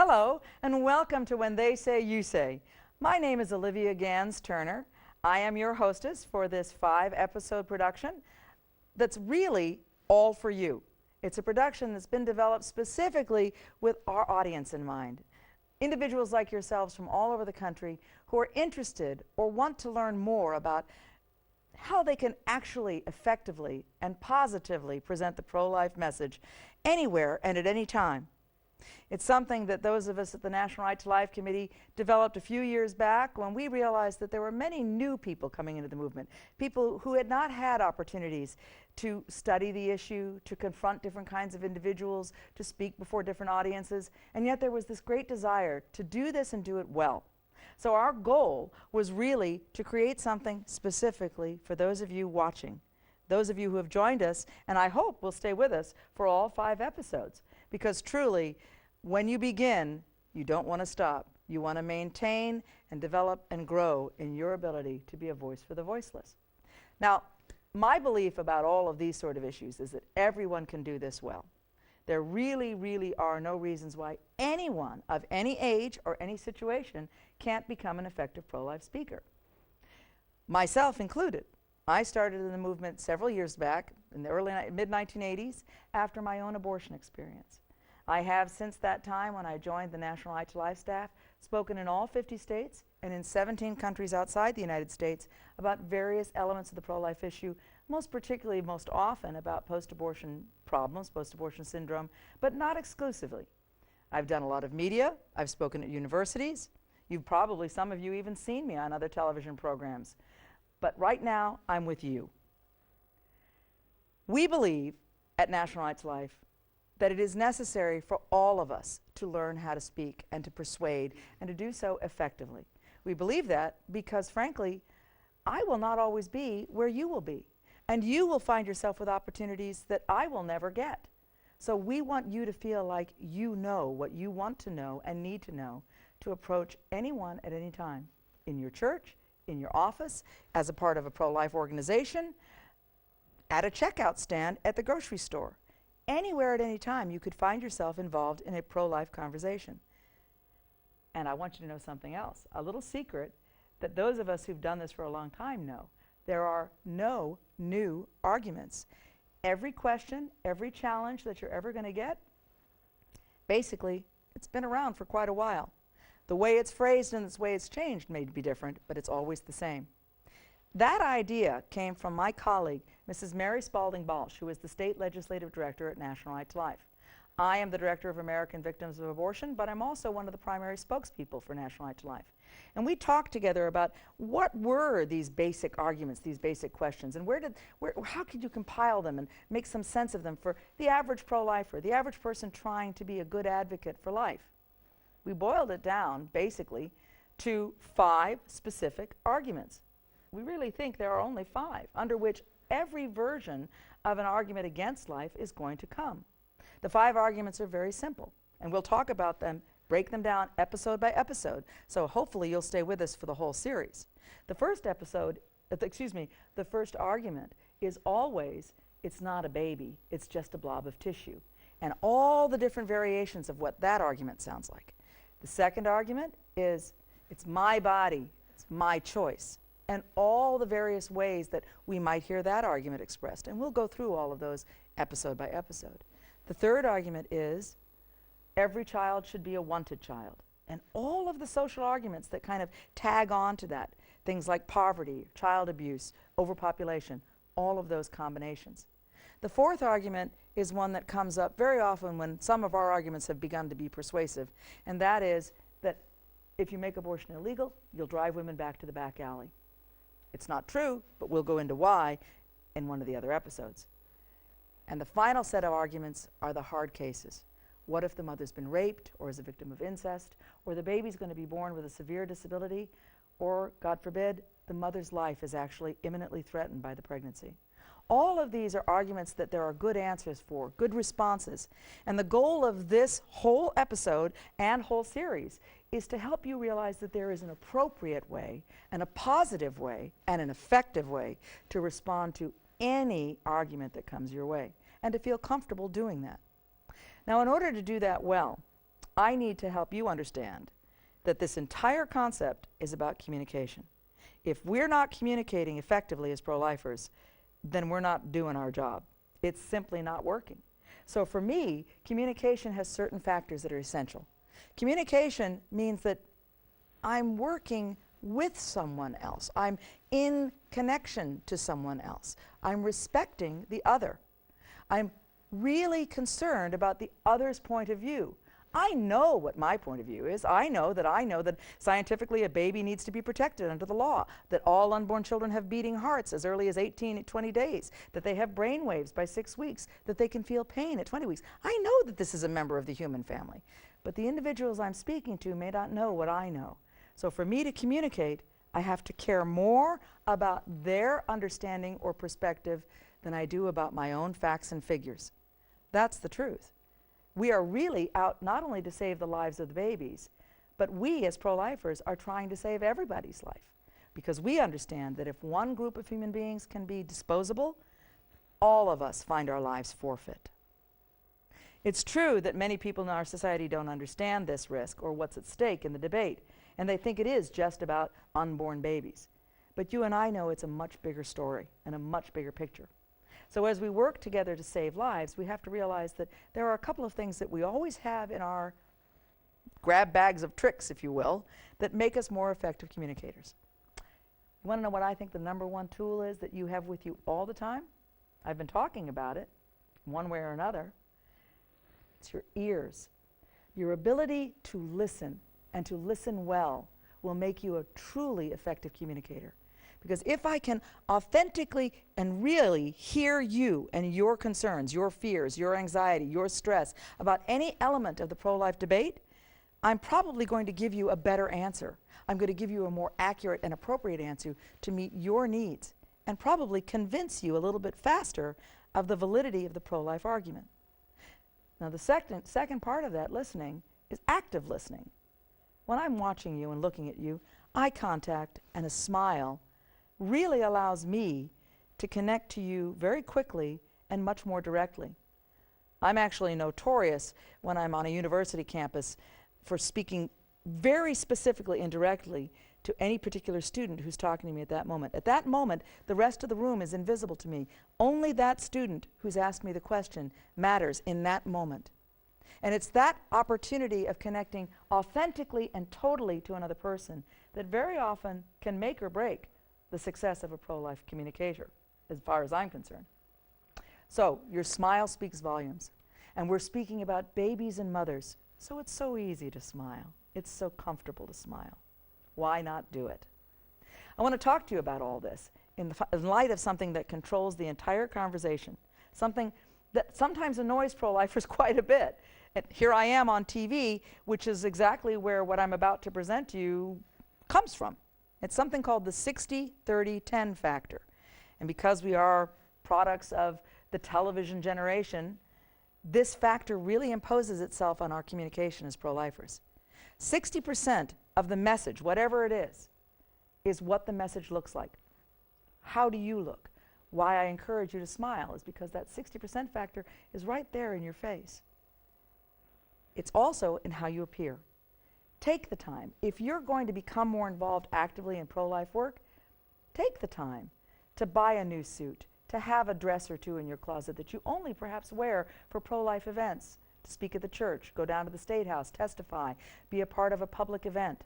Hello, and welcome to When They Say, You Say. My name is Olivia Gans-Turner. I am your hostess for this 5-episode production that's really all for you. It's a production that's been developed specifically with our audience in mind. Individuals like yourselves from all over the country who are interested or want to learn more about how they can actually effectively and positively present the pro-life message anywhere and at any time. It's something that those of us at the National Right to Life Committee developed a few years back when we realized that there were many new people coming into the movement, people who had not had opportunities to study the issue, to confront different kinds of individuals, to speak before different audiences, and yet there was this great desire to do this and do it well. So our goal was really to create something specifically for those of you watching, those of you who have joined us, and I hope will stay with us for all 5 episodes. Because truly, when you begin, you don't want to stop. You want to maintain and develop and grow in your ability to be a voice for the voiceless. Now, my belief about all of these sort of issues is that everyone can do this well. There really, really are no reasons why anyone of any age or any situation can't become an effective pro-life speaker. Myself included. I started in the movement several years back in the mid-1980s after my own abortion experience. I have since that time, when I joined the National Right to Life staff, spoken in all 50 states and in 17 countries outside the United States about various elements of the pro-life issue, most particularly, most often about post-abortion problems, post-abortion syndrome, but not exclusively. I've done a lot of media. I've spoken at universities. You've probably, some of you, even seen me on other television programs. But right now, I'm with you. We believe at National Right to Life that it is necessary for all of us to learn how to speak and to persuade and to do so effectively. We believe that because, frankly, I will not always be where you will be. And you will find yourself with opportunities that I will never get. So we want you to feel like you know what you want to know and need to know to approach anyone at any time, in your church, in your office, as a part of a pro-life organization, at a checkout stand at the grocery store. Anywhere at any time you could find yourself involved in a pro-life conversation. And I want you to know something else, a little secret that those of us who've done this for a long time know. There are no new arguments. Every question, every challenge that you're ever going to get, basically, it's been around for quite a while. The way it's phrased and the way it's changed may be different, but it's always the same. That idea came from my colleague, Mrs. Mary Spalding Balch, who is the State Legislative Director at National Right to Life. I am the Director of American Victims of Abortion, but I'm also one of the primary spokespeople for National Right to Life. And we talked together about what were these basic arguments, these basic questions, and how could you compile them and make some sense of them for the average pro-lifer, the average person trying to be a good advocate for life. We boiled it down, basically, to 5 specific arguments. We really think there are only 5, under which every version of an argument against life is going to come. The 5 arguments are very simple, and we'll talk about them, break them down episode by episode, so hopefully you'll stay with us for the whole series. The first argument is always, it's not a baby, it's just a blob of tissue, and all the different variations of what that argument sounds like. The second argument is, it's my body, it's my choice, and all the various ways that we might hear that argument expressed. And we'll go through all of those episode by episode. The third argument is, every child should be a wanted child. And all of the social arguments that kind of tag on to that, things like poverty, child abuse, overpopulation, all of those combinations. The fourth argument is one that comes up very often when some of our arguments have begun to be persuasive, and that is that if you make abortion illegal, you'll drive women back to the back alley. It's not true, but we'll go into why in one of the other episodes. And the final set of arguments are the hard cases. What if the mother's been raped or is a victim of incest, or the baby's going to be born with a severe disability, or, God forbid, the mother's life is actually imminently threatened by the pregnancy? All of these are arguments that there are good answers for, good responses. And the goal of this whole episode and whole series is to help you realize that there is an appropriate way, and a positive way, and an effective way to respond to any argument that comes your way, and to feel comfortable doing that. Now, in order to do that well, I need to help you understand that this entire concept is about communication. If we're not communicating effectively as pro-lifers, then we're not doing our job. It's simply not working. So for me, communication has certain factors that are essential. Communication means that I'm working with someone else. I'm in connection to someone else. I'm respecting the other. I'm really concerned about the other's point of view. I know what my point of view is. I know that scientifically a baby needs to be protected under the law, that all unborn children have beating hearts as early as 18 to 20 days, that they have brain waves by 6 weeks, that they can feel pain at 20 weeks. I know that this is a member of the human family, but the individuals I'm speaking to may not know what I know. So for me to communicate, I have to care more about their understanding or perspective than I do about my own facts and figures. That's the truth. We are really out not only to save the lives of the babies, but we as pro-lifers are trying to save everybody's life, because we understand that if one group of human beings can be disposable, all of us find our lives forfeit. It's true that many people in our society don't understand this risk or what's at stake in the debate, and they think it is just about unborn babies. But you and I know it's a much bigger story and a much bigger picture. So as we work together to save lives, we have to realize that there are a couple of things that we always have in our grab bags of tricks, if you will, that make us more effective communicators. You want to know what I think the number one tool is that you have with you all the time? I've been talking about it one way or another. It's your ears. Your ability to listen, and to listen well, will make you a truly effective communicator. Because if I can authentically and really hear you and your concerns, your fears, your anxiety, your stress about any element of the pro-life debate, I'm probably going to give you a better answer. I'm going to give you a more accurate and appropriate answer to meet your needs, and probably convince you a little bit faster of the validity of the pro-life argument. Now the second part of that listening is active listening. When I'm watching you and looking at you, eye contact and a smile really allows me to connect to you very quickly and much more directly. I'm actually notorious when I'm on a university campus for speaking very specifically and directly to any particular student who's talking to me at that moment. At that moment, the rest of the room is invisible to me. Only that student who's asked me the question matters in that moment. And it's that opportunity of connecting authentically and totally to another person that very often can make or break the success of a pro-life communicator, as far as I'm concerned. So your smile speaks volumes. And we're speaking about babies and mothers, so it's so easy to smile. It's so comfortable to smile. Why not do it? I want to talk to you about all this in light of something that controls the entire conversation, something that sometimes annoys pro-lifers quite a bit. And here I am on TV, which is exactly where what I'm about to present to you comes from. It's something called the 60-30-10 factor. And because we are products of the television generation, this factor really imposes itself on our communication as pro-lifers. 60% of the message, whatever it is what the message looks like. How do you look? Why I encourage you to smile is because that 60% factor is right there in your face. It's also in how you appear. Take the time. If you're going to become more involved actively in pro-life work, take the time to buy a new suit, to have a dress or two in your closet that you only perhaps wear for pro-life events, to speak at the church, go down to the State House, testify, be a part of a public event.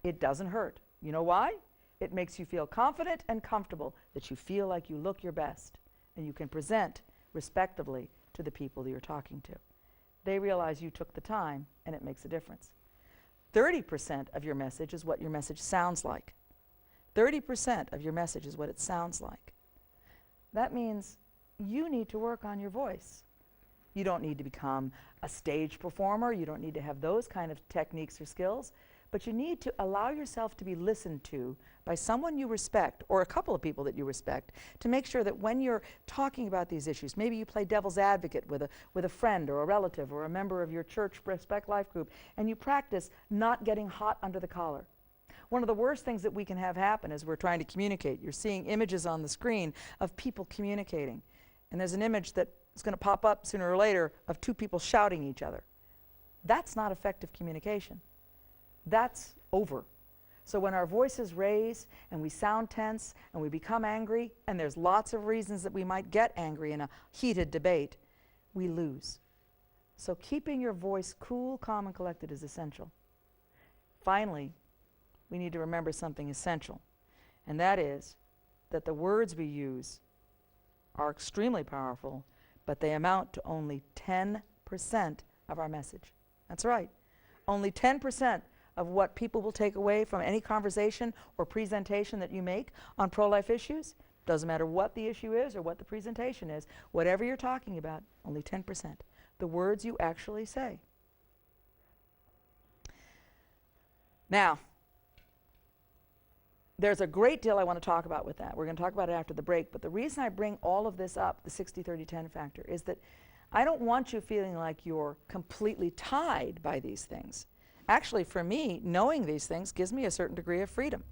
It doesn't hurt. You know why? It makes you feel confident and comfortable that you feel like you look your best and you can present respectively to the people that you're talking to. They realize you took the time, and it makes a difference. 30% of your message is what your message sounds like. 30% of your message is what it sounds like. That means you need to work on your voice. You don't need to become a stage performer. You don't need to have those kind of techniques or skills. But you need to allow yourself to be listened to by someone you respect, or a couple of people that you respect, to make sure that when you're talking about these issues, maybe you play devil's advocate with a friend or a relative or a member of your church Respect Life group, and you practice not getting hot under the collar. One of the worst things that we can have happen is we're trying to communicate. You're seeing images on the screen of people communicating. And there's an image that is going to pop up sooner or later of two people shouting at each other. That's not effective communication. That's over. So when our voices raise and we sound tense and we become angry, and there's lots of reasons that we might get angry in a heated debate, we lose. So keeping your voice cool, calm, and collected is essential. Finally, we need to remember something essential, and that is that the words we use are extremely powerful, but they amount to only 10% of our message. That's right. Only 10% of what people will take away from any conversation or presentation that you make on pro-life issues. Doesn't matter what the issue is or what the presentation is, whatever you're talking about, only 10%. The words you actually say. Now, there's a great deal I want to talk about with that. We're going to talk about it after the break, but the reason I bring all of this up, the 60-30-10 factor, is that I don't want you feeling like you're completely tied by these things. Actually, for me, knowing these things gives me a certain degree of freedom.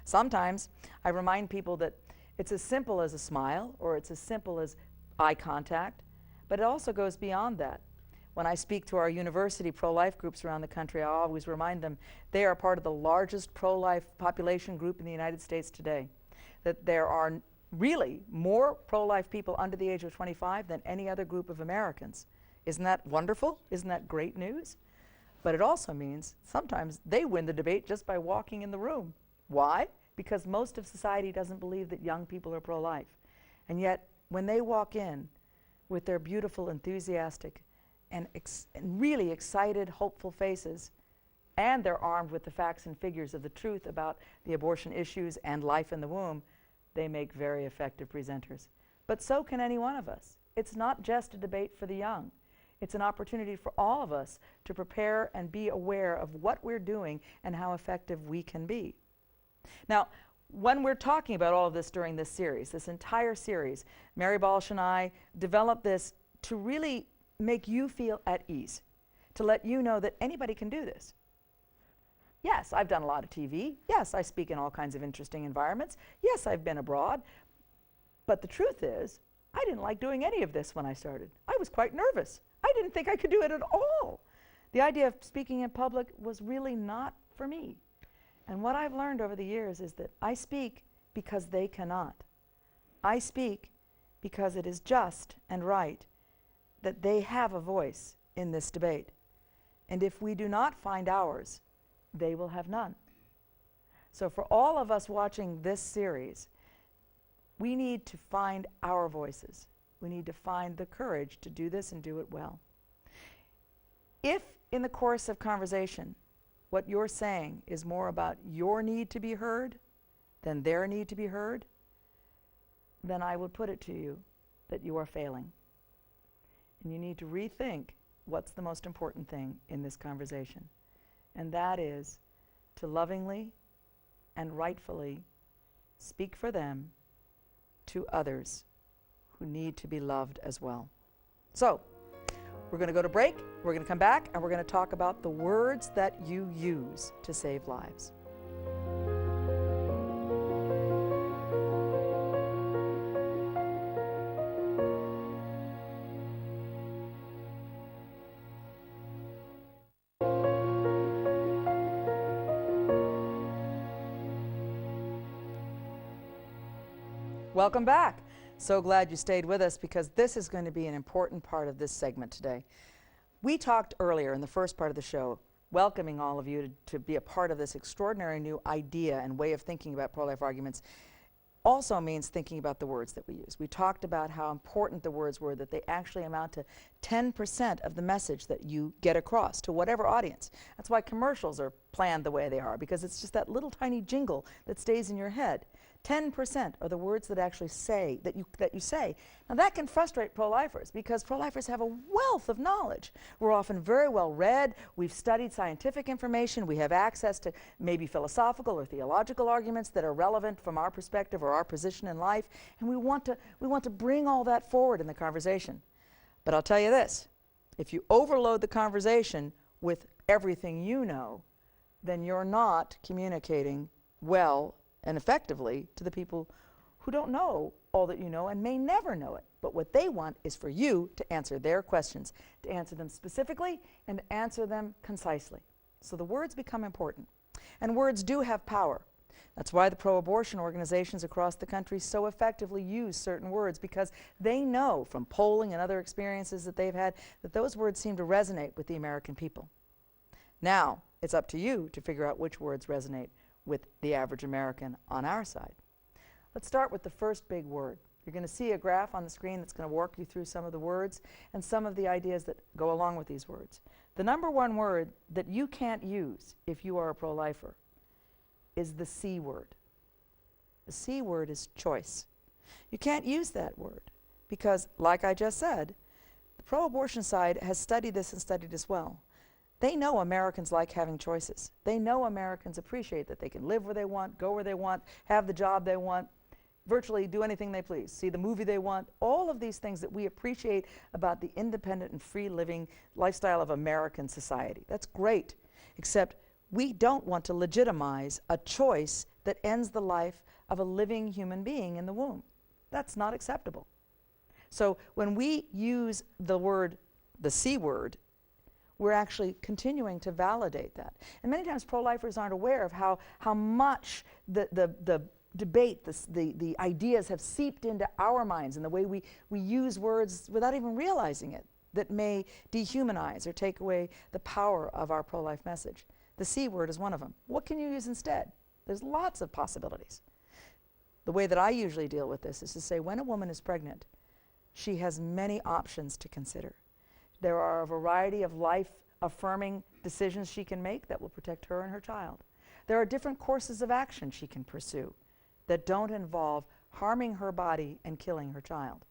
Sometimes I remind people that it's as simple as a smile, or it's as simple as eye contact, but it also goes beyond that. When I speak to our university pro-life groups around the country, I always remind them they are part of the largest pro-life population group in the United States today. That there are really more pro-life people under the age of 25 than any other group of Americans. Isn't that wonderful? Isn't that great news? But it also means sometimes they win the debate just by walking in the room. Why? Because most of society doesn't believe that young people are pro-life. And yet, when they walk in with their beautiful, enthusiastic, and really excited, hopeful faces, and they're armed with the facts and figures of the truth about the abortion issues and life in the womb, they make very effective presenters. But so can any one of us. It's not just a debate for the young. It's an opportunity for all of us to prepare and be aware of what we're doing and how effective we can be. Now, when we're talking about all of this during this series, this entire series, Mary Balch and I developed this to really make you feel at ease, to let you know that anybody can do this. Yes, I've done a lot of TV. Yes, I speak in all kinds of interesting environments. Yes, I've been abroad. But the truth is, I didn't like doing any of this when I started. I was quite nervous. I didn't think I could do it at all. The idea of speaking in public was really not for me. And what I've learned over the years is that I speak because they cannot. I speak because it is just and right that they have a voice in this debate. And if we do not find ours, they will have none. So for all of us watching this series, we need to find our voices. We need to find the courage to do this and do it well. If in the course of conversation, what you're saying is more about your need to be heard than their need to be heard, then I would put it to you that you are failing. And you need to rethink what's the most important thing in this conversation. And that is to lovingly and rightfully speak for them to others who need to be loved as well. So, we're going to go to break, we're going to come back, and we're going to talk about the words that you use to save lives. Welcome back. So glad you stayed with us, because this is going to be an important part of this segment today. We talked earlier in the first part of the show, welcoming all of you to be a part of this extraordinary new idea and way of thinking about pro-life arguments. Also means thinking about the words that we use. We talked about how important the words were, that they actually amount to 10% of the message that you get across to whatever audience. That's why commercials are planned the way they are, because it's just that little tiny jingle that stays in your head. 10% are the words that actually say, that you say. Now that can frustrate pro-lifers, because pro-lifers have a wealth of knowledge. We're often very well read, we've studied scientific information, we have access to maybe philosophical or theological arguments that are relevant from our perspective or our position in life, and we want to bring all that forward in the conversation. But I'll tell you this, if you overload the conversation with everything you know, then you're not communicating well and effectively to the people who don't know all that you know and may never know it. But what they want is for you to answer their questions, to answer them specifically and to answer them concisely. So the words become important. And words do have power. That's why the pro-abortion organizations across the country so effectively use certain words, because they know from polling and other experiences that they've had that those words seem to resonate with the American people. Now, it's up to you to figure out which words resonate with the average American on our side. Let's start with the first big word. You're going to see a graph on the screen that's going to walk you through some of the words and some of the ideas that go along with these words. The number one word that you can't use if you are a pro-lifer is the C word. The C word is choice. You can't use that word because, like I just said, the pro-abortion side has studied this and studied this well. They know Americans like having choices. They know Americans appreciate that they can live where they want, go where they want, have the job they want, virtually do anything they please, see the movie they want, all of these things that we appreciate about the independent and free living lifestyle of American society. That's great, except we don't want to legitimize a choice that ends the life of a living human being in the womb. That's not acceptable. So when we use the word, the C word, we're actually continuing to validate that. And many times pro-lifers aren't aware of how much the debate, the ideas have seeped into our minds and the way we use words without even realizing it, that may dehumanize or take away the power of our pro-life message. The C word is one of them. What can you use instead? There's lots of possibilities. The way that I usually deal with this is to say when a woman is pregnant, she has many options to consider. There are a variety of life-affirming decisions she can make that will protect her and her child. There are different courses of action she can pursue that don't involve harming her body and killing her child.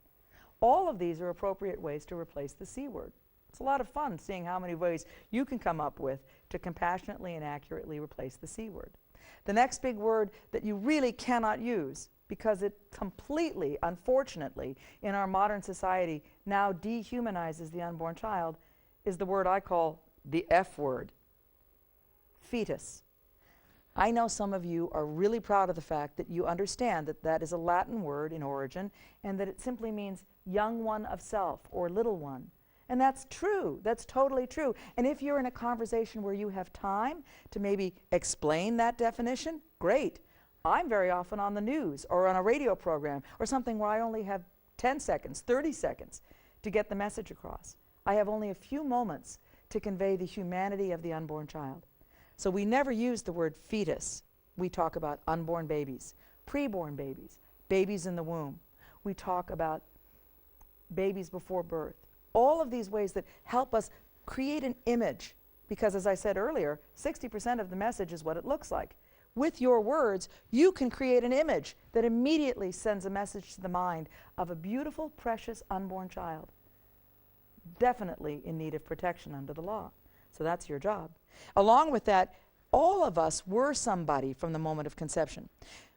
All of these are appropriate ways to replace the C word. It's a lot of fun seeing how many ways you can come up with to compassionately and accurately replace the C word. The next big word that you really cannot use, because it completely, unfortunately, in our modern society now dehumanizes the unborn child, is the word I call the F word, fetus. I know some of you are really proud of the fact that you understand that that is a Latin word in origin and that it simply means young one of self or little one. And that's true. That's totally true. And if you're in a conversation where you have time to maybe explain that definition, great. I'm very often on the news or on a radio program or something where I only have 10 seconds, 30 seconds to get the message across. I have only a few moments to convey the humanity of the unborn child. So we never use the word fetus. We talk about unborn babies, preborn babies, babies in the womb. We talk about babies before birth. All of these ways that help us create an image, because as I said earlier, 60% of the message is what it looks like. With your words, you can create an image that immediately sends a message to the mind of a beautiful, precious, unborn child, definitely in need of protection under the law. So that's your job. Along with that, all of us were somebody from the moment of conception.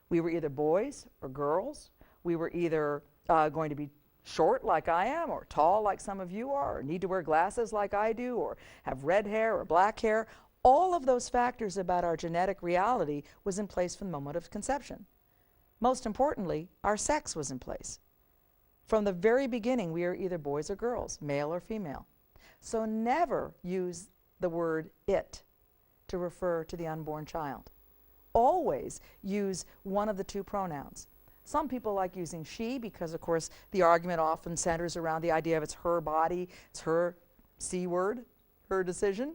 We were either boys or girls. We were either going to be short like I am, or tall like some of you are, or need to wear glasses like I do, or have red hair or black hair. All of those factors about our genetic reality was in place from the moment of conception. Most importantly, our sex was in place. From the very beginning, we are either boys or girls, male or female. So never use the word it to refer to the unborn child. Always use one of the two pronouns. Some people like using she because, of course, the argument often centers around the idea of it's her body, it's her C word, her decision.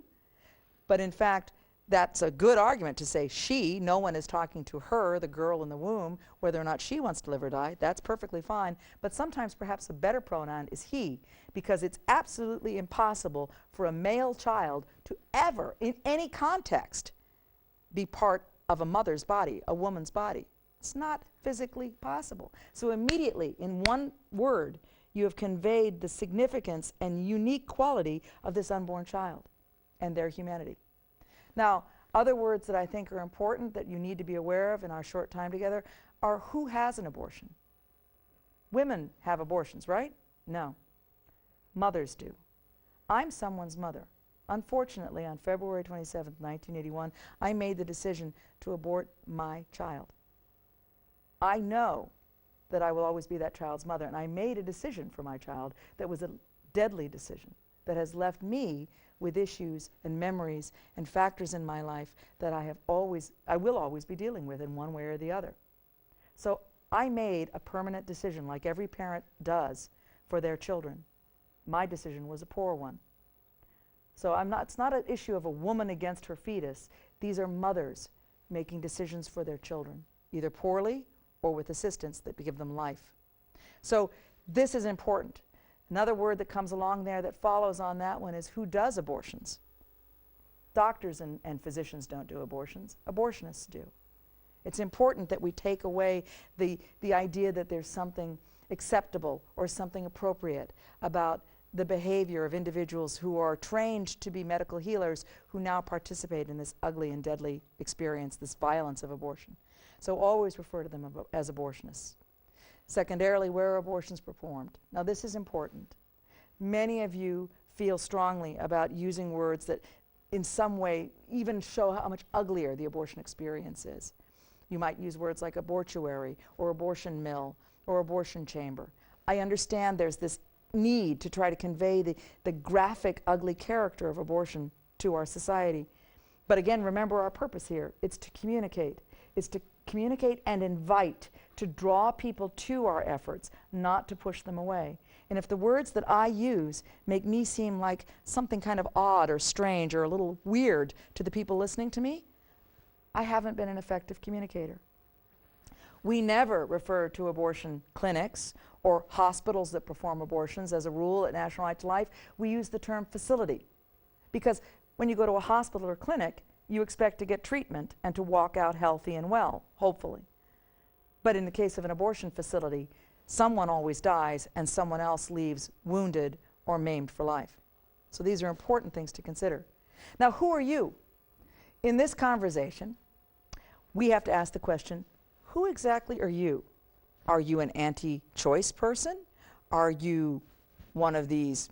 But in fact, that's a good argument to say she. No one is talking to her, the girl in the womb, whether or not she wants to live or die. That's perfectly fine. But sometimes perhaps a better pronoun is he, because it's absolutely impossible for a male child to ever, in any context, be part of a mother's body, a woman's body. It's not physically possible. So immediately, in one word, you have conveyed the significance and unique quality of this unborn child and their humanity. Now, other words that I think are important that you need to be aware of in our short time together are who has an abortion. Women have abortions, right? No. Mothers do. I'm someone's mother. Unfortunately, on February 27, 1981, I made the decision to abort my child. I know that I will always be that child's mother. And I made a decision for my child that was a deadly decision that has left me with issues and memories and factors in my life that I will always be dealing with in one way or the other. So I made a permanent decision, like every parent does for their children. My decision was a poor one. So it's not an issue of a woman against her fetus. These are mothers making decisions for their children, either poorly or with assistance that give them life. So this is important. Another word that comes along there that follows on that one is who does abortions? Doctors and physicians don't do abortions. Abortionists do. It's important that we take away the idea that there's something acceptable or something appropriate about the behavior of individuals who are trained to be medical healers who now participate in this ugly and deadly experience, this violence of abortion. So always refer to them as abortionists. Secondarily, where are abortions performed? Now this is important. Many of you feel strongly about using words that in some way even show how much uglier the abortion experience is. You might use words like abortuary or abortion mill or abortion chamber. I understand there's this need to try to convey the graphic, ugly character of abortion to our society. But again, remember our purpose here. It's to communicate. It's to communicate and invite, to draw people to our efforts, not to push them away. And if the words that I use make me seem like something kind of odd or strange or a little weird to the people listening to me, I haven't been an effective communicator. We never refer to abortion clinics or hospitals that perform abortions. As a rule at National Right to Life, we use the term facility. Because when you go to a hospital or clinic, you expect to get treatment and to walk out healthy and well, hopefully. But in the case of an abortion facility, someone always dies and someone else leaves wounded or maimed for life. So these are important things to consider. Now, who are you? In this conversation, we have to ask the question, who exactly are you? Are you an anti-choice person? Are you one of these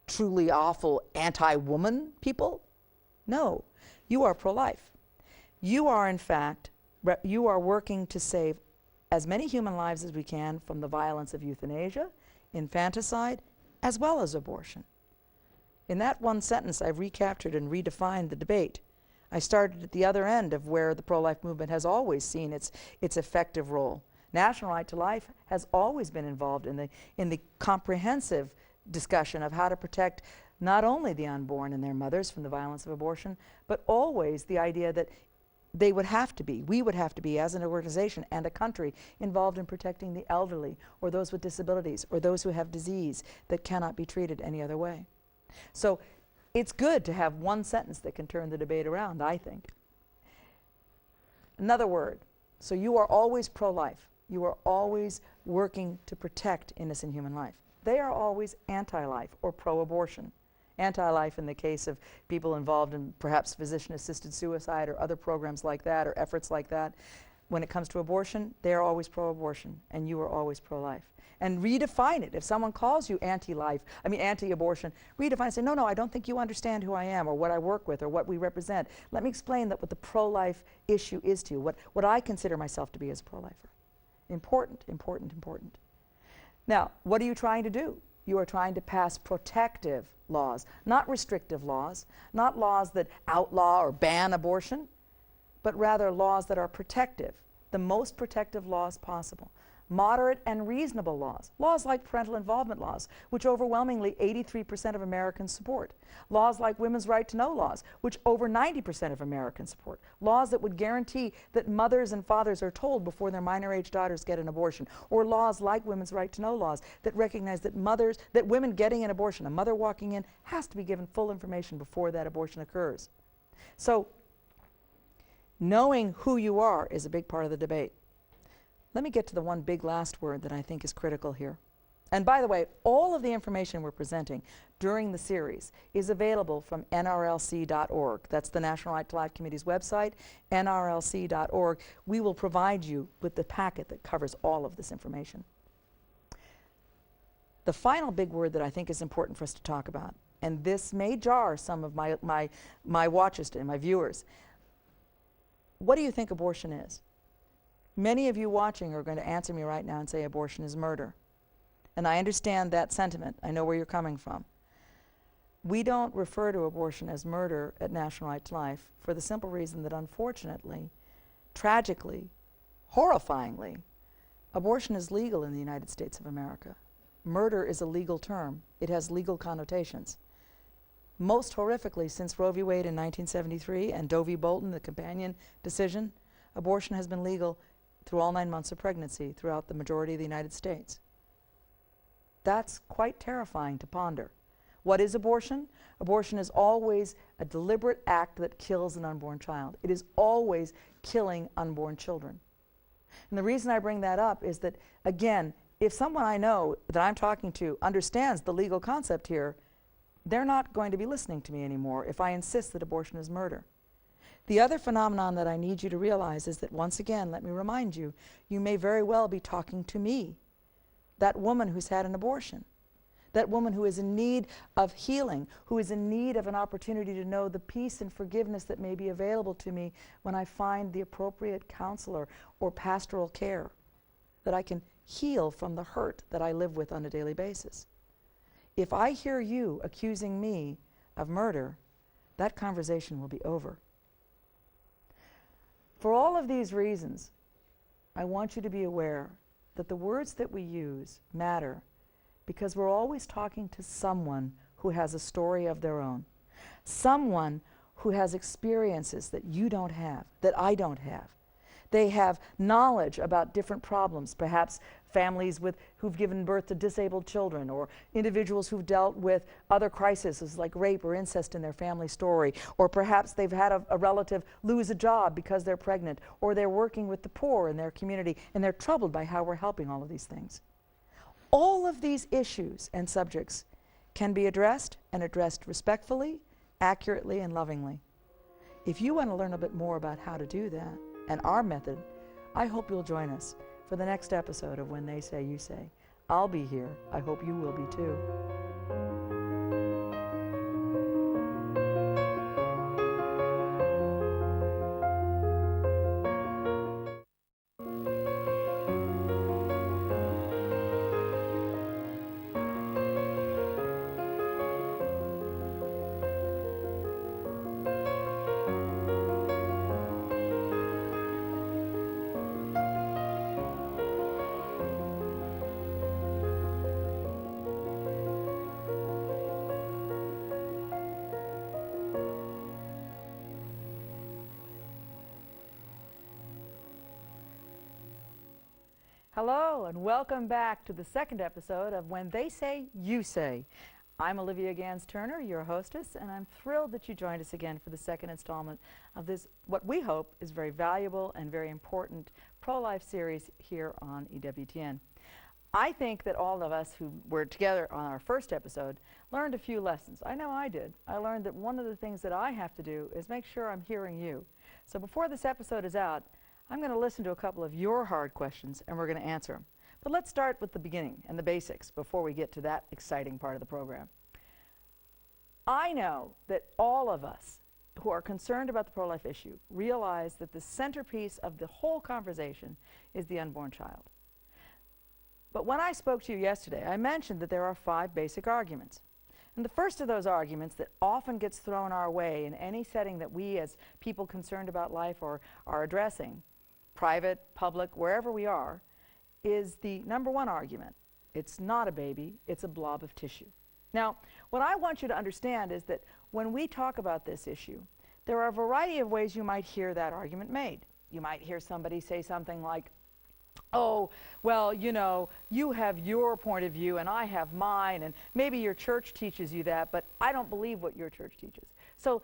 truly awful anti-woman people? No, you are pro-life. You are, in fact, you are working to save as many human lives as we can from the violence of euthanasia, infanticide, as well as abortion. In that one sentence, I've recaptured and redefined the debate. I started at the other end of where the pro-life movement has always seen its effective role. National Right to Life has always been involved in the comprehensive discussion of how to protect not only the unborn and their mothers from the violence of abortion, but always the idea that we would have to be, as an organization and a country, involved in protecting the elderly or those with disabilities or those who have disease that cannot be treated any other way. So it's good to have one sentence that can turn the debate around, I think. Another word. So you are always pro-life. You are always working to protect innocent human life. They are always anti-life or pro-abortion. Anti-life in the case of people involved in perhaps physician-assisted suicide or other programs like that or efforts like that. When it comes to abortion, they are always pro-abortion, and you are always pro-life. And redefine it. If someone calls you anti-abortion, redefine it. Say, no, I don't think you understand who I am or what I work with or what we represent. Let me explain that what the pro-life issue is to you, what I consider myself to be as a pro-lifer. Important, important, important. Now, what are you trying to do? You are trying to pass protective laws, not restrictive laws, not laws that outlaw or ban abortion, but rather laws that are protective, the most protective laws possible. Moderate and reasonable laws, laws like parental involvement laws, which overwhelmingly 83% of Americans support. Laws like women's right to know laws, which over 90% of Americans support. Laws that would guarantee that mothers and fathers are told before their minor-age daughters get an abortion. Or laws like women's right to know laws that recognize that women getting an abortion, a mother walking in, has to be given full information before that abortion occurs. So, knowing who you are is a big part of the debate. Let me get to the one big last word that I think is critical here. And by the way, all of the information we're presenting during the series is available from nrlc.org. That's the National Right to Life Committee's website, nrlc.org. We will provide you with the packet that covers all of this information. The final big word that I think is important for us to talk about, and this may jar some of my watchers and my viewers. What do you think abortion is? Many of you watching are going to answer me right now and say abortion is murder. And I understand that sentiment. I know where you're coming from. We don't refer to abortion as murder at National Right to Life for the simple reason that, unfortunately, tragically, horrifyingly, abortion is legal in the United States of America. Murder is a legal term. It has legal connotations. Most horrifically, since Roe v. Wade in 1973 and Doe v. Bolton, the companion decision, abortion has been legal through all 9 months of pregnancy throughout the majority of the United States. That's quite terrifying to ponder. What is abortion? Abortion is always a deliberate act that kills an unborn child. It is always killing unborn children. And the reason I bring that up is that, again, if someone I know that I'm talking to understands the legal concept here, they're not going to be listening to me anymore if I insist that abortion is murder. The other phenomenon that I need you to realize is that, once again, let me remind you, you may very well be talking to me, that woman who's had an abortion, that woman who is in need of healing, who is in need of an opportunity to know the peace and forgiveness that may be available to me when I find the appropriate counselor or pastoral care, that I can heal from the hurt that I live with on a daily basis. If I hear you accusing me of murder, that conversation will be over. For all of these reasons, I want you to be aware that the words that we use matter, because we're always talking to someone who has a story of their own, someone who has experiences that you don't have, that I don't have. They have knowledge about different problems, perhaps families who've given birth to disabled children, or individuals who've dealt with other crises like rape or incest in their family story, or perhaps they've had a relative lose a job because they're pregnant, or they're working with the poor in their community and they're troubled by how we're helping all of these things. All of these issues and subjects can be addressed, and addressed respectfully, accurately, and lovingly. If you want to learn a bit more about how to do that and our method, I hope you'll join us for the next episode of When They Say, You Say. I'll be here. I hope you will be too. Hello, and welcome back to the second episode of When They Say, You Say. I'm Olivia Gans-Turner, your hostess, and I'm thrilled that you joined us again for the second installment of this, what we hope is very valuable and very important pro-life series here on EWTN. I think that all of us who were together on our first episode learned a few lessons. I know I did. I learned that one of the things that I have to do is make sure I'm hearing you. So before this episode is out, I'm going to listen to a couple of your hard questions, and we're going to answer them. But let's start with the beginning and the basics before we get to that exciting part of the program. I know that all of us who are concerned about the pro-life issue realize that the centerpiece of the whole conversation is the unborn child. But when I spoke to you yesterday, I mentioned that there are 5 basic arguments. And the first of those arguments that often gets thrown our way in any setting that we as people concerned about life are addressing, private, public, wherever we are, is the number 1 argument. It's not a baby, it's a blob of tissue. Now, what I want you to understand is that when we talk about this issue, there are a variety of ways you might hear that argument made. You might hear somebody say something like, oh, well, you know, you have your point of view and I have mine, and maybe your church teaches you that, but I don't believe what your church teaches. So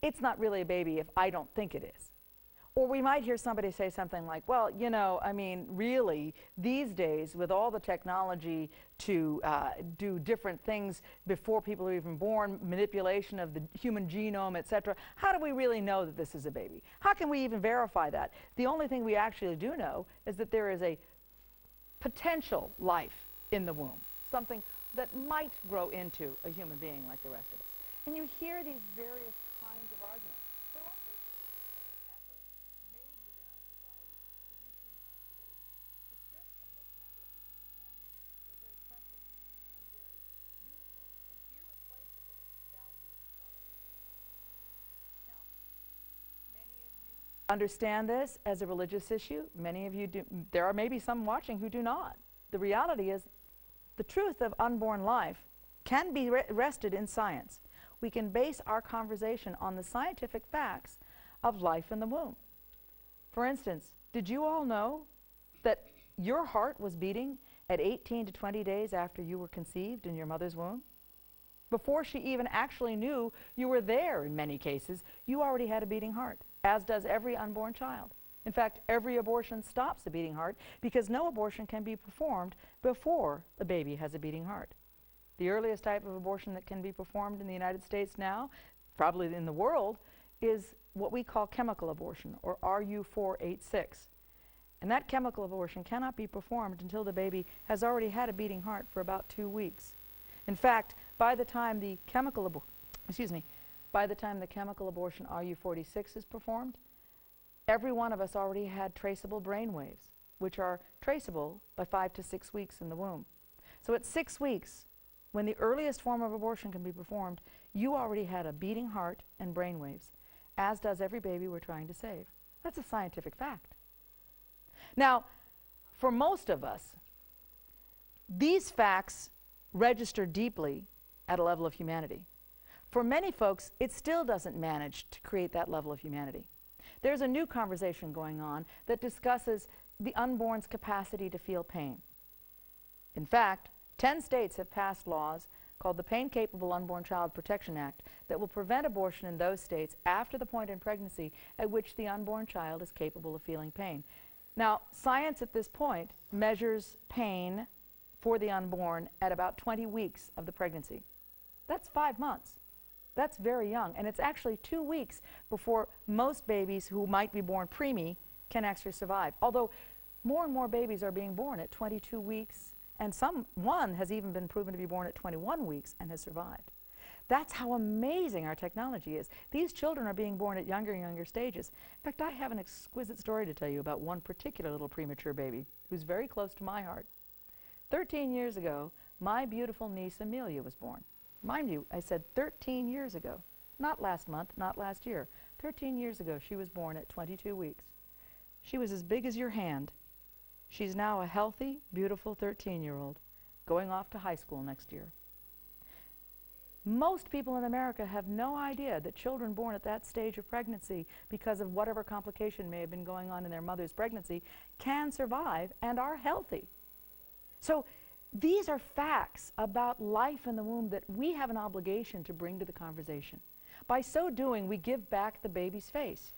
it's not really a baby if I don't think it is. Or we might hear somebody say something like, well, you know, I mean, really, these days, with all the technology to do different things before people are even born, manipulation of the human genome, etc., how do we really know that this is a baby? How can we even verify that? The only thing we actually do know is that there is a potential life in the womb, something that might grow into a human being like the rest of us. And you hear these various kinds of arguments. They're all basically the same effort made within our society to dehumanizing understand this as a religious issue. Many of you do. There are maybe some watching who do not. The reality is the truth of unborn life can be rested in science. We can base our conversation on the scientific facts of life in the womb. For instance, did you all know that your heart was beating at 18 to 20 days after you were conceived in your mother's womb? Before she even actually knew you were there, in many cases, you already had a beating heart, as does every unborn child. In fact, every abortion stops a beating heart because no abortion can be performed before the baby has a beating heart. The earliest type of abortion that can be performed in the United States now, probably in the world, is what we call chemical abortion, or RU486. And that chemical abortion cannot be performed until the baby has already had a beating heart for about 2 weeks. In fact, by the time the chemical abortion RU46 is performed, every one of us already had traceable brain waves, which are traceable by 5 to 6 weeks in the womb. So at 6 weeks, when the earliest form of abortion can be performed, you already had a beating heart and brain waves, as does every baby we're trying to save. That's a scientific fact. Now, for most of us, these facts register deeply at a level of humanity. For many folks, it still doesn't manage to create that level of humanity. There's a new conversation going on that discusses the unborn's capacity to feel pain. In fact, 10 states have passed laws called the Pain-Capable Unborn Child Protection Act that will prevent abortion in those states after the point in pregnancy at which the unborn child is capable of feeling pain. Now, science at this point measures pain for the unborn at about 20 weeks of the pregnancy. That's 5 months. That's very young, and it's actually 2 weeks before most babies who might be born preemie can actually survive. Although more and more babies are being born at 22 weeks, and one has even been proven to be born at 21 weeks and has survived. That's how amazing our technology is. These children are being born at younger and younger stages. In fact, I have an exquisite story to tell you about one particular little premature baby who's very close to my heart. 13 years ago, my beautiful niece Amelia was born. Mind you, I said 13 years ago, not last month, not last year. 13 years ago, she was born at 22 weeks. She was as big as your hand. She's now a healthy, beautiful 13-year-old going off to high school next year. Most people in America have no idea that children born at that stage of pregnancy, because of whatever complication may have been going on in their mother's pregnancy, can survive and are healthy. So these are facts about life in the womb that we have an obligation to bring to the conversation. By so doing, we give back the baby's face.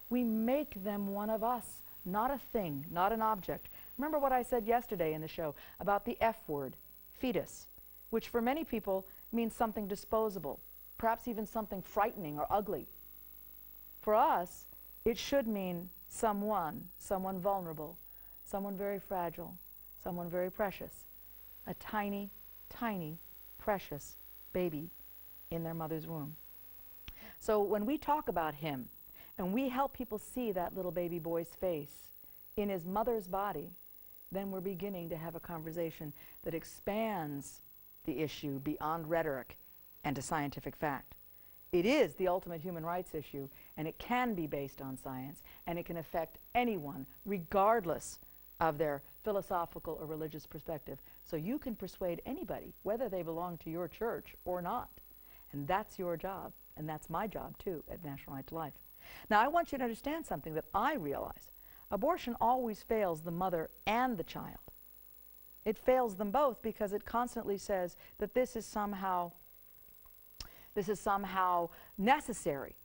We make them one of us, not a thing, not an object. Remember what I said yesterday in the show about the F word, fetus, which for many people means something disposable, perhaps even something frightening or ugly. For us, it should mean someone vulnerable, someone very fragile, someone very precious, a tiny, tiny, precious baby in their mother's womb. So when we talk about him and we help people see that little baby boy's face in his mother's body, then we're beginning to have a conversation that expands the issue beyond rhetoric and to scientific fact. It is the ultimate human rights issue, and it can be based on science, and it can affect anyone regardless of their philosophical or religious perspective. So you can persuade anybody, whether they belong to your church or not. And that's your job, and that's my job too at National Right to Life. Now I want you to understand something that I realize. Abortion always fails the mother and the child. It fails them both because it constantly says that this is somehow necessary.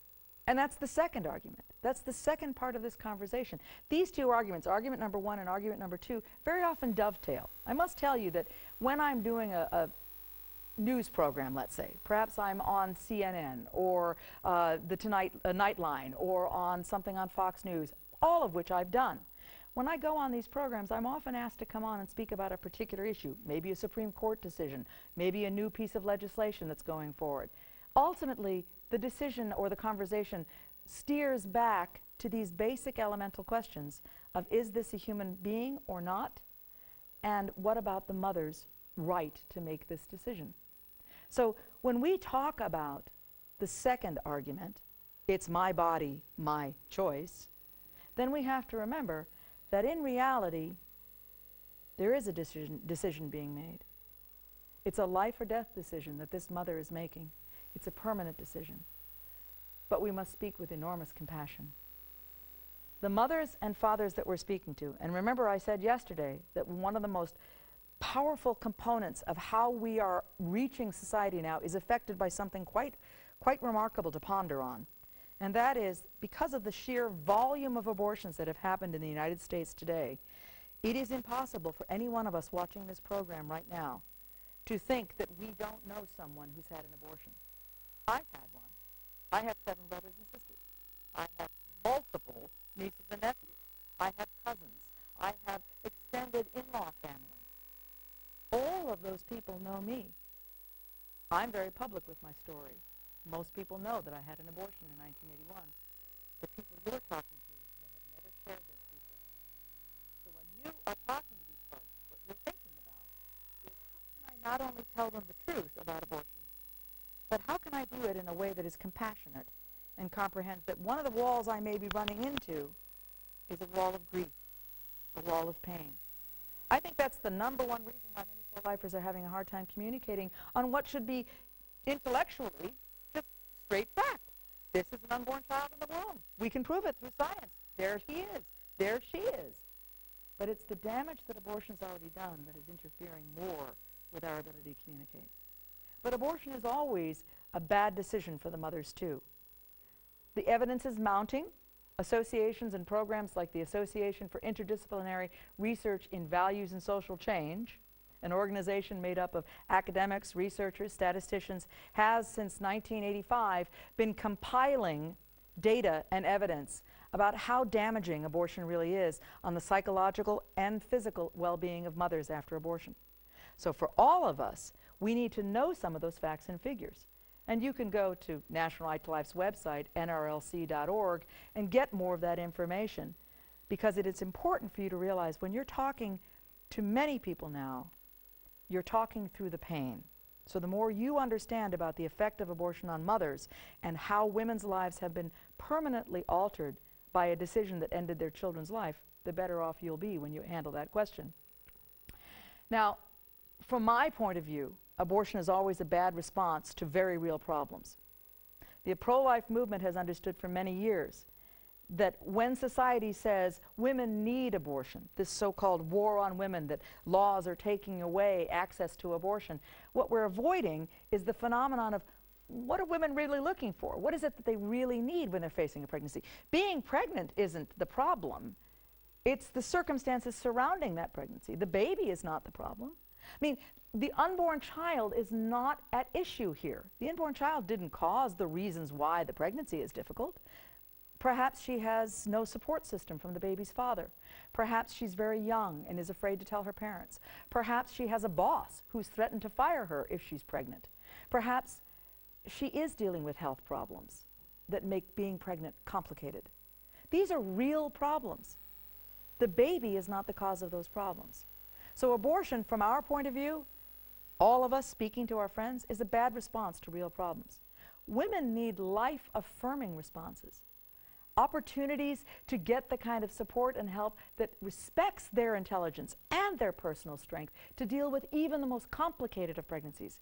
And that's the second argument. That's the second part of this conversation. These two arguments, argument number one and argument number two, very often dovetail. I must tell you that when I'm doing a news program, let's say, perhaps I'm on CNN or the Nightline or on something on Fox News, all of which I've done. When I go on these programs, I'm often asked to come on and speak about a particular issue, maybe a Supreme Court decision, maybe a new piece of legislation that's going forward. Ultimately, the decision or the conversation steers back to these basic elemental questions of, is this a human being or not? And what about the mother's right to make this decision? So when we talk about the second argument, it's my body, my choice, then we have to remember that in reality, there is a decision being made. It's a life or death decision that this mother is making. It's a permanent decision. But we must speak with enormous compassion. The mothers and fathers that we're speaking to, and remember I said yesterday that one of the most powerful components of how we are reaching society now is affected by something quite remarkable to ponder on. And that is, because of the sheer volume of abortions that have happened in the United States today, it is impossible for any one of us watching this program right now to think that we don't know someone who's had an abortion. I've had one. I have 7 brothers and sisters. I have multiple nieces and nephews. I have cousins. I have extended in-law family. All of those people know me. I'm very public with my story. Most people know that I had an abortion in 1981. The people you're talking to may have never shared their secret. So when you are talking to these folks, what you're thinking about is, how can I not only tell them the truth about abortion, but how can I do it in a way that is compassionate and comprehends that one of the walls I may be running into is a wall of grief, a wall of pain. I think that's the number one reason why many pro-lifers are having a hard time communicating on what should be intellectually just straight fact. This is an unborn child in the womb. We can prove it through science. There he is. There she is. But it's the damage that abortion's already done that is interfering more with our ability to communicate. But abortion is always a bad decision for the mothers, too. The evidence is mounting. Associations and programs like the Association for Interdisciplinary Research in Values and Social Change, an organization made up of academics, researchers, statisticians, has since 1985 been compiling data and evidence about how damaging abortion really is on the psychological and physical well-being of mothers after abortion. So for all of us, we need to know some of those facts and figures. And you can go to National Right to Life's website, nrlc.org, and get more of that information, because it is important for you to realize when you're talking to many people now, you're talking through the pain. So the more you understand about the effect of abortion on mothers and how women's lives have been permanently altered by a decision that ended their children's life, the better off you'll be when you handle that question. Now, from my point of view, abortion is always a bad response to very real problems. The pro-life movement has understood for many years that when society says women need abortion, this so-called war on women, that laws are taking away access to abortion, what we're avoiding is the phenomenon of, what are women really looking for? What is it that they really need when they're facing a pregnancy? Being pregnant isn't the problem. It's the circumstances surrounding that pregnancy. The baby is not the problem. I mean, the unborn child is not at issue here. The unborn child didn't cause the reasons why the pregnancy is difficult. Perhaps she has no support system from the baby's father. Perhaps she's very young and is afraid to tell her parents. Perhaps she has a boss who's threatened to fire her if she's pregnant. Perhaps she is dealing with health problems that make being pregnant complicated. These are real problems. The baby is not the cause of those problems. So abortion, from our point of view, all of us speaking to our friends, is a bad response to real problems. Women need life-affirming responses. Opportunities to get the kind of support and help that respects their intelligence and their personal strength to deal with even the most complicated of pregnancies.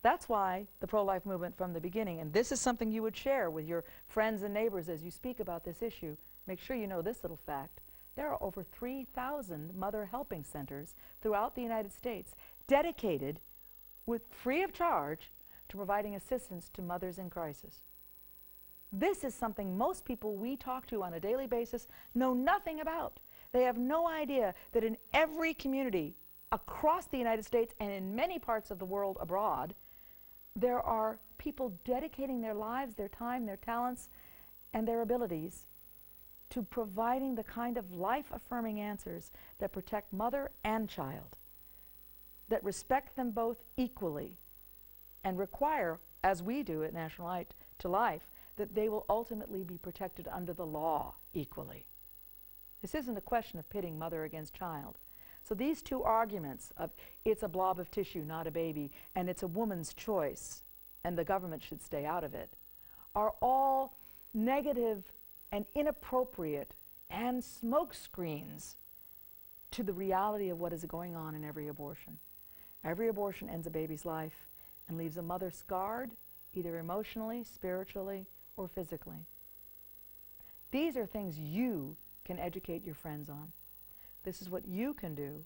That's why the pro-life movement from the beginning, and this is something you would share with your friends and neighbors as you speak about this issue, make sure you know this little fact. There are over 3,000 mother helping centers throughout the United States dedicated, with free of charge, to providing assistance to mothers in crisis. This is something most people we talk to on a daily basis know nothing about. They have no idea that in every community across the United States and in many parts of the world abroad, there are people dedicating their lives, their time, their talents, and their abilities to providing the kind of life-affirming answers that protect mother and child, that respect them both equally, and require, as we do at National Right to Life, that they will ultimately be protected under the law equally. This isn't a question of pitting mother against child. So these two arguments of it's a blob of tissue, not a baby, and it's a woman's choice, and the government should stay out of it, are all negative and inappropriate and smoke screens to the reality of what is going on in every abortion. Every abortion ends a baby's life and leaves a mother scarred, either emotionally, spiritually, or physically. These are things you can educate your friends on. This is what you can do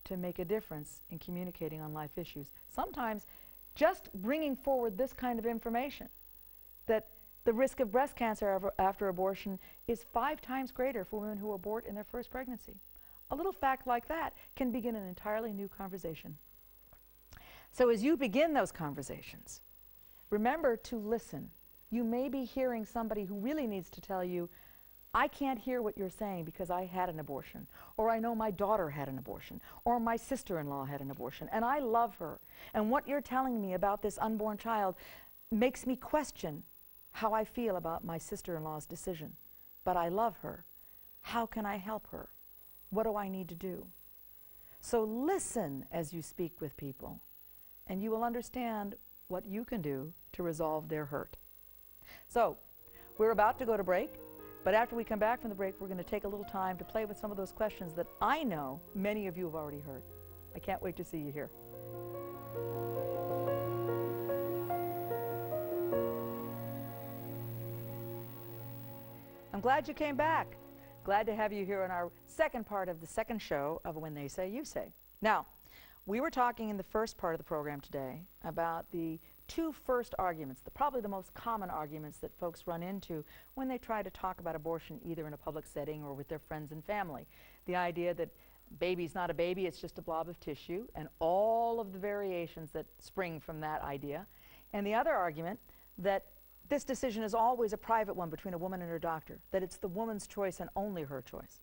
to make a difference in communicating on life issues. Sometimes just bringing forward this kind of information, that the risk of breast cancer after abortion is 5 times greater for women who abort in their first pregnancy. A little fact like that can begin an entirely new conversation. So as you begin those conversations, remember to listen. You may be hearing somebody who really needs to tell you, I can't hear what you're saying because I had an abortion, or I know my daughter had an abortion, or my sister-in-law had an abortion, and I love her. And what you're telling me about this unborn child makes me question how I feel about my sister-in-law's decision. But I love her. How can I help her? What do I need to do? So listen as you speak with people, and you will understand what you can do to resolve their hurt. So we're about to go to break. But after we come back from the break, we're going to take a little time to play with some of those questions that I know many of you have already heard. I can't wait to see you here. I'm glad you came back. Glad to have you here in our second part of the second show of When They Say, You Say. Now, we were talking in the first part of the program today about the 2 first arguments, probably the most common arguments that folks run into when they try to talk about abortion either in a public setting or with their friends and family. The idea that baby's not a baby, it's just a blob of tissue, and all of the variations that spring from that idea. And the other argument that this decision is always a private one between a woman and her doctor, that it's the woman's choice and only her choice.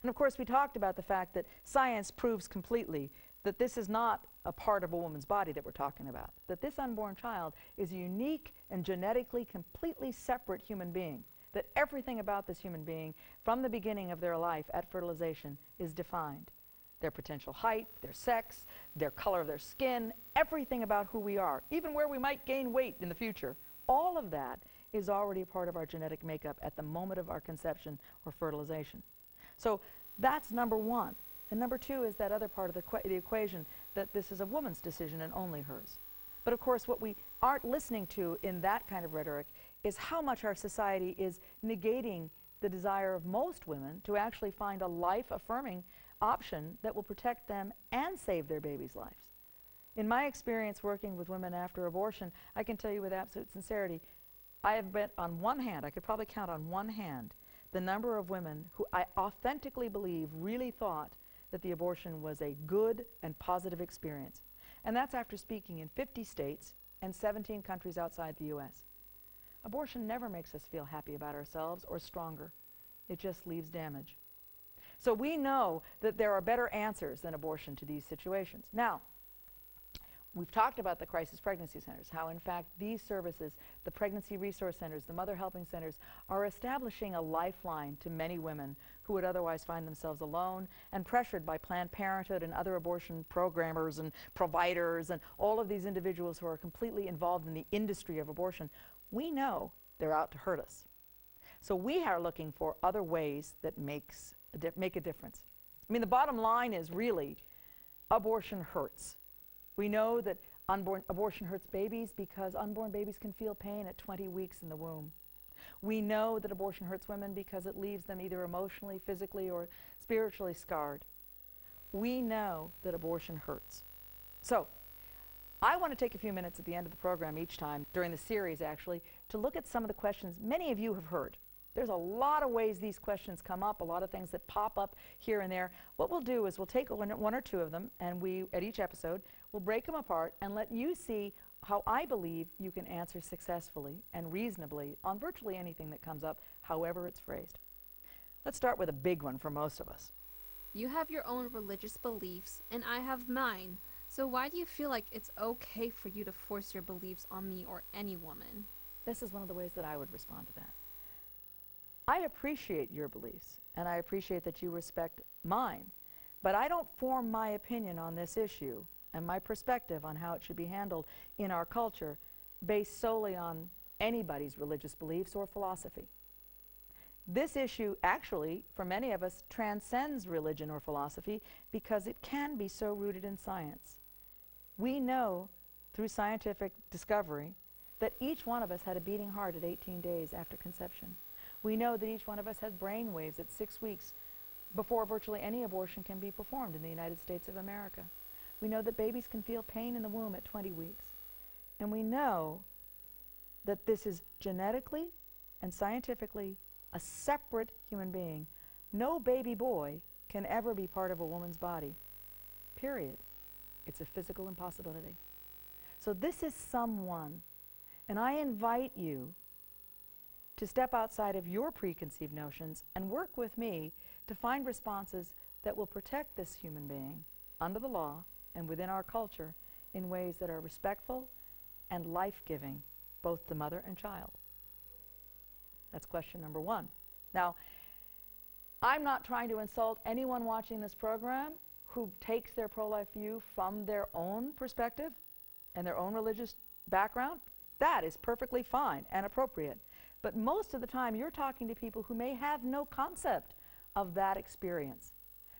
And of course we talked about the fact that science proves completely that this is not a part of a woman's body that we're talking about, that this unborn child is a unique and genetically completely separate human being, that everything about this human being from the beginning of their life at fertilization is defined. Their potential height, their sex, their color of their skin, everything about who we are, even where we might gain weight in the future, all of that is already a part of our genetic makeup at the moment of our conception or fertilization. So that's number one. And number 2 is that other part of the equation, that this is a woman's decision and only hers. But of course what we aren't listening to in that kind of rhetoric is how much our society is negating the desire of most women to actually find a life-affirming option that will protect them and save their babies' lives. In my experience working with women after abortion, I can tell you with absolute sincerity, I have been on one hand, I could probably count on one hand, the number of women who I authentically believe really thought that the abortion was a good and positive experience. And that's after speaking in 50 states and 17 countries outside the U.S. Abortion never makes us feel happy about ourselves or stronger. It just leaves damage. So we know that there are better answers than abortion to these situations. Now, we've talked about the crisis pregnancy centers, how in fact these services, the pregnancy resource centers, the mother helping centers, are establishing a lifeline to many women who would otherwise find themselves alone and pressured by Planned Parenthood and other abortion programmers and providers and all of these individuals who are completely involved in the industry of abortion. We know they're out to hurt us. So we are looking for other ways that make a difference. I mean, the bottom line is really abortion hurts. We know that abortion hurts babies because unborn babies can feel pain at 20 weeks in the womb. We know that abortion hurts women because it leaves them either emotionally, physically, or spiritually scarred. We know that abortion hurts. So I want to take a few minutes at the end of the program each time, during the series actually, to look at some of the questions many of you have heard. There's a lot of ways these questions come up, a lot of things that pop up here and there. What we'll do is we'll take one or 2 of them, and at each episode, we'll break them apart and let you see how I believe you can answer successfully and reasonably on virtually anything that comes up, however it's phrased. Let's start with a big one for most of us. You have your own religious beliefs, and I have mine. So why do you feel like it's okay for you to force your beliefs on me or any woman? This is one of the ways that I would respond to that. I appreciate your beliefs, and I appreciate that you respect mine, but I don't form my opinion on this issue and my perspective on how it should be handled in our culture based solely on anybody's religious beliefs or philosophy. This issue actually, for many of us, transcends religion or philosophy because it can be so rooted in science. We know through scientific discovery that each one of us had a beating heart at 18 days after conception. We know that each one of us has brain waves at 6 weeks before virtually any abortion can be performed in the United States of America. We know that babies can feel pain in the womb at 20 weeks. And we know that this is genetically and scientifically a separate human being. No baby boy can ever be part of a woman's body, period. It's a physical impossibility. So this is someone, and I invite you to step outside of your preconceived notions and work with me to find responses that will protect this human being under the law and within our culture in ways that are respectful and life-giving, both to mother and child. That's question number one. Now, I'm not trying to insult anyone watching this program who takes their pro-life view from their own perspective and their own religious background. That is perfectly fine and appropriate. But most of the time, you're talking to people who may have no concept of that experience.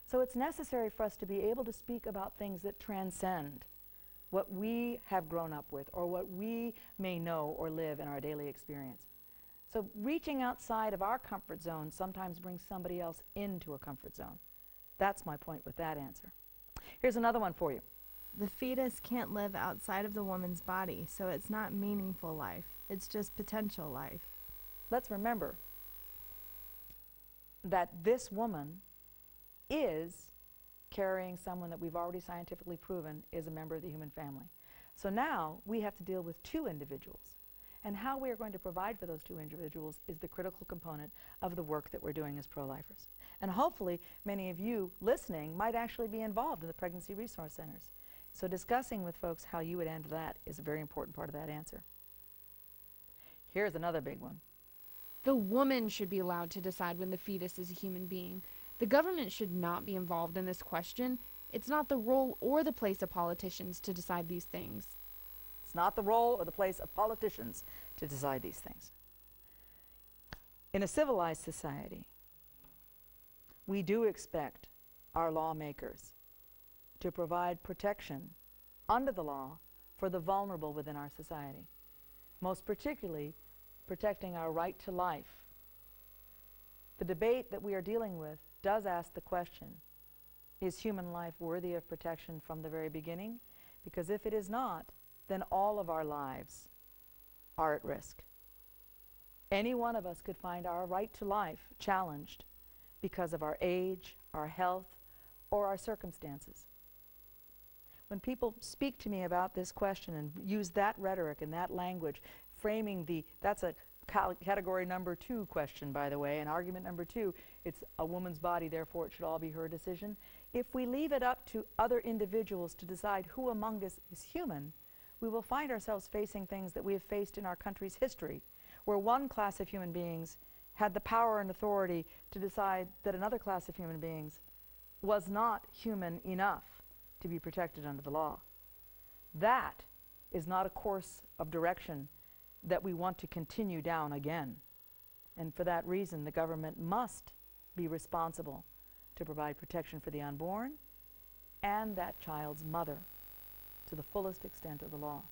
So it's necessary for us to be able to speak about things that transcend what we have grown up with or what we may know or live in our daily experience. So reaching outside of our comfort zone sometimes brings somebody else into a comfort zone. That's my point with that answer. Here's another one for you. The fetus can't live outside of the woman's body, so it's not meaningful life. It's just potential life. Let's remember that this woman is carrying someone that we've already scientifically proven is a member of the human family. So now we have to deal with two individuals. And how we are going to provide for those two individuals is the critical component of the work that we're doing as pro-lifers. And hopefully many of you listening might actually be involved in the pregnancy resource centers. So discussing with folks how you would handle that is a very important part of that answer. Here's another big one. The woman should be allowed to decide when the fetus is a human being. The government should not be involved in this question. It's not the role or the place of politicians to decide these things. It's not the role or the place of politicians to decide these things. In a civilized society, we do expect our lawmakers to provide protection under the law for the vulnerable within our society, most particularly protecting our right to life. The debate that we are dealing with does ask the question, is human life worthy of protection from the very beginning? Because if it is not, then all of our lives are at risk. Any one of us could find our right to life challenged because of our age, our health, or our circumstances. When people speak to me about this question and use that rhetoric and that language, framing that's a category number 2 question, by the way, and argument number 2, it's a woman's body, therefore it should all be her decision. If we leave it up to other individuals to decide who among us is human, we will find ourselves facing things that we have faced in our country's history, where one class of human beings had the power and authority to decide that another class of human beings was not human enough to be protected under the law. That is not a course of direction that we want to continue down again. And for that reason, the government must be responsible to provide protection for the unborn and that child's mother to the fullest extent of the law.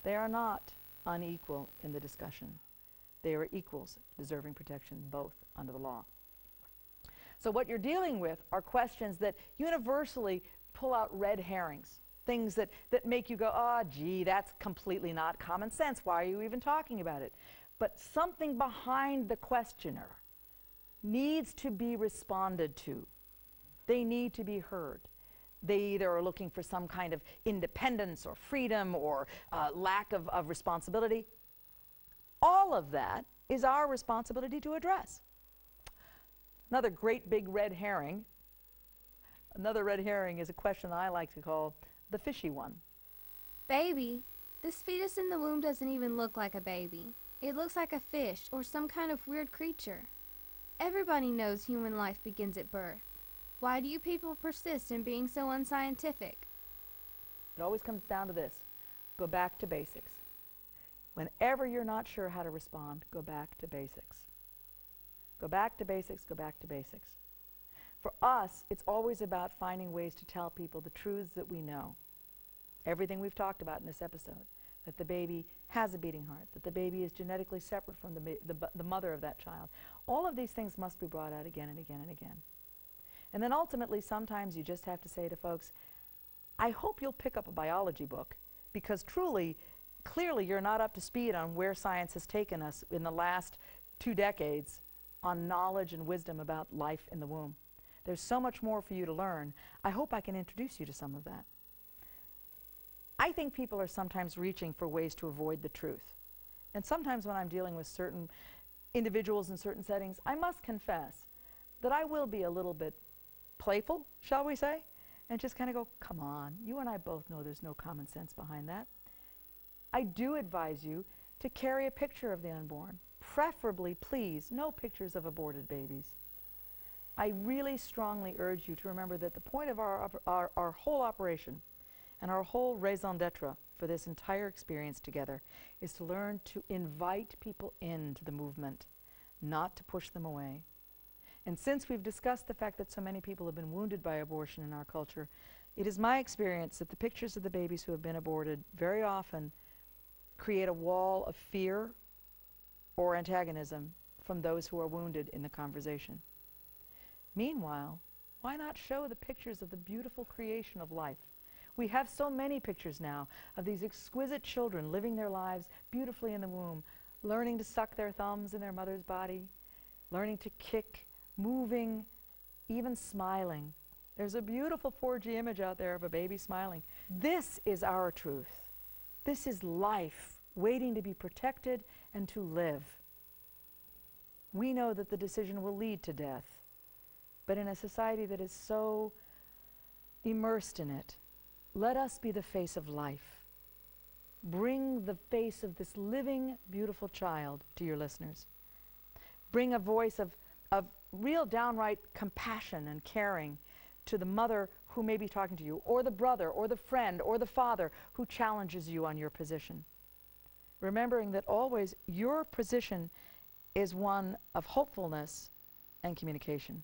They are not unequal in the discussion. They are equals, deserving protection both under the law. So what you're dealing with are questions that universally pull out red herrings, things that make you go, oh, gee, that's completely not common sense. Why are you even talking about it? But something behind the questioner needs to be responded to. They need to be heard. They either are looking for some kind of independence or freedom or lack of responsibility. All of that is our responsibility to address. Another great big red herring. Another red herring is a question that I like to call the fishy one. Baby, this fetus in the womb doesn't even look like a baby. It looks like a fish or some kind of weird creature. Everybody knows human life begins at birth. Why do you people persist in being so unscientific? It always comes down to this. Go back to basics. Whenever you're not sure how to respond, go back to basics. Go back to basics, go back to basics. For us, it's always about finding ways to tell people the truths that we know. Everything we've talked about in this episode, that the baby has a beating heart, that the baby is genetically separate from the mother of that child. All of these things must be brought out again and again and again. And then ultimately, sometimes you just have to say to folks, I hope you'll pick up a biology book, because truly, clearly you're not up to speed on where science has taken us in the last 2 decades on knowledge and wisdom about life in the womb. There's so much more for you to learn. I hope I can introduce you to some of that. I think people are sometimes reaching for ways to avoid the truth. And sometimes when I'm dealing with certain individuals in certain settings, I must confess that I will be a little bit playful, shall we say, and just kind of go, come on, you and I both know there's no common sense behind that. I do advise you to carry a picture of the unborn. Preferably, please, no pictures of aborted babies. I really strongly urge you to remember that the point of our whole operation and our whole raison d'etre for this entire experience together is to learn to invite people into the movement, not to push them away. And since we've discussed the fact that so many people have been wounded by abortion in our culture, it is my experience that the pictures of the babies who have been aborted very often create a wall of fear or antagonism from those who are wounded in the conversation. Meanwhile, why not show the pictures of the beautiful creation of life? We have so many pictures now of these exquisite children living their lives beautifully in the womb, learning to suck their thumbs in their mother's body, learning to kick, moving, even smiling. There's a beautiful 4G image out there of a baby smiling. This is our truth. This is life waiting to be protected and to live. We know that the decision will lead to death, but in a society that is so immersed in it, let us be the face of life. Bring the face of this living, beautiful child to your listeners. Bring a voice of real downright compassion and caring to the mother who may be talking to you, or the brother, or the friend, or the father who challenges you on your position. Remembering that always your position is one of hopefulness and communication.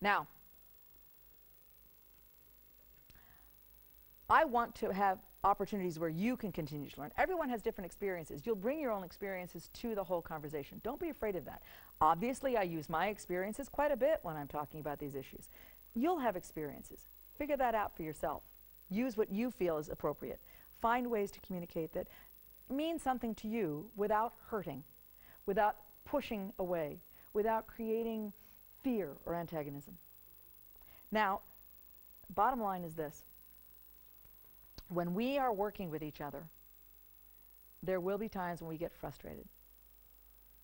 Now, I want to have opportunities where you can continue to learn. Everyone has different experiences. You'll bring your own experiences to the whole conversation. Don't be afraid of that. Obviously, I use my experiences quite a bit when I'm talking about these issues. You'll have experiences. Figure that out for yourself. Use what you feel is appropriate. Find ways to communicate that mean something to you without hurting, without pushing away, without creating fear or antagonism. Now, bottom line is this. When we are working with each other, there will be times when we get frustrated.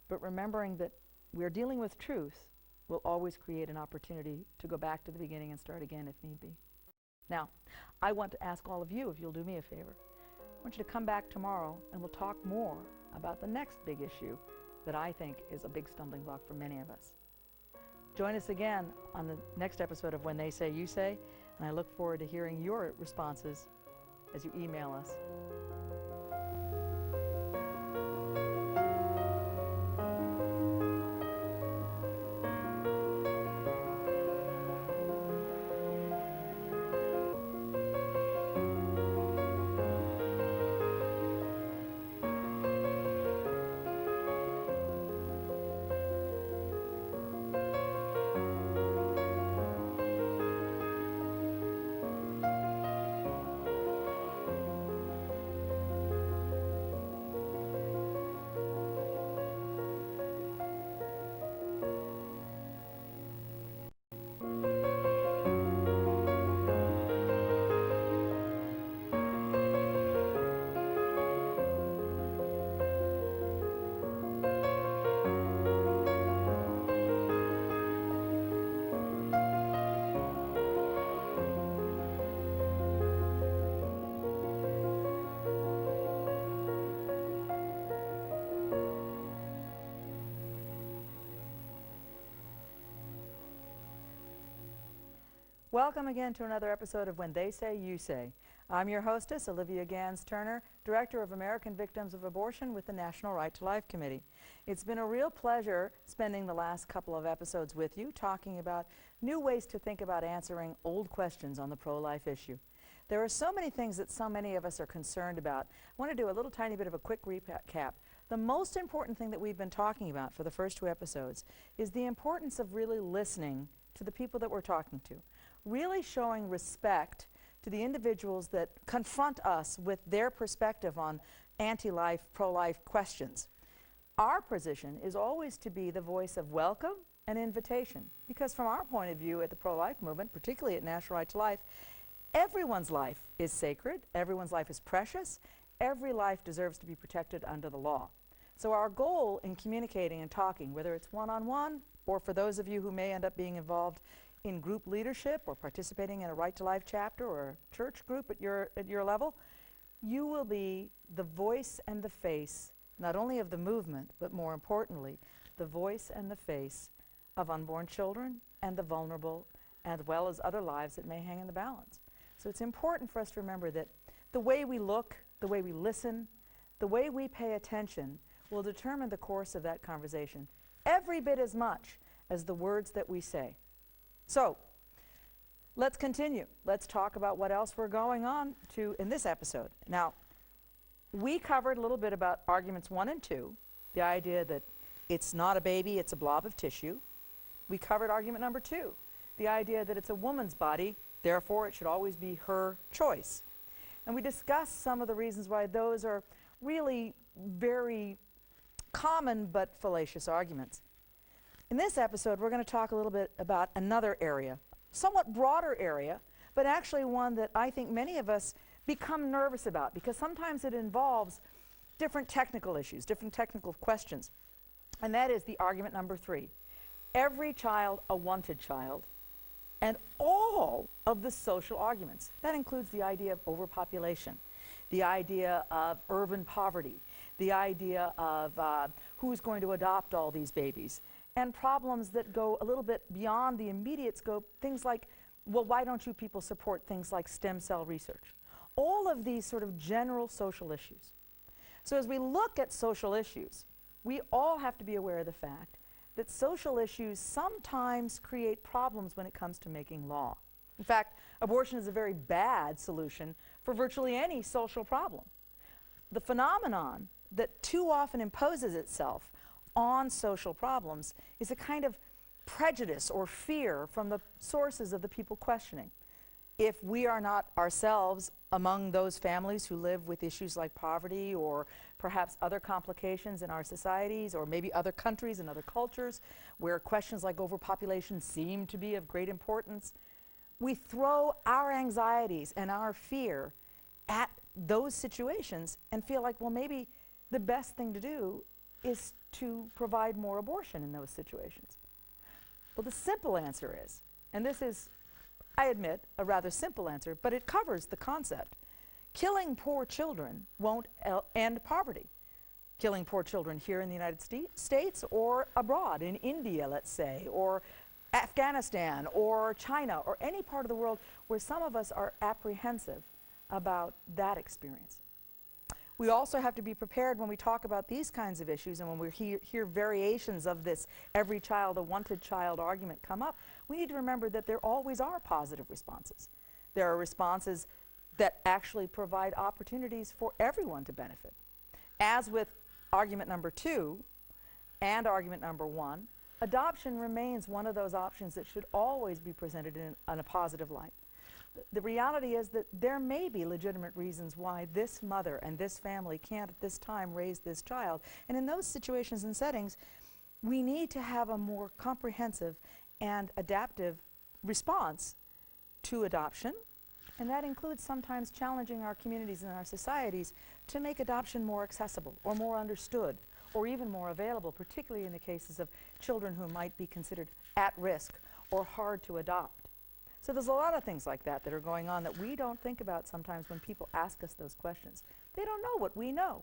But remembering that we're dealing with truth will always create an opportunity to go back to the beginning and start again if need be. Now, I want to ask all of you if you'll do me a favor. I want you to come back tomorrow and we'll talk more about the next big issue that I think is a big stumbling block for many of us. Join us again on the next episode of When They Say, You Say, and I look forward to hearing your responses as you email us. Welcome again to another episode of When They Say, You Say. I'm your hostess, Olivia Gans-Turner, Director of American Victims of Abortion with the National Right to Life Committee. It's been a real pleasure spending the last couple of episodes with you talking about new ways to think about answering old questions on the pro-life issue. There are so many things that so many of us are concerned about. I want to do a little tiny bit of a quick recap. The most important thing that we've been talking about for the first 2 episodes is the importance of really listening to the people that we're talking to, really showing respect to the individuals that confront us with their perspective on anti-life, pro-life questions. Our position is always to be the voice of welcome and invitation, because from our point of view at the pro-life movement, particularly at National Right to Life, everyone's life is sacred, everyone's life is precious, every life deserves to be protected under the law. So our goal in communicating and talking, whether it's one-on-one or for those of you who may end up being involved in group leadership or participating in a Right to Life chapter or a church group at your level, you will be the voice and the face not only of the movement, but more importantly, the voice and the face of unborn children and the vulnerable, as well as other lives that may hang in the balance. So it's important for us to remember that the way we look, the way we listen, the way we pay attention will determine the course of that conversation every bit as much as the words that we say. So let's continue. Let's talk about what else we're going on to in this episode. Now, we covered a little bit about arguments 1 and 2, the idea that it's not a baby, it's a blob of tissue. We covered argument number 2, the idea that it's a woman's body, therefore it should always be her choice. And we discussed some of the reasons why those are really very common but fallacious arguments. In this episode, we're going to talk a little bit about another area, somewhat broader area, but actually one that I think many of us become nervous about, because sometimes it involves different technical issues, different technical questions. And that is the argument number 3. Every child a wanted child, and all of the social arguments. That includes the idea of overpopulation, the idea of urban poverty, the idea of who's going to adopt all these babies, and problems that go a little bit beyond the immediate scope, things like, well, why don't you people support things like stem cell research? All of these sort of general social issues. So as we look at social issues, we all have to be aware of the fact that social issues sometimes create problems when it comes to making law. In fact, abortion is a very bad solution for virtually any social problem. The phenomenon that too often imposes itself on social problems is a kind of prejudice or fear from the sources of the people questioning. If we are not ourselves among those families who live with issues like poverty or perhaps other complications in our societies, or maybe other countries and other cultures where questions like overpopulation seem to be of great importance, we throw our anxieties and our fear at those situations and feel like, well, maybe the best thing to do is to provide more abortion in those situations. Well, the simple answer is, and this is, I admit, a rather simple answer, but it covers the concept. Killing poor children won't end poverty. Killing poor children here in the United States or abroad, in India, let's say, or Afghanistan, or China, or any part of the world where some of us are apprehensive about that experience. We also have to be prepared when we talk about these kinds of issues, and when we hear variations of this every child a wanted child argument come up, we need to remember that there always are positive responses. There are responses that actually provide opportunities for everyone to benefit. As with argument number 2 and argument number 1, adoption remains one of those options that should always be presented in a positive light. The reality is that there may be legitimate reasons why this mother and this family can't at this time raise this child. And in those situations and settings, we need to have a more comprehensive and adaptive response to adoption. And that includes sometimes challenging our communities and our societies to make adoption more accessible or more understood or even more available, particularly in the cases of children who might be considered at risk or hard to adopt. So there's a lot of things like that that are going on that we don't think about sometimes when people ask us those questions. They don't know what we know.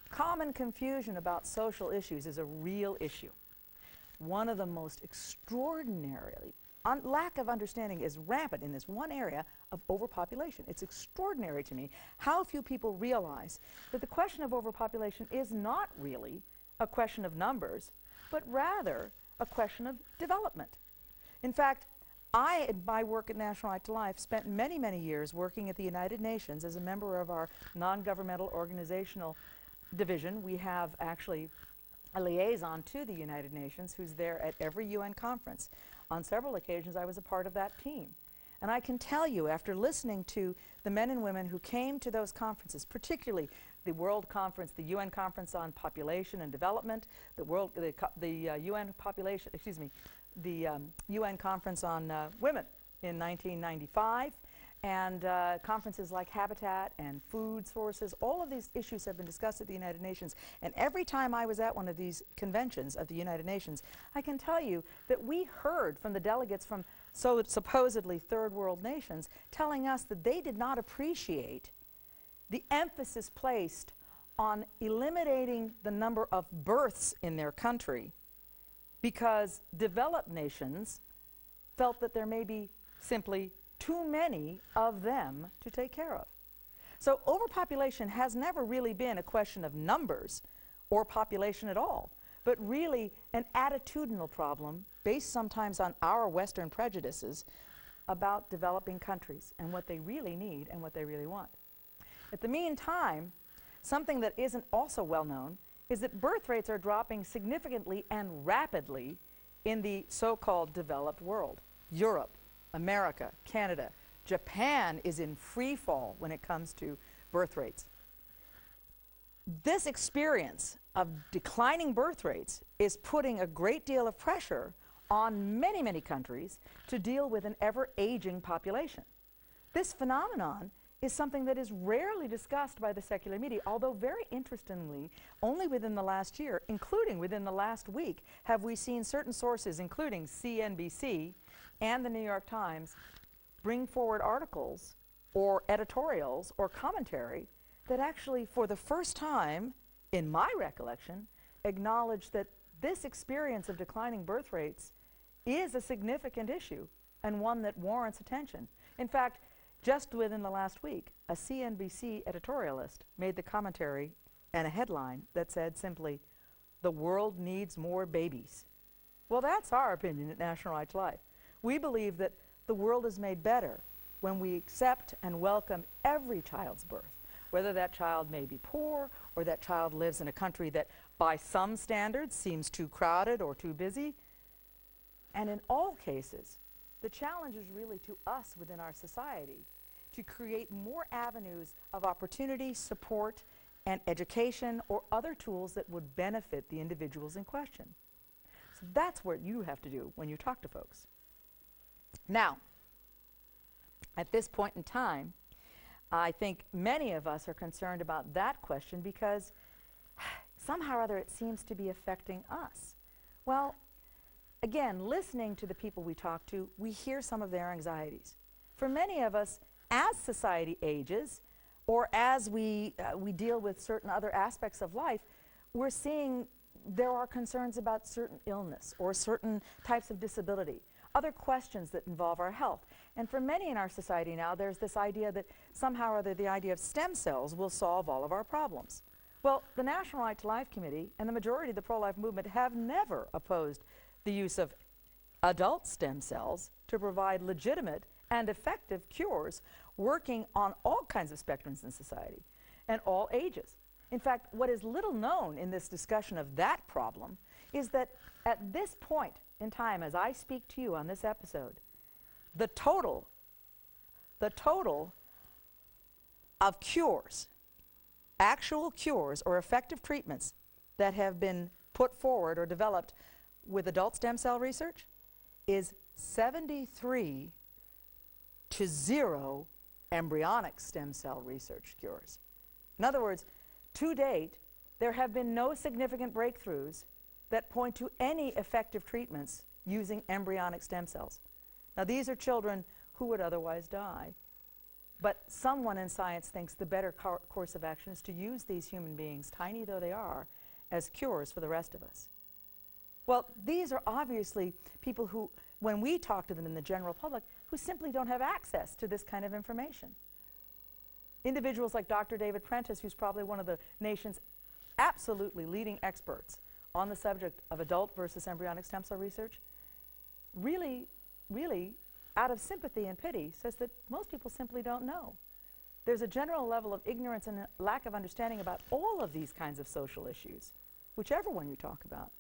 Common confusion about social issues is a real issue. One of the most extraordinarily lack of understanding is rampant in this one area of overpopulation. It's extraordinary to me how few people realize that the question of overpopulation is not really a question of numbers, but rather a question of development. In fact, I, in my work at National Right to Life, spent many, many years working at the United Nations as a member of our non-governmental organizational division. We have actually a liaison to the United Nations who's there at every UN conference. On several occasions, I was a part of that team. And I can tell you, after listening to the men and women who came to those conferences, particularly the World Conference, the UN Conference on Population and Development, the UN Conference on Women in 1995, and conferences like Habitat and food sources, all of these issues have been discussed at the United Nations. And every time I was at one of these conventions of the United Nations, I can tell you that we heard from the delegates from supposedly third world nations telling us that they did not appreciate the emphasis placed on eliminating the number of births in their country because developed nations felt that there may be simply too many of them to take care of. So overpopulation has never really been a question of numbers or population at all, but really an attitudinal problem based sometimes on our Western prejudices about developing countries and what they really need and what they really want. At the meantime, something that isn't also well known is that birth rates are dropping significantly and rapidly in the so-called developed world. Europe, America, Canada, Japan is in free fall when it comes to birth rates. This experience of declining birth rates is putting a great deal of pressure on many, many countries to deal with an ever-aging population. This phenomenon is something that is rarely discussed by the secular media, although very interestingly, only within the last year, including within the last week, have we seen certain sources, including CNBC and the New York Times, bring forward articles or editorials or commentary that actually, for the first time, in my recollection, acknowledge that this experience of declining birth rates is a significant issue and one that warrants attention. In fact, just within the last week, a CNBC editorialist made the commentary and a headline that said simply, "The world needs more babies." Well, that's our opinion at National Right to Life. We believe that the world is made better when we accept and welcome every child's birth, whether that child may be poor or that child lives in a country that by some standards seems too crowded or too busy. And in all cases, the challenge is really to us within our society to create more avenues of opportunity, support, and education or other tools that would benefit the individuals in question. So that's what you have to do when you talk to folks. Now, at this point in time, I think many of us are concerned about that question because somehow or other it seems to be affecting us. Well, again, listening to the people we talk to, we hear some of their anxieties. For many of us, as society ages, or as we deal with certain other aspects of life, we're seeing there are concerns about certain illness or certain types of disability, other questions that involve our health. And for many in our society now, there's this idea that somehow or other the idea of stem cells will solve all of our problems. Well, the National Right to Life Committee and the majority of the pro-life movement have never opposed the use of adult stem cells to provide legitimate and effective cures working on all kinds of spectrums in society and all ages. In fact, what is little known in this discussion of that problem is that at this point in time, as I speak to you on this episode, the total of cures, actual cures or effective treatments that have been put forward or developed with adult stem cell research is 73 to 0 embryonic stem cell research cures. In other words, to date, there have been no significant breakthroughs that point to any effective treatments using embryonic stem cells. Now, these are children who would otherwise die, but someone in science thinks the better course of action is to use these human beings, tiny though they are, as cures for the rest of us. Well, these are obviously people who when we talk to them in the general public who simply don't have access to this kind of information. Individuals like Dr. David Prentice, who's probably one of the nation's absolutely leading experts on the subject of adult versus embryonic stem cell research, really, out of sympathy and pity, says that most people simply don't know. There's a general level of ignorance and lack of understanding about all of these kinds of social issues, whichever one you talk about,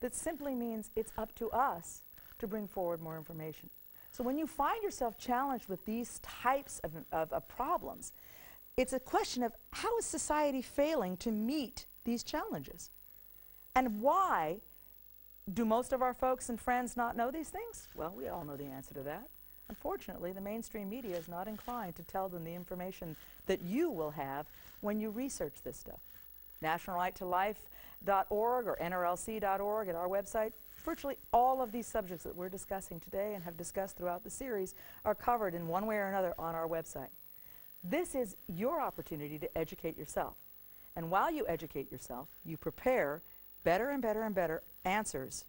that simply means it's up to us to bring forward more information. So when you find yourself challenged with these types of problems, it's a question of how is society failing to meet these challenges? And why do most of our folks and friends not know these things? Well, we all know the answer to that. Unfortunately, the mainstream media is not inclined to tell them the information that you will have when you research this stuff. NationalRightToLife.org or NRLC.org at our website, virtually all of these subjects that we're discussing today and have discussed throughout the series are covered in one way or another on our website. This is your opportunity to educate yourself. And while you educate yourself, you prepare better and better and better answers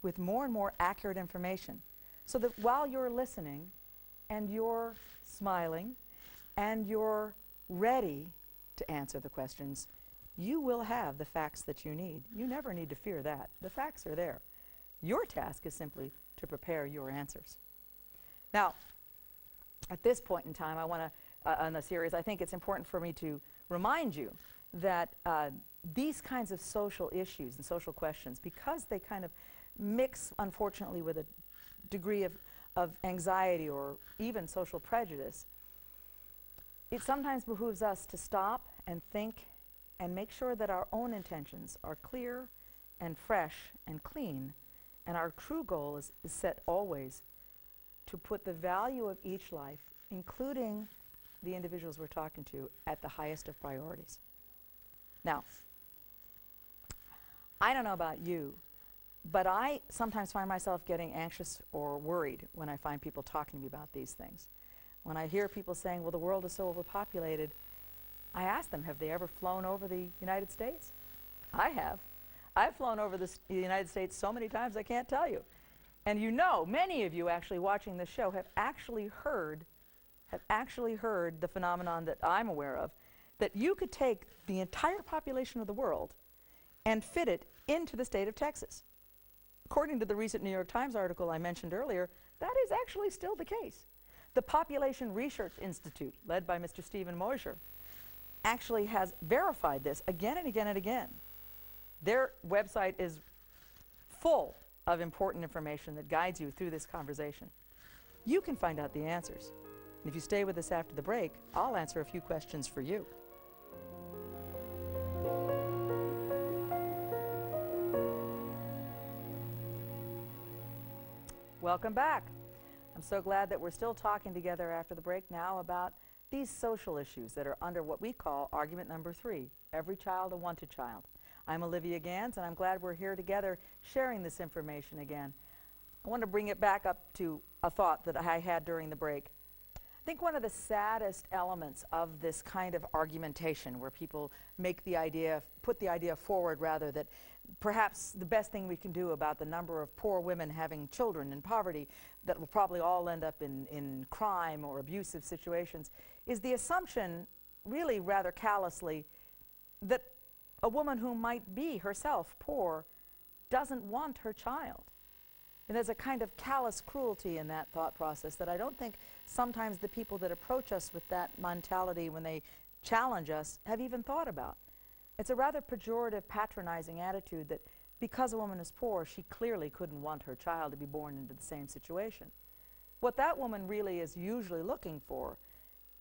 with more and more accurate information, so that while you're listening and you're smiling and you're ready to answer the questions, you will have the facts that you need. You never need to fear that. The facts are there. Your task is simply to prepare your answers. Now, at this point in time, I want to, on the series, I think it's important for me to remind you that these kinds of social issues and social questions, because they kind of mix, unfortunately, with a degree of anxiety or even social prejudice, it sometimes behooves us to stop and think and make sure that our own intentions are clear and fresh and clean. And our true goal is set always to put the value of each life, including the individuals we're talking to, at the highest of priorities. Now, I don't know about you, but I sometimes find myself getting anxious or worried when I find people talking to me about these things. When I hear people saying, well, the world is so overpopulated, I ask them, have they ever flown over the United States? I have. I've flown over the United States so many times I can't tell you. And you know, many of you actually watching this show have actually heard the phenomenon that I'm aware of, that you could take the entire population of the world and fit it into the state of Texas. According to the recent New York Times article I mentioned earlier, that is actually still the case. The Population Research Institute, led by Mr. Stephen Mosher, actually has verified this again and again and again. Their website is full of important information that guides you through this conversation. You can find out the answers. And if you stay with us after the break, I'll answer a few questions for you. Welcome back. I'm so glad that we're still talking together after the break now about these social issues that are under what we call argument number 3, every child a wanted child. I'm Olivia Gans, and I'm glad we're here together sharing this information again. I want to bring it back up to a thought that I had during the break. I think one of the saddest elements of this kind of argumentation, where people make the idea, put the idea forward rather, that perhaps the best thing we can do about the number of poor women having children in poverty that will probably all end up in crime or abusive situations, is the assumption, really rather callously, that a woman who might be herself poor doesn't want her child. And there's a kind of callous cruelty in that thought process that I don't think sometimes the people that approach us with that mentality when they challenge us have even thought about. It's a rather pejorative, patronizing attitude that because a woman is poor, she clearly couldn't want her child to be born into the same situation. What that woman really is usually looking for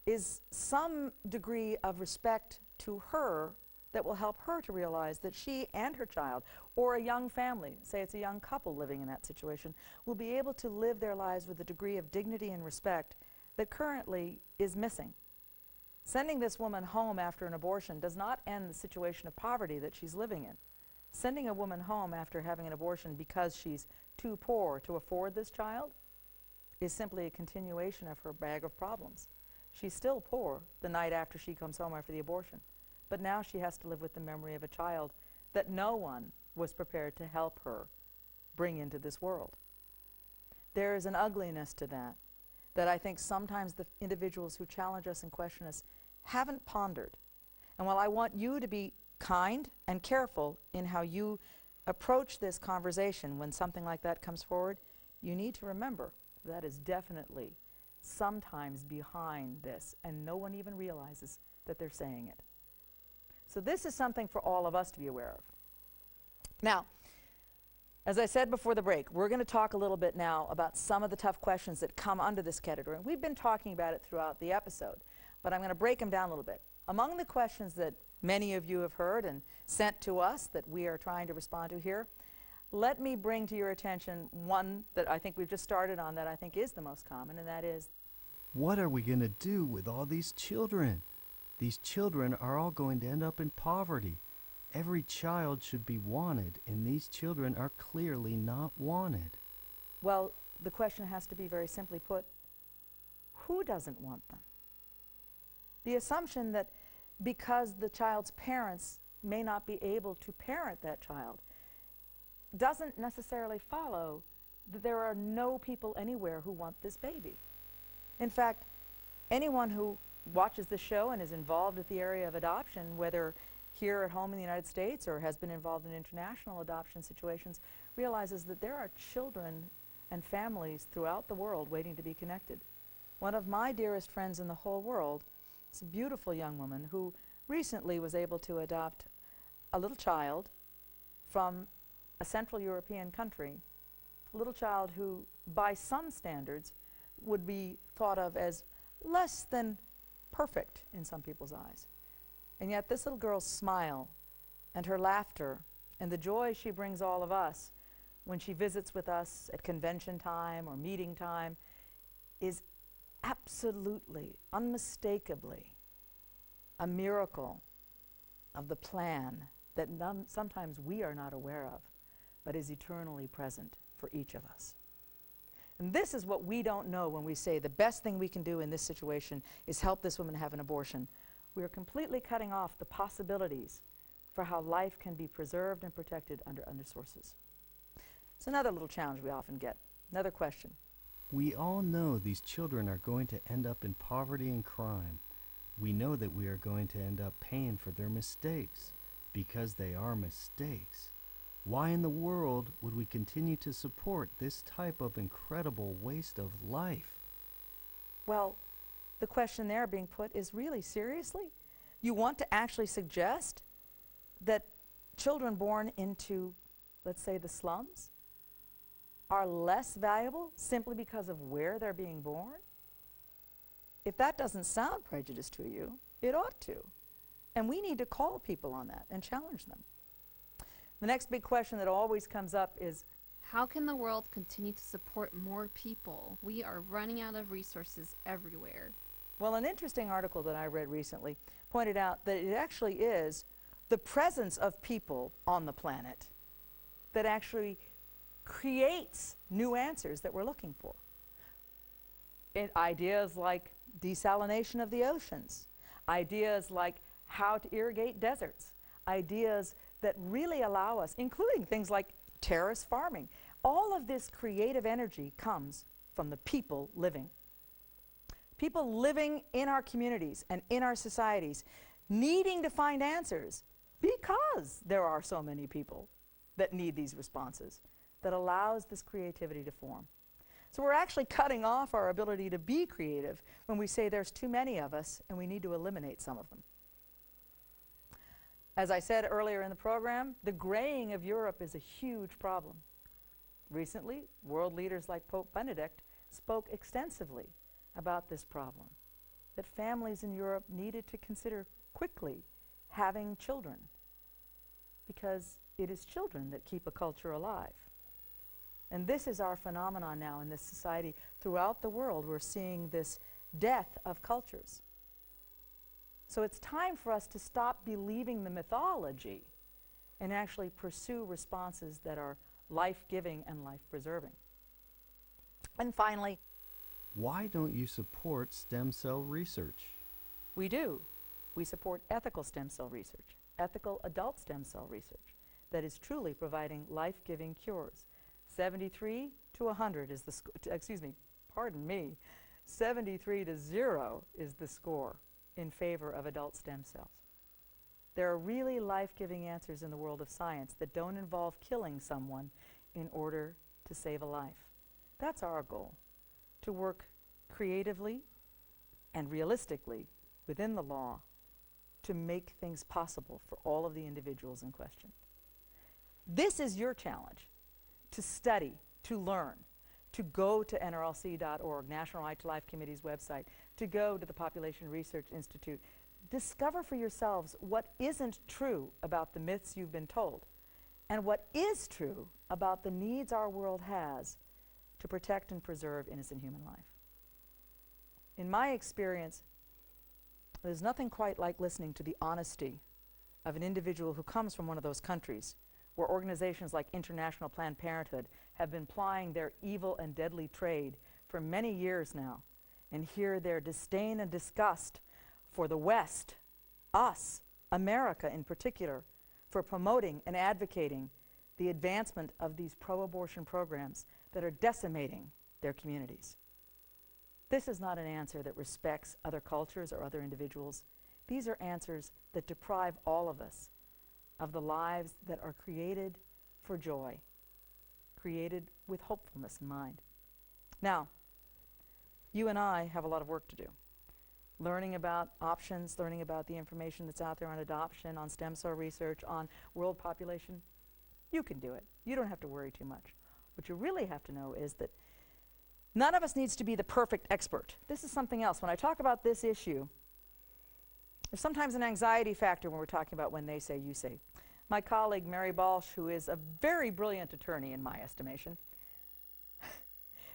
is some degree of respect to her that will help her to realize that she and her child, or a young family, say it's a young couple living in that situation, will be able to live their lives with a degree of dignity and respect that currently is missing. Sending this woman home after an abortion does not end the situation of poverty that she's living in. Sending a woman home after having an abortion because she's too poor to afford this child is simply a continuation of her bag of problems. She's still poor the night after she comes home after the abortion. But now she has to live with the memory of a child that no one was prepared to help her bring into this world. there is an ugliness to that I think sometimes the individuals who challenge us and question us haven't pondered. And while I want you to be kind and careful in how you approach this conversation when something like that comes forward, you need to remember that is definitely sometimes behind this, and no one even realizes that they're saying it. So this is something for all of us to be aware of. Now, as I said before the break, we're going to talk a little bit now about some of the tough questions that come under this category. We've been talking about it throughout the episode, but I'm going to break them down a little bit. Among the questions that many of you have heard and sent to us that we are trying to respond to here, let me bring to your attention one that I think we've just started on that I think is the most common, and that is, what are we going to do with all these children? These children are all going to end up in poverty. Every child should be wanted, and these children are clearly not wanted. well, the question has to be very simply put, who doesn't want them? The assumption that because the child's parents may not be able to parent that child doesn't necessarily follow that there are no people anywhere who want this baby. In fact, anyone who watches the show and is involved with the area of adoption, whether here at home in the United States or has been involved in international adoption situations, realizes that there are children and families throughout the world waiting to be connected. One of my dearest friends in the whole world is a beautiful young woman who recently was able to adopt a little child from a Central European country, a little child who, by some standards, would be thought of as less than perfect in some people's eyes. And yet this little girl's smile and her laughter and the joy she brings all of us when she visits with us at convention time or meeting time is absolutely, unmistakably a miracle of the plan that sometimes we are not aware of, but is eternally present for each of us. And this is what we don't know when we say the best thing we can do in this situation is help this woman have an abortion. We are completely cutting off the possibilities for how life can be preserved and protected under sources. It's another little challenge we often get. Another question. We all know these children are going to end up in poverty and crime. We know that we are going to end up paying for their mistakes, because they are mistakes. Why in the world would we continue to support this type of incredible waste of life? Well, the question there being put is really, seriously? You want to actually suggest that children born into, let's say, the slums are less valuable simply because of where they're being born? If that doesn't sound prejudice to you, it ought to. And we need to call people on that and challenge them. The next big question that always comes up is, How can the world continue to support more people? We are running out of resources everywhere. well, an interesting article that I read recently pointed out that it actually is the presence of people on the planet that actually creates new answers that we're looking for. Ideas like desalination of the oceans, ideas like how to irrigate deserts, ideas that really allow us, including things like terrace farming. All of this creative energy comes from the people living. People living in our communities and in our societies, needing to find answers because there are so many people that need these responses, that allows this creativity to form. So we're actually cutting off our ability to be creative when we say there's too many of us and we need to eliminate some of them. As I said earlier in the program, the graying of Europe is a huge problem. Recently, world leaders like Pope Benedict spoke extensively about this problem, that families in Europe needed to consider quickly having children, because it is children that keep a culture alive. And this is our phenomenon now in this society. Throughout the world, we're seeing this death of cultures. So it's time for us to stop believing the mythology and actually pursue responses that are life-giving and life-preserving. And finally, Why don't you support stem cell research? we do. We support ethical stem cell research, ethical adult stem cell research that is truly providing life-giving cures. 73 to 100 is the excuse me, pardon me, 73 to 0 is the score in favor of adult stem cells. There are really life-giving answers in the world of science that don't involve killing someone in order to save a life. That's our goal, to work creatively and realistically within the law to make things possible for all of the individuals in question. This is your challenge, to study, to learn, to go to nrlc.org, National Right to Life Committee's website, to go to the Population Research Institute. Discover for yourselves what isn't true about the myths you've been told, and what is true about the needs our world has to protect and preserve innocent human life. In my experience, there's nothing quite like listening to the honesty of an individual who comes from one of those countries where organizations like International Planned Parenthood have been plying their evil and deadly trade for many years now, and hear their disdain and disgust for the West, us, America in particular, for promoting and advocating the advancement of these pro-abortion programs that are decimating their communities. This is not an answer that respects other cultures or other individuals. These are answers that deprive all of us of the lives that are created for joy, created with hopefulness in mind. Now, you and I have a lot of work to do. Learning about options, learning about the information that's out there on adoption, on stem cell research, on world population. You can do it. You don't have to worry too much. What you really have to know is that none of us needs to be the perfect expert. This is something else. When I talk about this issue, there's sometimes an anxiety factor when we're talking about when they say, you say. My colleague, Mary Balch, who is a very brilliant attorney in my estimation,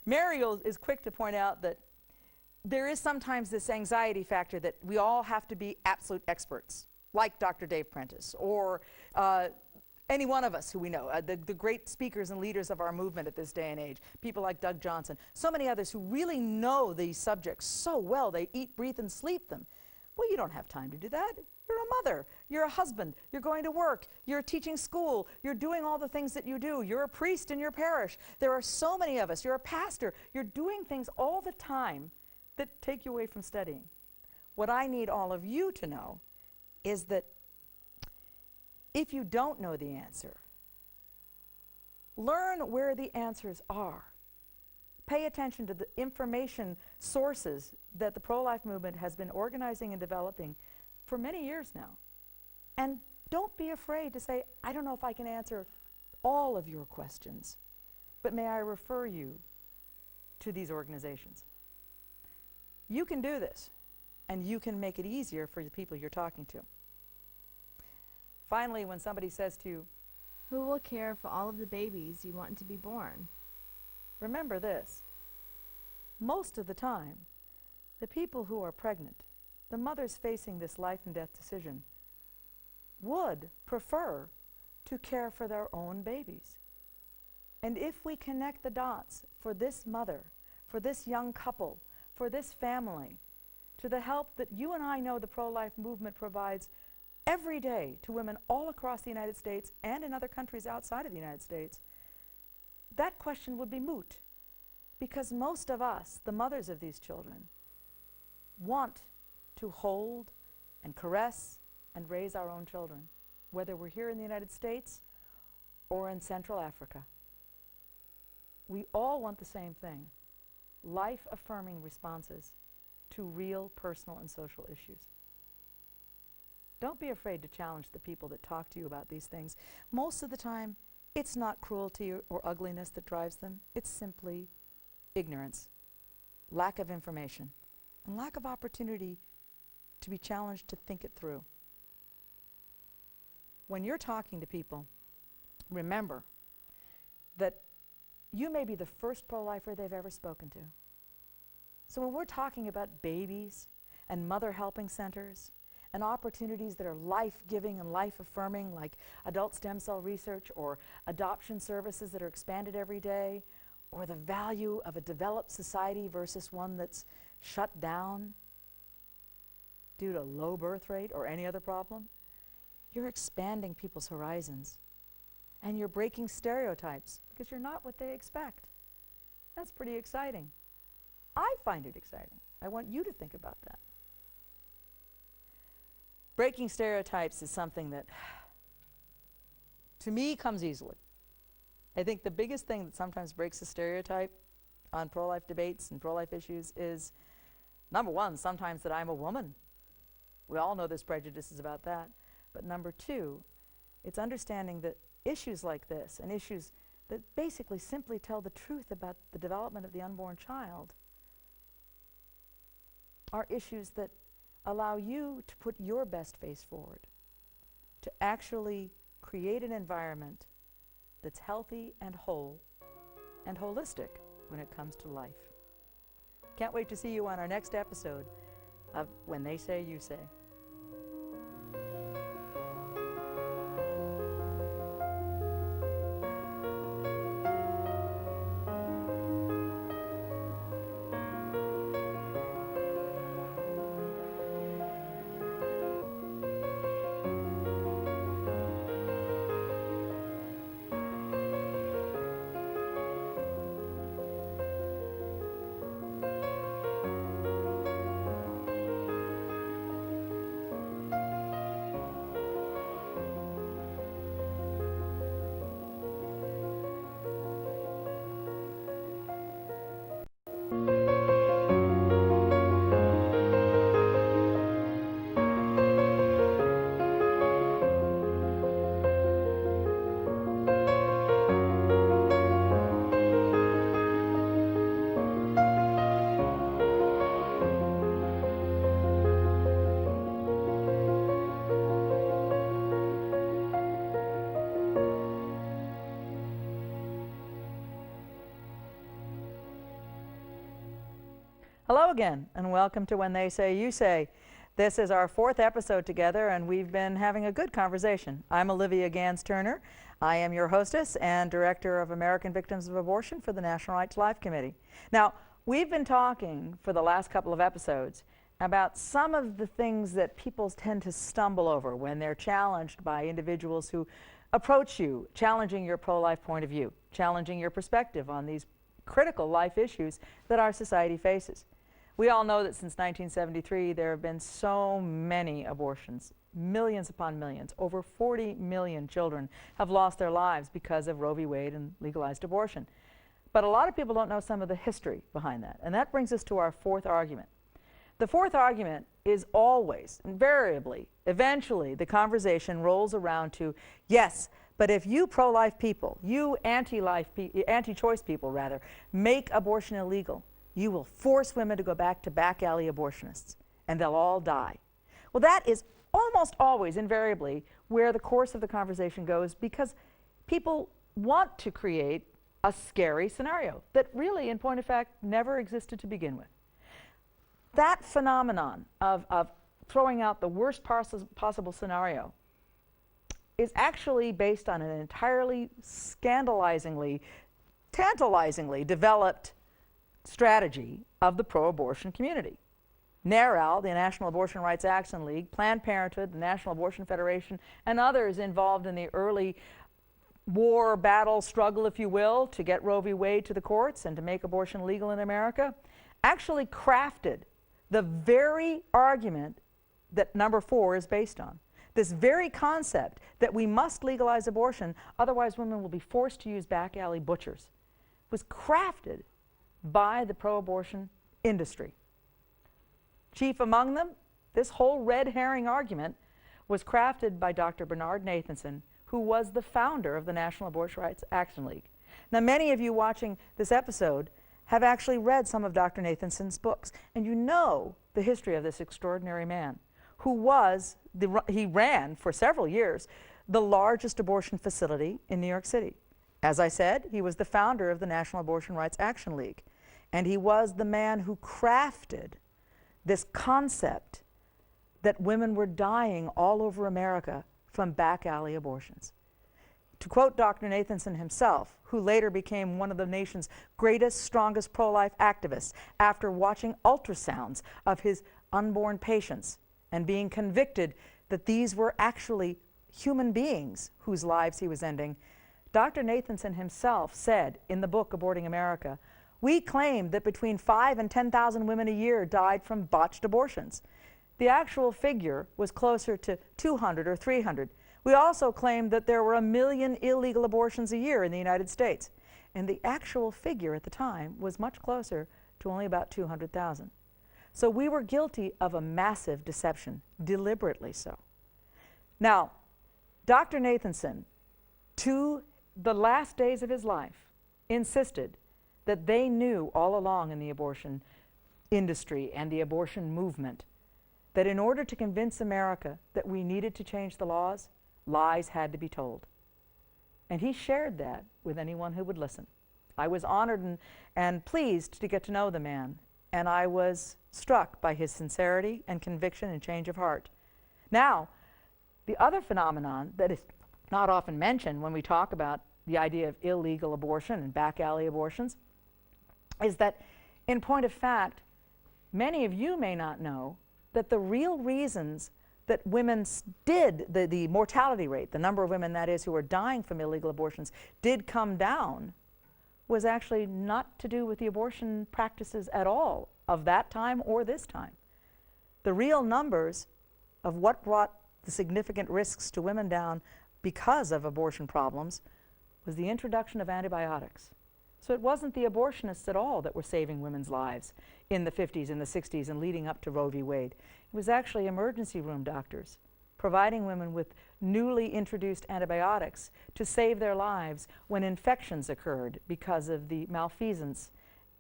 Mary is quick to point out that there is sometimes this anxiety factor that we all have to be absolute experts, like Dr. Dave Prentice, or any one of us who we know, the great speakers and leaders of our movement at this day and age, people like Doug Johnson, so many others who really know these subjects so well, they eat, breathe, and sleep them. Well, you don't have time to do that. You're a mother, you're a husband, you're going to work, you're teaching school, you're doing all the things that you do, you're a priest in your parish. There are so many of us, you're a pastor, you're doing things all the time that take you away from studying. What I need all of you to know is that if you don't know the answer, learn where the answers are. Pay attention to the information sources that the pro-life movement has been organizing and developing for many years now. And don't be afraid to say, I don't know if I can answer all of your questions, but may I refer you to these organizations. You can do this, and you can make it easier for the people you're talking to. Finally, when somebody says to you, Who will care for all of the babies you want to be born? remember this, most of the time, the people who are pregnant, the mothers facing this life and death decision, would prefer to care for their own babies. And if we connect the dots for this mother, for this young couple, for this family, to the help that you and I know the pro-life movement provides every day to women all across the United States and in other countries outside of the United States, that question would be moot, because most of us, the mothers of these children, want to hold and caress and raise our own children, whether we're here in the United States or in Central Africa. We all want the same thing, life-affirming responses to real personal and social issues. Don't be afraid to challenge the people that talk to you about these things. Most of the time, it's not cruelty or ugliness that drives them. It's simply ignorance, lack of information, and lack of opportunity to be challenged to think it through. When you're talking to people, remember that you may be the first pro-lifer they've ever spoken to. So when we're talking about babies and mother helping centers and opportunities that are life-giving and life-affirming, like adult stem cell research or adoption services that are expanded every day, or the value of a developed society versus one that's shut down due to low birth rate or any other problem, you're expanding people's horizons. And you're breaking stereotypes. because you're not what they expect. That's pretty exciting. I find it exciting. I want you to think about that. Breaking stereotypes is something that, to me, comes easily. I think the biggest thing that sometimes breaks a stereotype on pro-life debates and pro-life issues is, number one, sometimes that I'm a woman. We all know there's prejudices about that. But number two, it's understanding that issues like this and issues that basically simply tell the truth about the development of the unborn child are issues that allow you to put your best face forward, to actually create an environment that's healthy and whole and holistic when it comes to life. Can't wait to see you on our next episode of When They Say, You Say. Hello again, and welcome to When They Say, You Say. This is our fourth episode together, and we've been having a good conversation. I'm Olivia Gans-Turner. I am your hostess and Director of American Victims of Abortion for the National Right to Life Committee. Now, we've been talking for the last couple of episodes about some of the things that people tend to stumble over when they're challenged by individuals who approach you, challenging your pro-life point of view, challenging your perspective on these critical life issues that our society faces. We all know that since 1973, there have been so many abortions, millions upon millions. Over 40 million children have lost their lives because of Roe v. Wade and legalized abortion. But a lot of people don't know some of the history behind that. And that brings us to our fourth argument. The fourth argument is always, invariably, eventually, the conversation rolls around to, yes, but if you pro-life people, you anti-choice people rather, make abortion illegal, you will force women to go back to back alley abortionists, and they'll all die. Well, that is almost always, invariably, where the course of the conversation goes, because people want to create a scary scenario that really, in point of fact, never existed to begin with. That phenomenon of throwing out the worst possible scenario is actually based on an entirely scandalizingly, tantalizingly developed strategy of the pro-abortion community. NARAL, the National Abortion Rights Action League, Planned Parenthood, the National Abortion Federation, and others involved in the early war, battle, struggle, if you will, to get Roe v. Wade to the courts and to make abortion legal in America, actually crafted the very argument that number 4 is based on. This very concept that we must legalize abortion, otherwise women will be forced to use back alley butchers, was crafted by the pro-abortion industry. Chief among them, this whole red herring argument was crafted by Dr. Bernard Nathanson, who was the founder of the National Abortion Rights Action League. Now, many of you watching this episode have actually read some of Dr. Nathanson's books, and you know the history of this extraordinary man, who he ran for several years the largest abortion facility in New York City. As I said, he was the founder of the National Abortion Rights Action League, and he was the man who crafted this concept that women were dying all over America from back alley abortions. To quote Dr. Nathanson himself, who later became one of the nation's greatest, strongest pro-life activists after watching ultrasounds of his unborn patients and being convicted that these were actually human beings whose lives he was ending, Dr. Nathanson himself said in the book Aborting America, "We claimed that between 5 and 10,000 women a year died from botched abortions. The actual figure was closer to 200 or 300. We also claimed that there were 1 million illegal abortions a year in the United States, and the actual figure at the time was much closer to only about 200,000. So we were guilty of a massive deception, deliberately so." Now, Dr. Nathanson, to the last days of his life, insisted that they knew all along in the abortion industry and the abortion movement that in order to convince America that we needed to change the laws, lies had to be told. And he shared that with anyone who would listen. I was honored and pleased to get to know the man, and I was struck by his sincerity and conviction and change of heart. Now, the other phenomenon that is not often mentioned when we talk about the idea of illegal abortion and back alley abortions is that, in point of fact, many of you may not know that the real reasons that women did, the mortality rate, the number of women, that is, who are dying from illegal abortions, did come down, was actually not to do with the abortion practices at all of that time or this time. The real numbers of what brought the significant risks to women down because of abortion problems was the introduction of antibiotics. So it wasn't the abortionists at all that were saving women's lives in the 50s and the 60s and leading up to Roe v. Wade. It was actually emergency room doctors providing women with newly introduced antibiotics to save their lives when infections occurred because of the malfeasance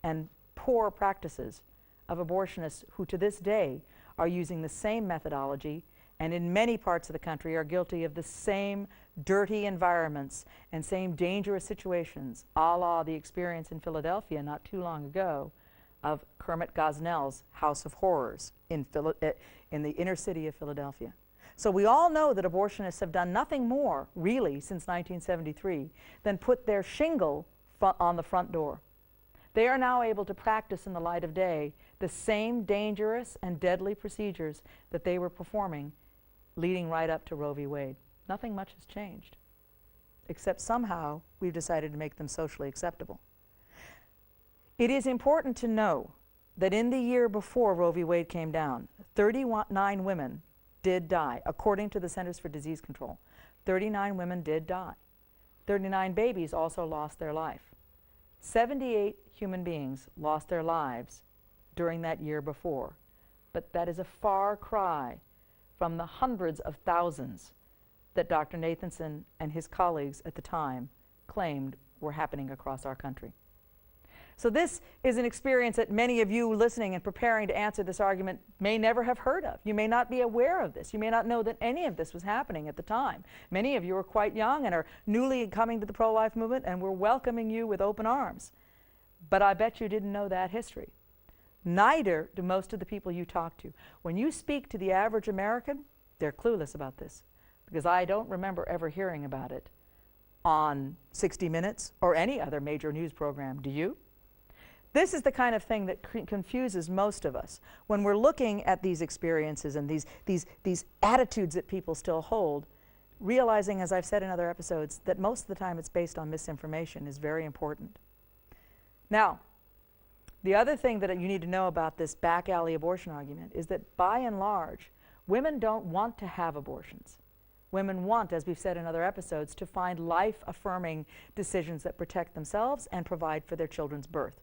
and poor practices of abortionists who to this day are using the same methodology and in many parts of the country are guilty of the same dirty environments and same dangerous situations, a la the experience in Philadelphia not too long ago of Kermit Gosnell's House of Horrors in the inner city of Philadelphia. So we all know that abortionists have done nothing more, really, since 1973, than put their shingle on the front door. They are now able to practice in the light of day the same dangerous and deadly procedures that they were performing leading right up to Roe v. Wade. Nothing much has changed, except somehow we've decided to make them socially acceptable. It is important to know that in the year before Roe v. Wade came down, 39 women did die, according to the Centers for Disease Control. 39 women did die. 39 babies also lost their life. 78 human beings lost their lives during that year before. But that is a far cry from the hundreds of thousands that Dr. Nathanson and his colleagues at the time claimed were happening across our country. So this is an experience that many of you listening and preparing to answer this argument may never have heard of. You may not be aware of this. You may not know that any of this was happening at the time. Many of you are quite young and are newly coming to the pro-life movement, and we're welcoming you with open arms. But I bet you didn't know that history. Neither do most of the people you talk to. When you speak to the average American, they're clueless about this, because I don't remember ever hearing about it on 60 Minutes or any other major news program. Do you? This is the kind of thing that confuses most of us when we're looking at these experiences and these attitudes that people still hold, realizing, as I've said in other episodes, that most of the time it's based on misinformation is very important. Now, the other thing that you need to know about this back alley abortion argument is that by and large, women don't want to have abortions. Women want, as we've said in other episodes, to find life-affirming decisions that protect themselves and provide for their children's birth.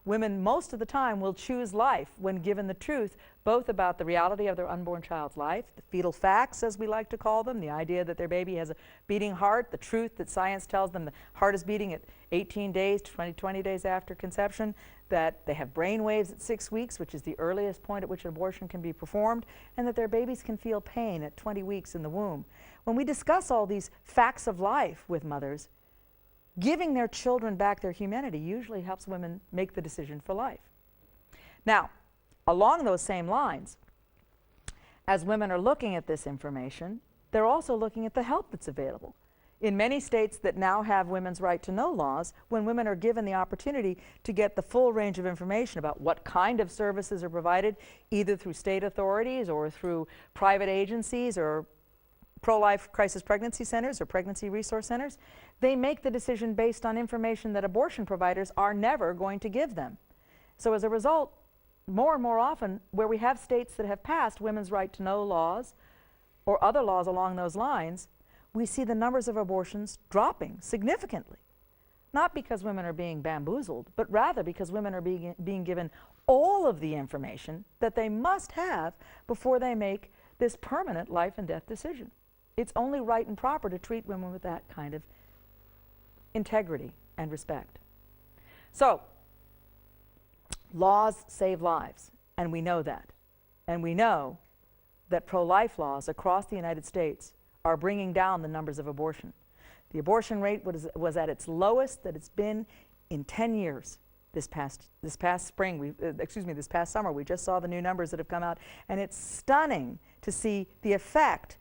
Women most of the time will choose life when given the truth, both about the reality of their unborn child's life, the fetal facts, as we like to call them, the idea that their baby has a beating heart, the truth that science tells them the heart is beating at 18 days to 20 days after conception, that they have brain waves at 6 weeks, which is the earliest point at which an abortion can be performed, and that their babies can feel pain at 20 weeks in the womb. When we discuss all these facts of life with mothers, giving their children back their humanity usually helps women make the decision for life. Now, along those same lines, as women are looking at this information, they're also looking at the help that's available. In many states that now have women's right to know laws, when women are given the opportunity to get the full range of information about what kind of services are provided, either through state authorities or through private agencies or pro-life crisis pregnancy centers or pregnancy resource centers, they make the decision based on information that abortion providers are never going to give them. So as a result, more and more often, where we have states that have passed women's right to know laws or other laws along those lines, we see the numbers of abortions dropping significantly. Not because women are being bamboozled, but rather because women are being given all of the information that they must have before they make this permanent life and death decision. It's only right and proper to treat women with that kind of integrity and respect. So, laws save lives, and we know that. And we know that pro-life laws across the United States are bringing down the numbers of abortion. The abortion rate was at its lowest that it's been in 10 years. This past spring, this past summer, we just saw the new numbers that have come out, and it's stunning to see the effect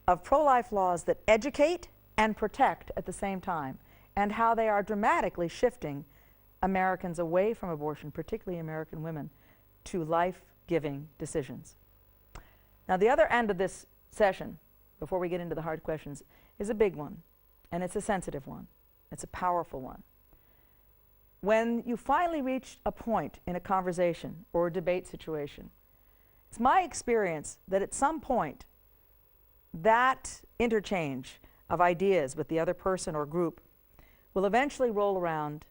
of pro-life laws that educate and protect at the same time, and how they are dramatically shifting Americans away from abortion, particularly American women, to life-giving decisions. Now, the other end of this session, before we get into the hard questions, is a big one, and it's a sensitive one. It's a powerful one. When you finally reach a point in a conversation or a debate situation, it's my experience that at some point, that interchange of ideas with the other person or group will eventually roll around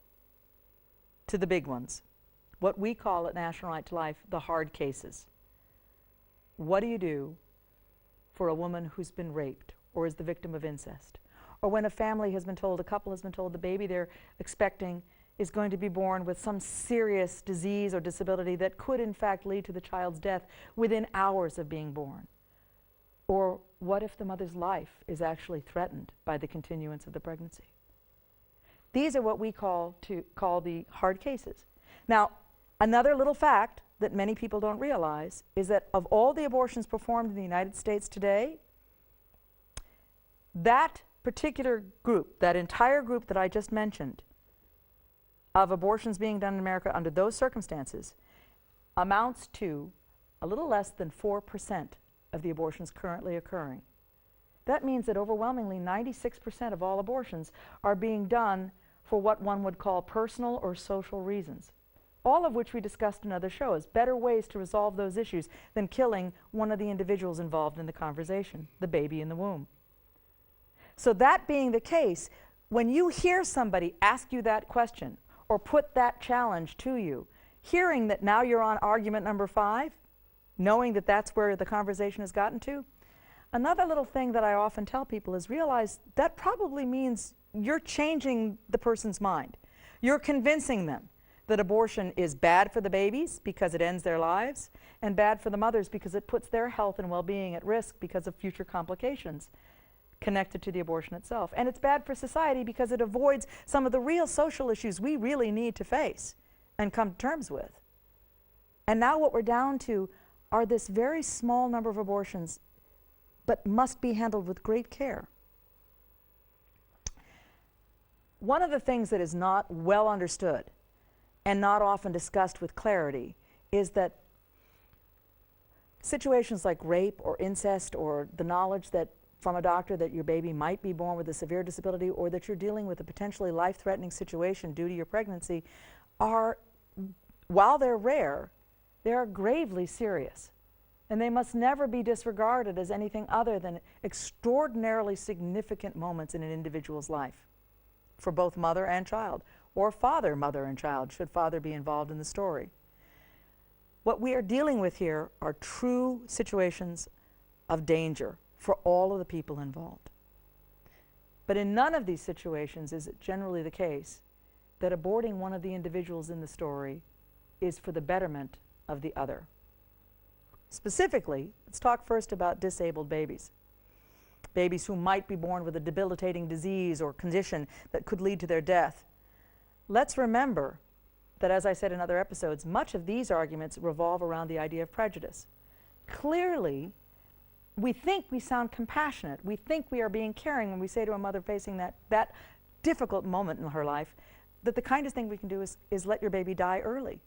to the big ones, what we call at National Right to Life the hard cases. What do you do for a woman who's been raped or is the victim of incest? Or when a family has been told, a couple has been told the baby they're expecting is going to be born with some serious disease or disability that could in fact lead to the child's death within hours of being born? Or what if the mother's life is actually threatened by the continuance of the pregnancy? These are what we call the hard cases. Now, another little fact that many people don't realize is that of all the abortions performed in the United States today, that particular group, that entire group that I just mentioned, of abortions being done in America under those circumstances, amounts to a little less than 4% of the abortions currently occurring. That means that overwhelmingly 96% of all abortions are being done for what one would call personal or social reasons, all of which we discussed in other shows, better ways to resolve those issues than killing one of the individuals involved in the conversation, the baby in the womb. So that being the case, when you hear somebody ask you that question or put that challenge to you, hearing that now you're on argument number 5, knowing that that's where the conversation has gotten to, another little thing that I often tell people is realize that probably means you're changing the person's mind. You're convincing them that abortion is bad for the babies because it ends their lives, and bad for the mothers because it puts their health and well-being at risk because of future complications connected to the abortion itself. And it's bad for society because it avoids some of the real social issues we really need to face and come to terms with. And now what we're down to are this very small number of abortions, but must be handled with great care. One of the things that is not well understood and not often discussed with clarity is that situations like rape or incest, or the knowledge that from a doctor that your baby might be born with a severe disability, or that you're dealing with a potentially life-threatening situation due to your pregnancy, are, while they're rare, they are gravely serious. And they must never be disregarded as anything other than extraordinarily significant moments in an individual's life for both mother and child, or father, mother, and child, should father be involved in the story. What we are dealing with here are true situations of danger for all of the people involved. But in none of these situations is it generally the case that aborting one of the individuals in the story is for the betterment of the other. Specifically, let's talk first about disabled babies. Babies who might be born with a debilitating disease or condition that could lead to their death. Let's remember that, as I said in other episodes, much of these arguments revolve around the idea of prejudice. Clearly, we think we sound compassionate. We think we are being caring when we say to a mother facing that difficult moment in her life that the kindest thing we can do is let your baby die early.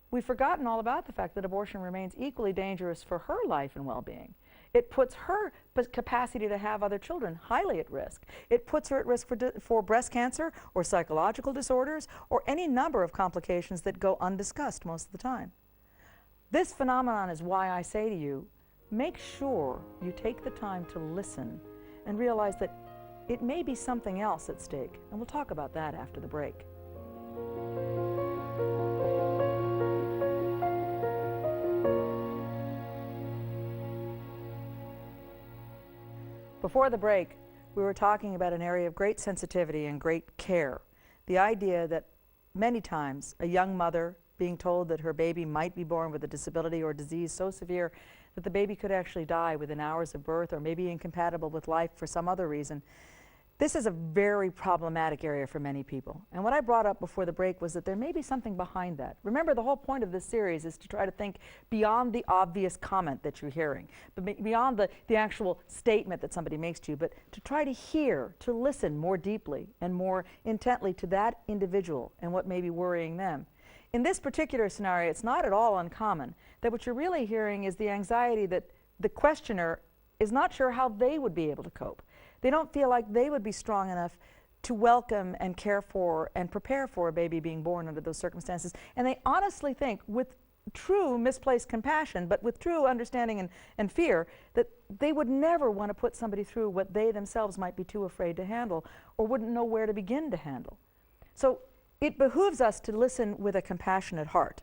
We've forgotten all about the fact that abortion remains equally dangerous for her life and well-being. It puts her capacity to have other children highly at risk. It puts her at risk for breast cancer or psychological disorders or any number of complications that go undiscussed most of the time. This phenomenon is why I say to you, make sure you take the time to listen and realize that it may be something else at stake. And we'll talk about that after the break. Before the break, we were talking about an area of great sensitivity and great care. The idea that many times a young mother being told that her baby might be born with a disability or disease so severe that the baby could actually die within hours of birth or maybe incompatible with life for some other reason. This is a very problematic area for many people. And what I brought up before the break was that there may be something behind that. Remember, the whole point of this series is to try to think beyond the obvious comment that you're hearing, but beyond the actual statement that somebody makes to you, but to try to hear, to listen more deeply and more intently to that individual and what may be worrying them. In this particular scenario, it's not at all uncommon that what you're really hearing is the anxiety that the questioner is not sure how they would be able to cope. They don't feel like they would be strong enough to welcome and care for and prepare for a baby being born under those circumstances. And they honestly think, with true misplaced compassion, but with true understanding and fear, that they would never want to put somebody through what they themselves might be too afraid to handle or wouldn't know where to begin to handle. So it behooves us to listen with a compassionate heart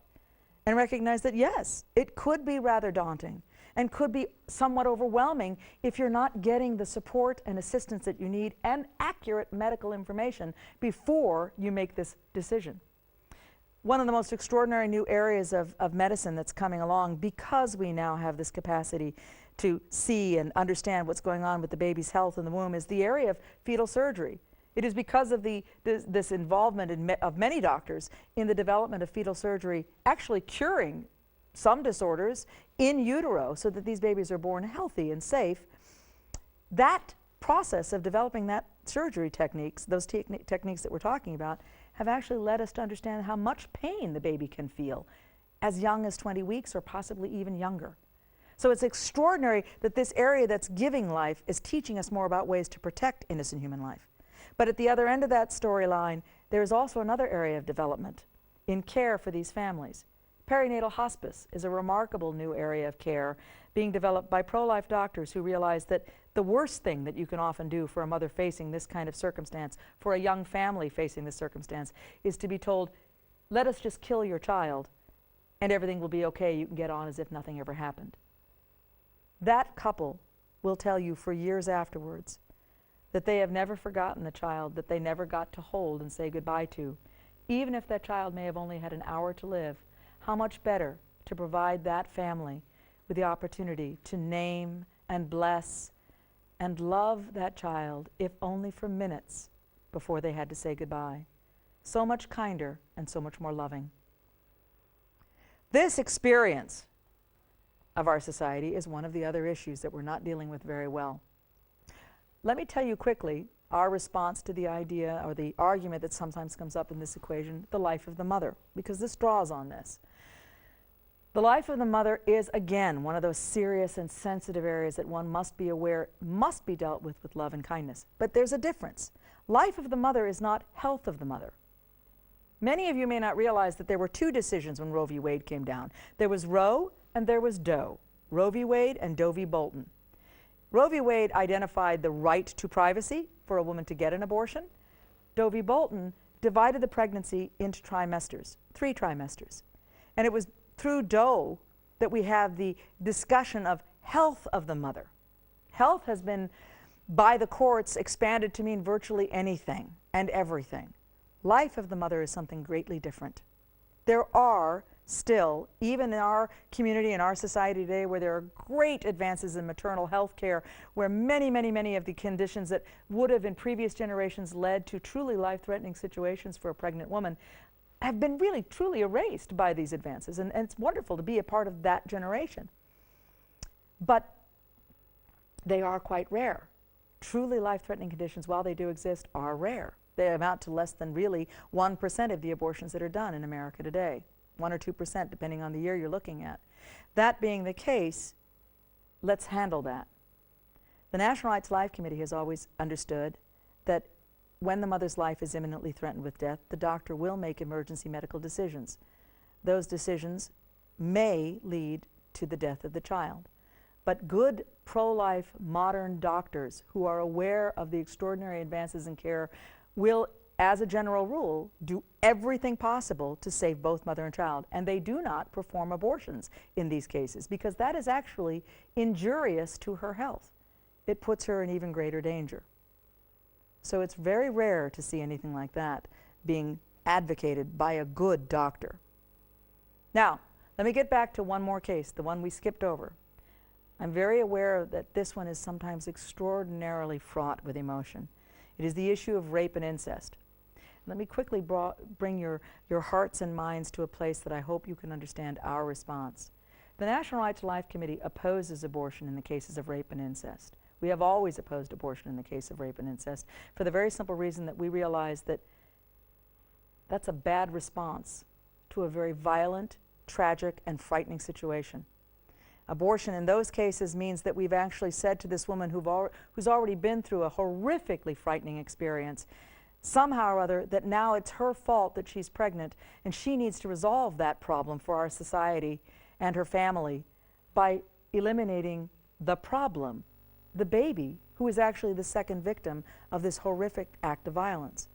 and recognize that, yes, it could be rather daunting and could be somewhat overwhelming if you're not getting the support and assistance that you need and accurate medical information before you make this decision. One of the most extraordinary new areas of medicine that's coming along, because we now have this capacity to see and understand what's going on with the baby's health in the womb, is the area of fetal surgery. It is because of this involvement of many doctors in the development of fetal surgery actually curing some disorders in utero so that these babies are born healthy and safe. That process of developing that surgery techniques, those techniques that we're talking about, have actually led us to understand how much pain the baby can feel as young as 20 weeks or possibly even younger. So it's extraordinary that this area that's giving life is teaching us more about ways to protect innocent human life. But at the other end of that storyline, there is also another area of development in care for these families. Perinatal hospice is a remarkable new area of care being developed by pro-life doctors who realize that the worst thing that you can often do for a mother facing this kind of circumstance, for a young family facing this circumstance, is to be told, let us just kill your child and everything will be okay, you can get on as if nothing ever happened. That couple will tell you for years afterwards that they have never forgotten the child that they never got to hold and say goodbye to, even if that child may have only had an hour to live. How much better to provide that family with the opportunity to name and bless and love that child, if only for minutes before they had to say goodbye. So much kinder and so much more loving. This experience of our society is one of the other issues that we're not dealing with very well. Let me tell you quickly our response to the idea or the argument that sometimes comes up in this equation, the life of the mother, because this draws on this. The life of the mother is, again, one of those serious and sensitive areas that one must be aware must be dealt with love and kindness. But there's a difference. Life of the mother is not health of the mother. Many of you may not realize that there were two decisions when Roe v. Wade came down. There was Roe and there was Doe. Roe v. Wade and Doe v. Bolton. Roe v. Wade identified the right to privacy for a woman to get an abortion. Doe v. Bolton divided the pregnancy into trimesters, 3 trimesters. And it was through Doe that we have the discussion of health of the mother. Health has been, by the courts, expanded to mean virtually anything and everything. Life of the mother is something greatly different. There are still, even in our community, in our society today, where there are great advances in maternal health care, where many of the conditions that would have in previous generations led to truly life-threatening situations for a pregnant woman have been really, truly erased by these advances. And it's wonderful to be a part of that generation. But they are quite rare. Truly life-threatening conditions, while they do exist, are rare. They amount to less than really 1% of the abortions that are done in America today. 1 or 2%, depending on the year you're looking at. That being the case, let's handle that. The National Right to Life Committee has always understood that when the mother's life is imminently threatened with death, the doctor will make emergency medical decisions. Those decisions may lead to the death of the child. But good pro-life modern doctors who are aware of the extraordinary advances in care will, as a general rule, do everything possible to save both mother and child. And they do not perform abortions in these cases because that is actually injurious to her health. It puts her in even greater danger. So it's very rare to see anything like that being advocated by a good doctor. Now, let me get back to one more case, the one we skipped over. I'm very aware that this one is sometimes extraordinarily fraught with emotion. It is the issue of rape and incest. Let me quickly bring your hearts and minds to a place that I hope you can understand our response. The National Right to Life Committee opposes abortion in the cases of rape and incest. We have always opposed abortion in the case of rape and incest for the very simple reason that we realize that that's a bad response to a very violent, tragic, and frightening situation. Abortion in those cases means that we've actually said to this woman who's already been through a horrifically frightening experience, somehow or other, that now it's her fault that she's pregnant, and she needs to resolve that problem for our society and her family by eliminating the problem, the baby, who is actually the second victim of this horrific act of violence.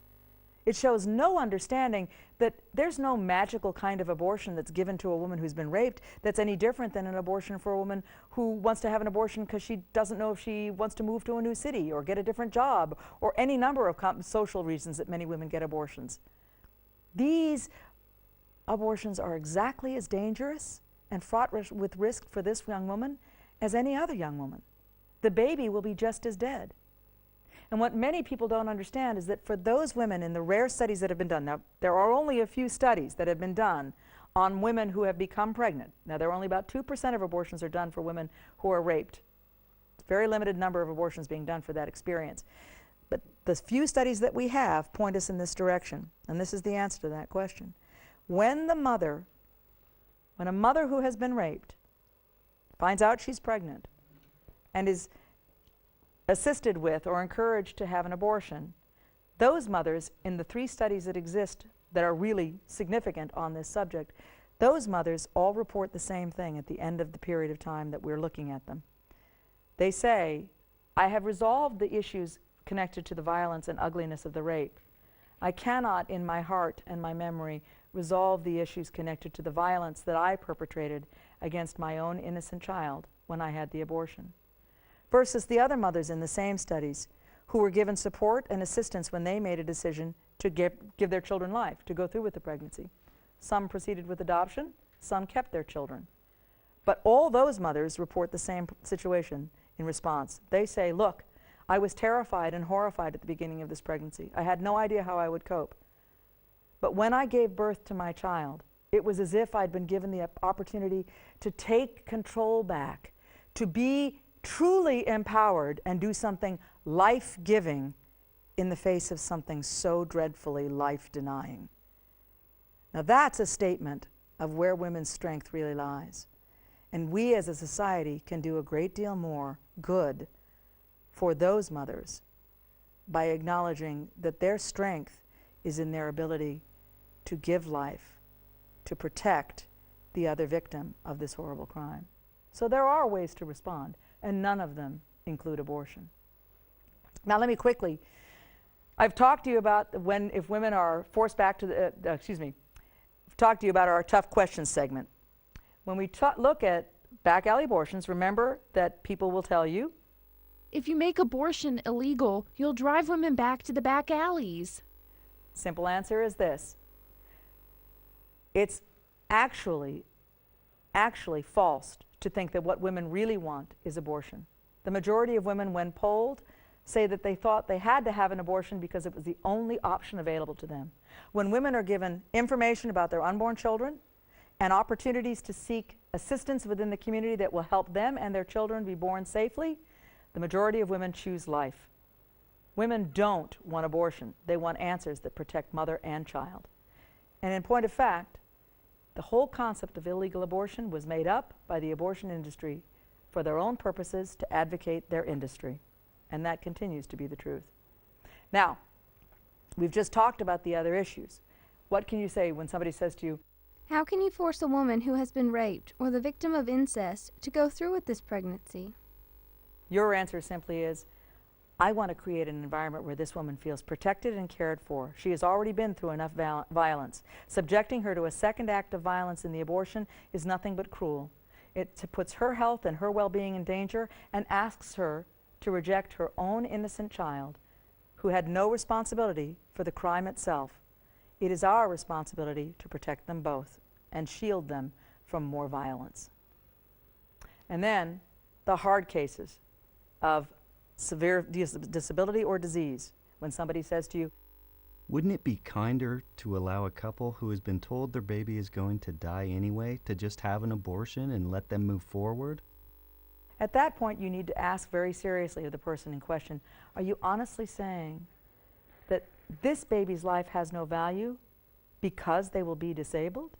It shows no understanding that there's no magical kind of abortion that's given to a woman who's been raped that's any different than an abortion for a woman who wants to have an abortion because she doesn't know if she wants to move to a new city or get a different job or any number of social reasons that many women get abortions. These abortions are exactly as dangerous and fraught with risk for this young woman as any other young woman. The baby will be just as dead. And what many people don't understand is that for those women in the rare studies that have been done, now there are only a few studies that have been done on women who have become pregnant. Now there are only about 2% of abortions are done for women who are raped. Very limited number of abortions being done for that experience. But the few studies that we have point us in this direction, and this is the answer to that question. When a mother who has been raped finds out she's pregnant and is assisted with or encouraged to have an abortion, those mothers, in the 3 studies that exist that are really significant on this subject, those mothers all report the same thing at the end of the period of time that we're looking at them. They say, I have resolved the issues connected to the violence and ugliness of the rape. I cannot, in my heart and my memory, resolve the issues connected to the violence that I perpetrated against my own innocent child when I had the abortion. Versus the other mothers in the same studies who were given support and assistance when they made a decision to give their children life, to go through with the pregnancy. Some proceeded with adoption, some kept their children. But all those mothers report the same situation in response. They say, look, I was terrified and horrified at the beginning of this pregnancy. I had no idea how I would cope. But when I gave birth to my child, it was as if I'd been given the opportunity to take control back, to be truly empowered and do something life-giving in the face of something so dreadfully life-denying. Now that's a statement of where women's strength really lies. And we as a society can do a great deal more good for those mothers by acknowledging that their strength is in their ability to give life, to protect the other victim of this horrible crime. So there are ways to respond, and none of them include abortion. Now let me quickly, I've talked to you about if women are forced back to the, I've talked to you about our tough questions segment. When we look at back alley abortions, remember that people will tell you, If you make abortion illegal, you'll drive women back to the back alleys. simple answer is this. It's actually false to think that what women really want is abortion. The majority of women, when polled, say that they thought they had to have an abortion because it was the only option available to them. When women are given information about their unborn children and opportunities to seek assistance within the community that will help them and their children be born safely, the majority of women choose life. Women don't want abortion. They want answers that protect mother and child. And in point of fact, the whole concept of illegal abortion was made up by the abortion industry for their own purposes to advocate their industry. And that continues to be the truth. Now, we've just talked about the other issues. What can you say when somebody says to you, How can you force a woman who has been raped or the victim of incest to go through with this pregnancy? your answer simply is, I want to create an environment where this woman feels protected and cared for. She has already been through enough violence. Subjecting her to a second act of violence in the abortion is nothing but cruel. It puts her health and her well-being in danger and asks her to reject her own innocent child who had no responsibility for the crime itself. It is our responsibility to protect them both and shield them from more violence. And then the hard cases of severe disability or disease, when somebody says to you, Wouldn't it be kinder to allow a couple who has been told their baby is going to die anyway to just have an abortion and let them move forward? at that point you need to ask very seriously of the person in question, are you honestly saying that this baby's life has no value because they will be disabled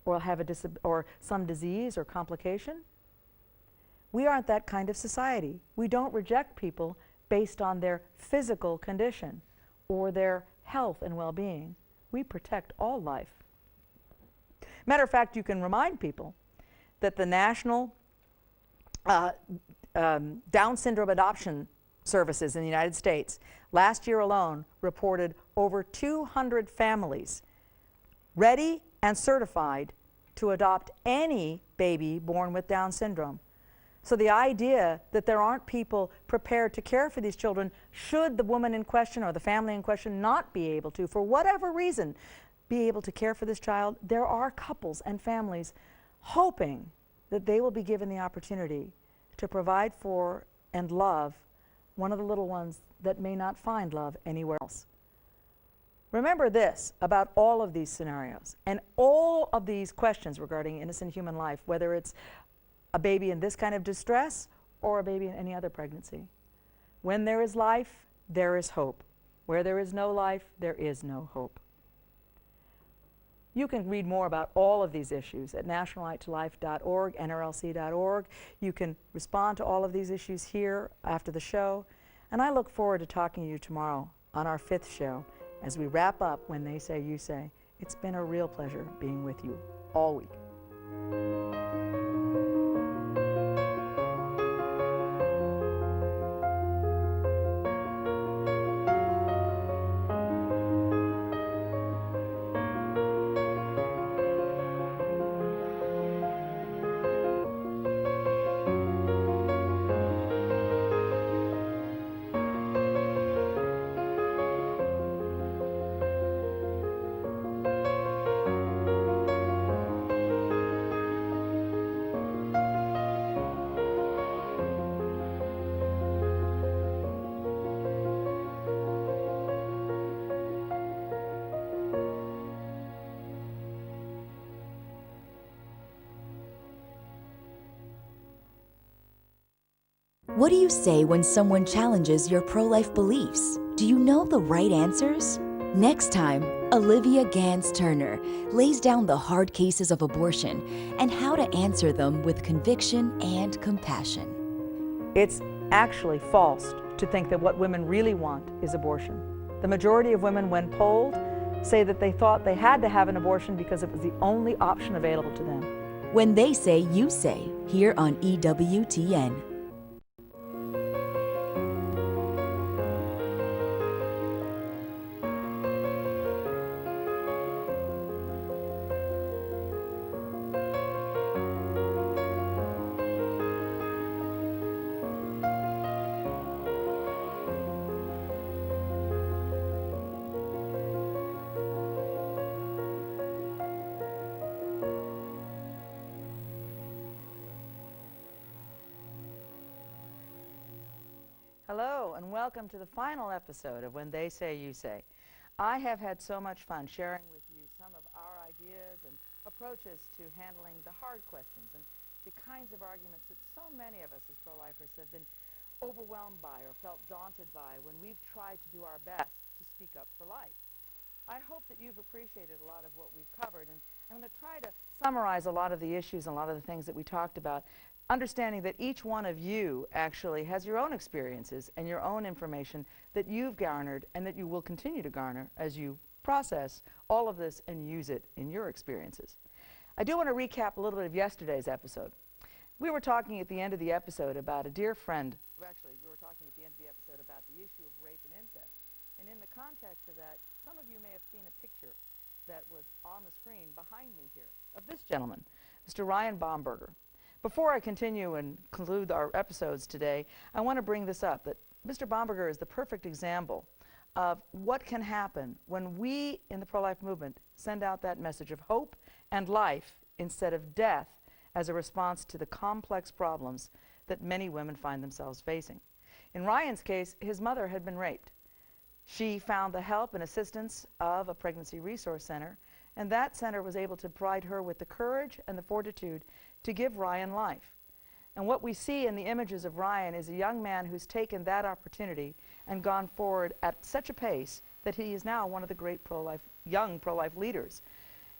or have or some disease or complication? We aren't that kind of society. We don't reject people based on their physical condition or their health and well-being. We protect all life. Matter of fact, you can remind people that the National Down Syndrome Adoption Services in the United States last year alone reported over 200 families ready and certified to adopt any baby born with Down syndrome. So the idea that there aren't people prepared to care for these children, should the woman in question or the family in question not be able to, for whatever reason, be able to care for this child, there are couples and families hoping that they will be given the opportunity to provide for and love one of the little ones that may not find love anywhere else. Remember this about all of these scenarios and all of these questions regarding innocent human life, whether it's a baby in this kind of distress or a baby in any other pregnancy. When there is life, there is hope. Where there is no life, there is no hope. You can read more about all of these issues at nationalrighttolife.org, nrlc.org. You can respond to all of these issues here after the show. And I look forward to talking to you tomorrow on our 5th show as we wrap up When They Say, You Say. It's been a real pleasure being with you all week. What do you say when someone challenges your pro-life beliefs? Do you know the right answers? Next time, Olivia Gans-Turner lays down the hard cases of abortion and how to answer them with conviction and compassion. It's actually false to think that what women really want is abortion. The majority of women, when polled, say that they thought they had to have an abortion because it was the only option available to them. When They Say, You Say, here on EWTN. Hello, and welcome to the final episode of When They Say, You Say. I have had so much fun sharing with you some of our ideas and approaches to handling the hard questions and the kinds of arguments that so many of us as pro-lifers have been overwhelmed by or felt daunted by when we've tried to do our best to speak up for life. I hope that you've appreciated a lot of what we've covered, and I'm going to try to summarize a lot of the issues and a lot of the things that we talked about. understanding that each one of you actually has your own experiences and your own information that you've garnered and that you will continue to garner as you process all of this and use it in your experiences. I do want to recap a little bit of yesterday's episode. We were talking at the end of the episode about a dear friend. Well, actually, we were talking at the end of the episode about the issue of rape and incest. And in the context of that, some of you may have seen a picture that was on the screen behind me here of this gentleman, Mr. Ryan Baumberger. Before I continue and conclude our episodes today, I want to bring this up, that Mr. Baumberger is the perfect example of what can happen when we in the pro-life movement send out that message of hope and life instead of death as a response to the complex problems that many women find themselves facing. In Ryan's case, his mother had been raped. She found the help and assistance of a pregnancy resource center, and that center was able to provide her with the courage and the fortitude to give Ryan life. And what we see in the images of Ryan is a young man who's taken that opportunity and gone forward at such a pace that he is now one of the great young pro-life leaders,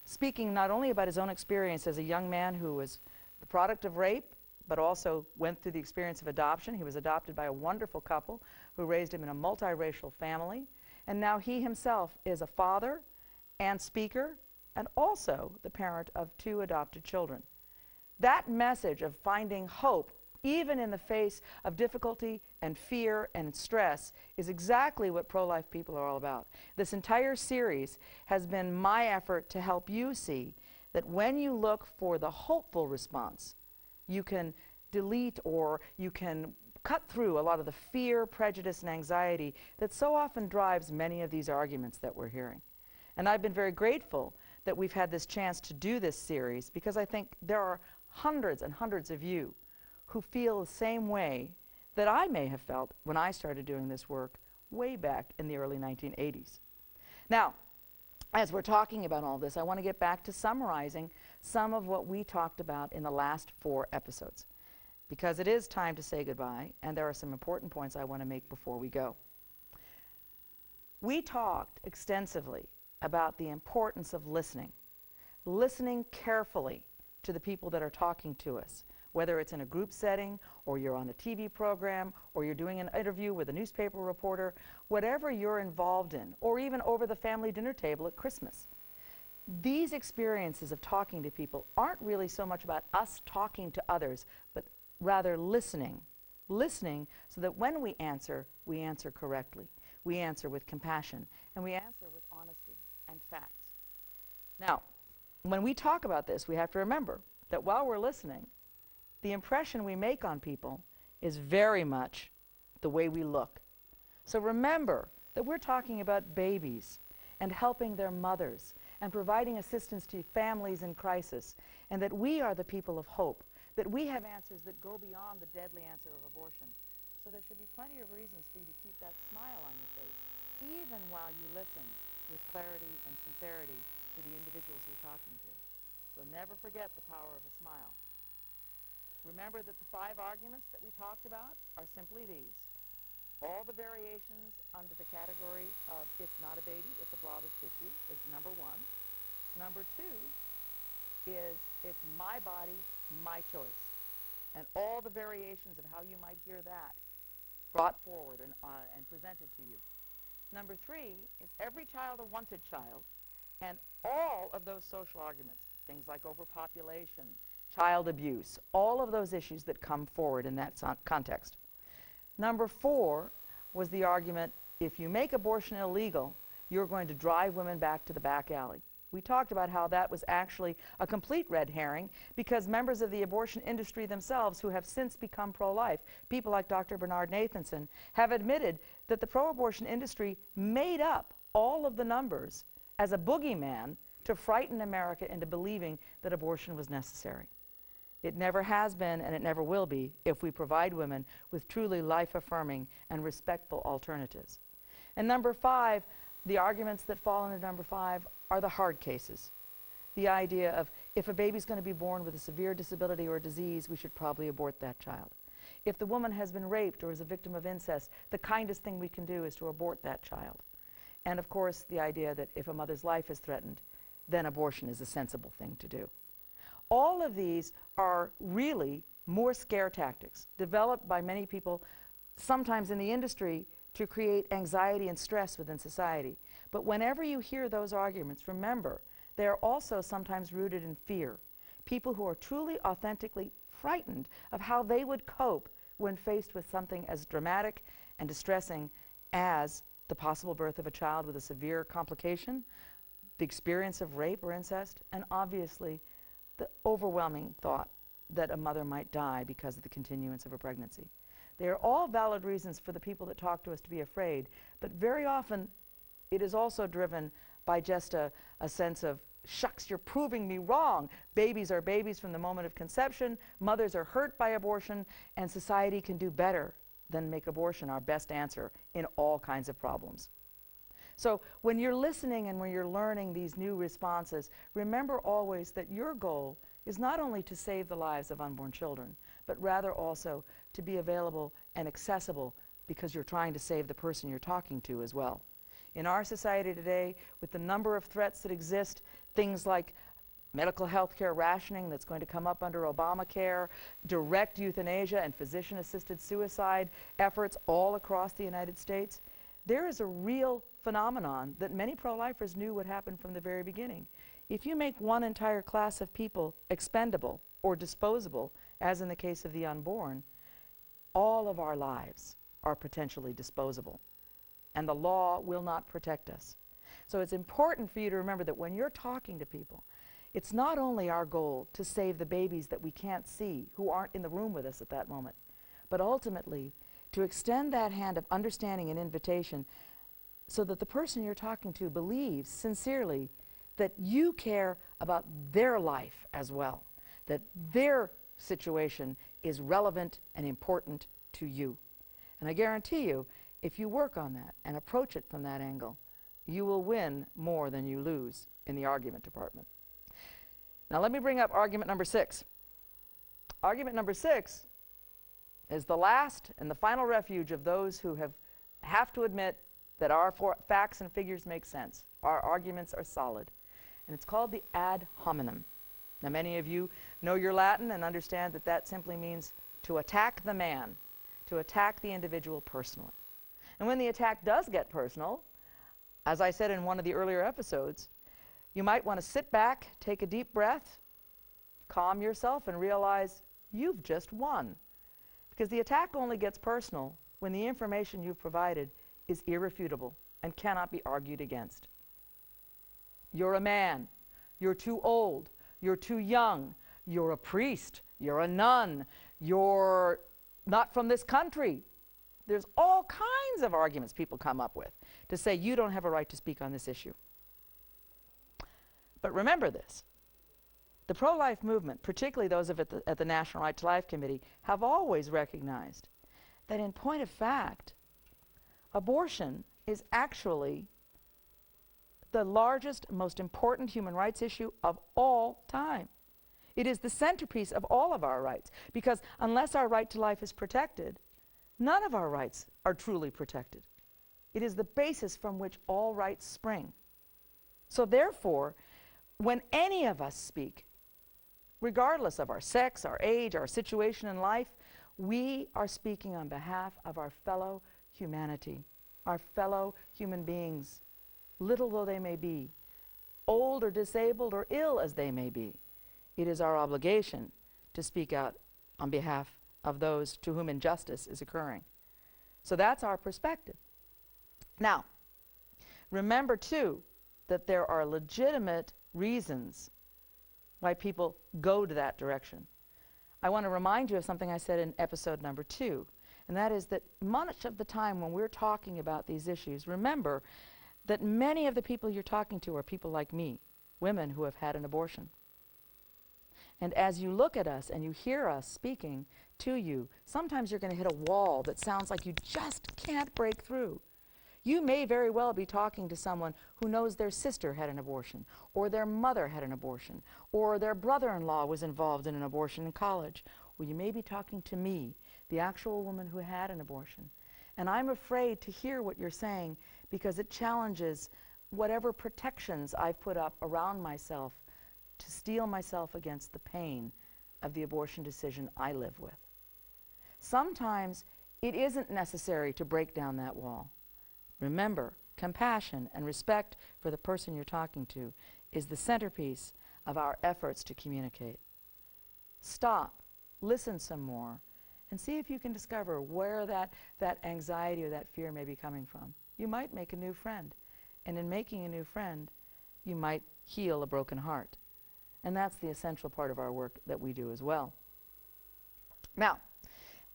speaking not only about his own experience as a young man who was the product of rape, but also went through the experience of adoption. He was adopted by a wonderful couple who raised him in a multiracial family. And now he himself is a father and speaker and also the parent of 2 adopted children. That message of finding hope, even in the face of difficulty and fear and stress, is exactly what pro-life people are all about. This entire series has been my effort to help you see that when you look for the hopeful response, you can delete or you can cut through a lot of the fear, prejudice, and anxiety that so often drives many of these arguments that we're hearing. And I've been very grateful that we've had this chance to do this series, because I think there are hundreds and hundreds of you who feel the same way that I may have felt when I started doing this work way back in the early 1980s. Now, as we're talking about all this, I want to get back to summarizing some of what we talked about in the last 4 episodes, because it is time to say goodbye, and there are some important points I want to make before we go. We talked extensively about the importance of listening carefully to the people that are talking to us, whether it's in a group setting, or you're on a TV program, or you're doing an interview with a newspaper reporter, whatever you're involved in, or even over the family dinner table at Christmas. These experiences of talking to people aren't really so much about us talking to others, but rather listening so that when we answer correctly. We answer with compassion, and we answer with honesty and facts. Now, when we talk about this, we have to remember that while we're listening, the impression we make on people is very much the way we look. So remember that we're talking about babies and helping their mothers and providing assistance to families in crisis, and that we are the people of hope, that we have answers that go beyond the deadly answer of abortion. So there should be plenty of reasons for you to keep that smile on your face, even while you listen with clarity and sincerity to the individuals you're talking to. So never forget the power of a smile. Remember that the 5 arguments that we talked about are simply these. All the variations under the category of it's not a baby, it's a blob of tissue is number 1. Number 2 is it's my body, my choice. And all the variations of how you might hear that brought forward and presented to you. Number 3 is every child a wanted child, and all of those social arguments, things like overpopulation, child abuse, all of those issues that come forward in that context. Number 4 was the argument, if you make abortion illegal, you're going to drive women back to the back alley. We talked about how that was actually a complete red herring, because members of the abortion industry themselves, who have since become pro-life, people like Dr. Bernard Nathanson, have admitted that the pro-abortion industry made up all of the numbers as a boogeyman to frighten America into believing that abortion was necessary. It never has been, and it never will be, if we provide women with truly life-affirming and respectful alternatives. And number 5, the arguments that fall under number 5 are the hard cases. The idea of, if a baby's going to be born with a severe disability or disease, we should probably abort that child. If the woman has been raped or is a victim of incest, the kindest thing we can do is to abort that child. And of course, the idea that if a mother's life is threatened, then abortion is a sensible thing to do. All of these are really more scare tactics developed by many people, sometimes in the industry, to create anxiety and stress within society. But whenever you hear those arguments, remember, they are also sometimes rooted in fear. People who are truly, authentically frightened of how they would cope when faced with something as dramatic and distressing as the possible birth of a child with a severe complication, the experience of rape or incest, and obviously the overwhelming thought that a mother might die because of the continuance of a pregnancy. They are all valid reasons for the people that talk to us to be afraid, but very often it is also driven by just a sense of, shucks, you're proving me wrong. Babies are babies from the moment of conception. Mothers are hurt by abortion, and society can do better than make abortion our best answer in all kinds of problems. So when you're listening and when you're learning these new responses, remember always that your goal is not only to save the lives of unborn children, but rather also to be available and accessible because you're trying to save the person you're talking to as well. In our society today, with the number of threats that exist, things like medical health care rationing that's going to come up under Obamacare, direct euthanasia and physician-assisted suicide efforts all across the United States, there is a real phenomenon that many pro-lifers knew would happen from the very beginning. If you make one entire class of people expendable or disposable, as in the case of the unborn, all of our lives are potentially disposable, and the law will not protect us. So it's important for you to remember that when you're talking to people, it's not only our goal to save the babies that we can't see, who aren't in the room with us at that moment, but ultimately to extend that hand of understanding and invitation so that the person you're talking to believes sincerely that you care about their life as well, that their situation is relevant and important to you. And I guarantee you, if you work on that and approach it from that angle, you will win more than you lose in the argument department. Now let me bring up argument number 6. Argument number 6 is the last and the final refuge of those who have to admit that our facts and figures make sense. Our arguments are solid. And it's called the ad hominem. Now many of you know your Latin and understand that that simply means to attack the man, to attack the individual personally. And when the attack does get personal, as I said in one of the earlier episodes, you might want to sit back, take a deep breath, calm yourself, and realize you've just won. Because the attack only gets personal when the information you've provided is irrefutable and cannot be argued against. You're a man. You're too old. You're too young. You're a priest. You're a nun. You're not from this country. There's all kinds of arguments people come up with to say you don't have a right to speak on this issue. But remember this. The pro-life movement, particularly those at the National Right to Life Committee, have always recognized that in point of fact, abortion is actually the largest, most important human rights issue of all time. It is the centerpiece of all of our rights, because unless our right to life is protected, none of our rights are truly protected. It is the basis from which all rights spring. So therefore, when any of us speak, regardless of our sex, our age, our situation in life, we are speaking on behalf of our fellow humanity, our fellow human beings, little though they may be, old or disabled or ill as they may be. It is our obligation to speak out on behalf of those to whom injustice is occurring. So that's our perspective. Now, remember too that there are legitimate reasons why people go to that direction. I want to remind you of something I said in episode number 2, and that is that much of the time when we're talking about these issues, remember that many of the people you're talking to are people like me, women who have had an abortion. And as you look at us and you hear us speaking to you, sometimes you're going to hit a wall that sounds like you just can't break through. You may very well be talking to someone who knows their sister had an abortion, or their mother had an abortion, or their brother-in-law was involved in an abortion in college, or you may be talking to me, the actual woman who had an abortion. And I'm afraid to hear what you're saying because it challenges whatever protections I've put up around myself to steel myself against the pain of the abortion decision I live with. Sometimes it isn't necessary to break down that wall. Remember, compassion and respect for the person you're talking to is the centerpiece of our efforts to communicate. Stop, listen some more, and see if you can discover where that anxiety or that fear may be coming from. You might make a new friend, and in making a new friend, you might heal a broken heart. And that's the essential part of our work that we do as well. Now,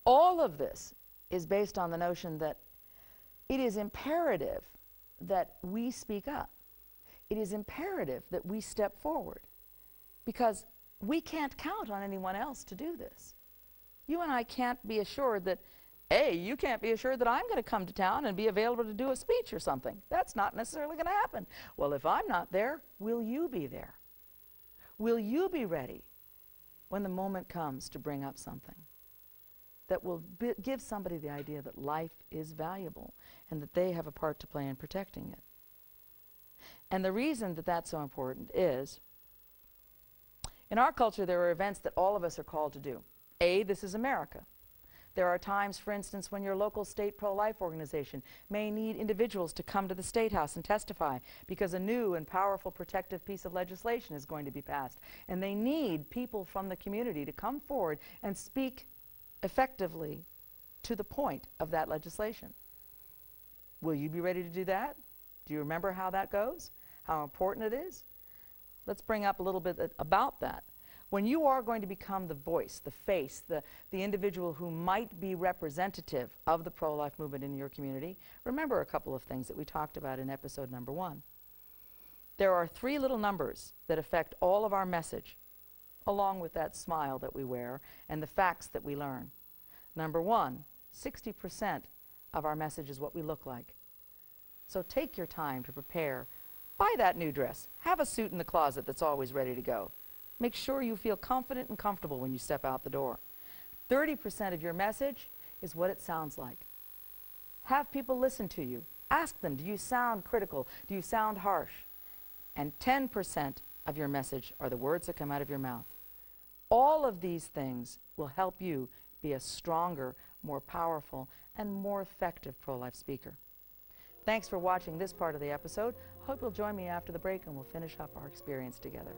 all of this is based on the notion that it is imperative that we speak up. It is imperative that we step forward, because we can't count on anyone else to do this. You and I can't be assured that, you can't be assured that I'm going to come to town and be available to do a speech or something. That's not necessarily going to happen. Well, if I'm not there, will you be there? Will you be ready when the moment comes to bring up something that will give somebody the idea that life is valuable and that they have a part to play in protecting it? And the reason that that's so important is, in our culture, there are events that all of us are called to do. This is America. There are times, for instance, when your local state pro-life organization may need individuals to come to the State House and testify because a new and powerful protective piece of legislation is going to be passed. And they need people from the community to come forward and speak effectively to the point of that legislation. Will you be ready to do that? Do you remember how that goes? How important it is? Let's bring up a little bit about that. When you are going to become the voice, the face, the individual who might be representative of the pro-life movement in your community, remember a couple of things that we talked about in episode number 1. There are 3 little numbers that affect all of our message, along with that smile that we wear and the facts that we learn. Number 1, 60% of our message is what we look like. So take your time to prepare. Buy that new dress. Have a suit in the closet that's always ready to go. Make sure you feel confident and comfortable when you step out the door. 30% of your message is what it sounds like. Have people listen to you. Ask them, do you sound critical? Do you sound harsh? And 10% of your message are the words that come out of your mouth. All of these things will help you be a stronger, more powerful, and more effective pro-life speaker. Thanks for watching this part of the episode. Hope you'll join me after the break and we'll finish up our experience together.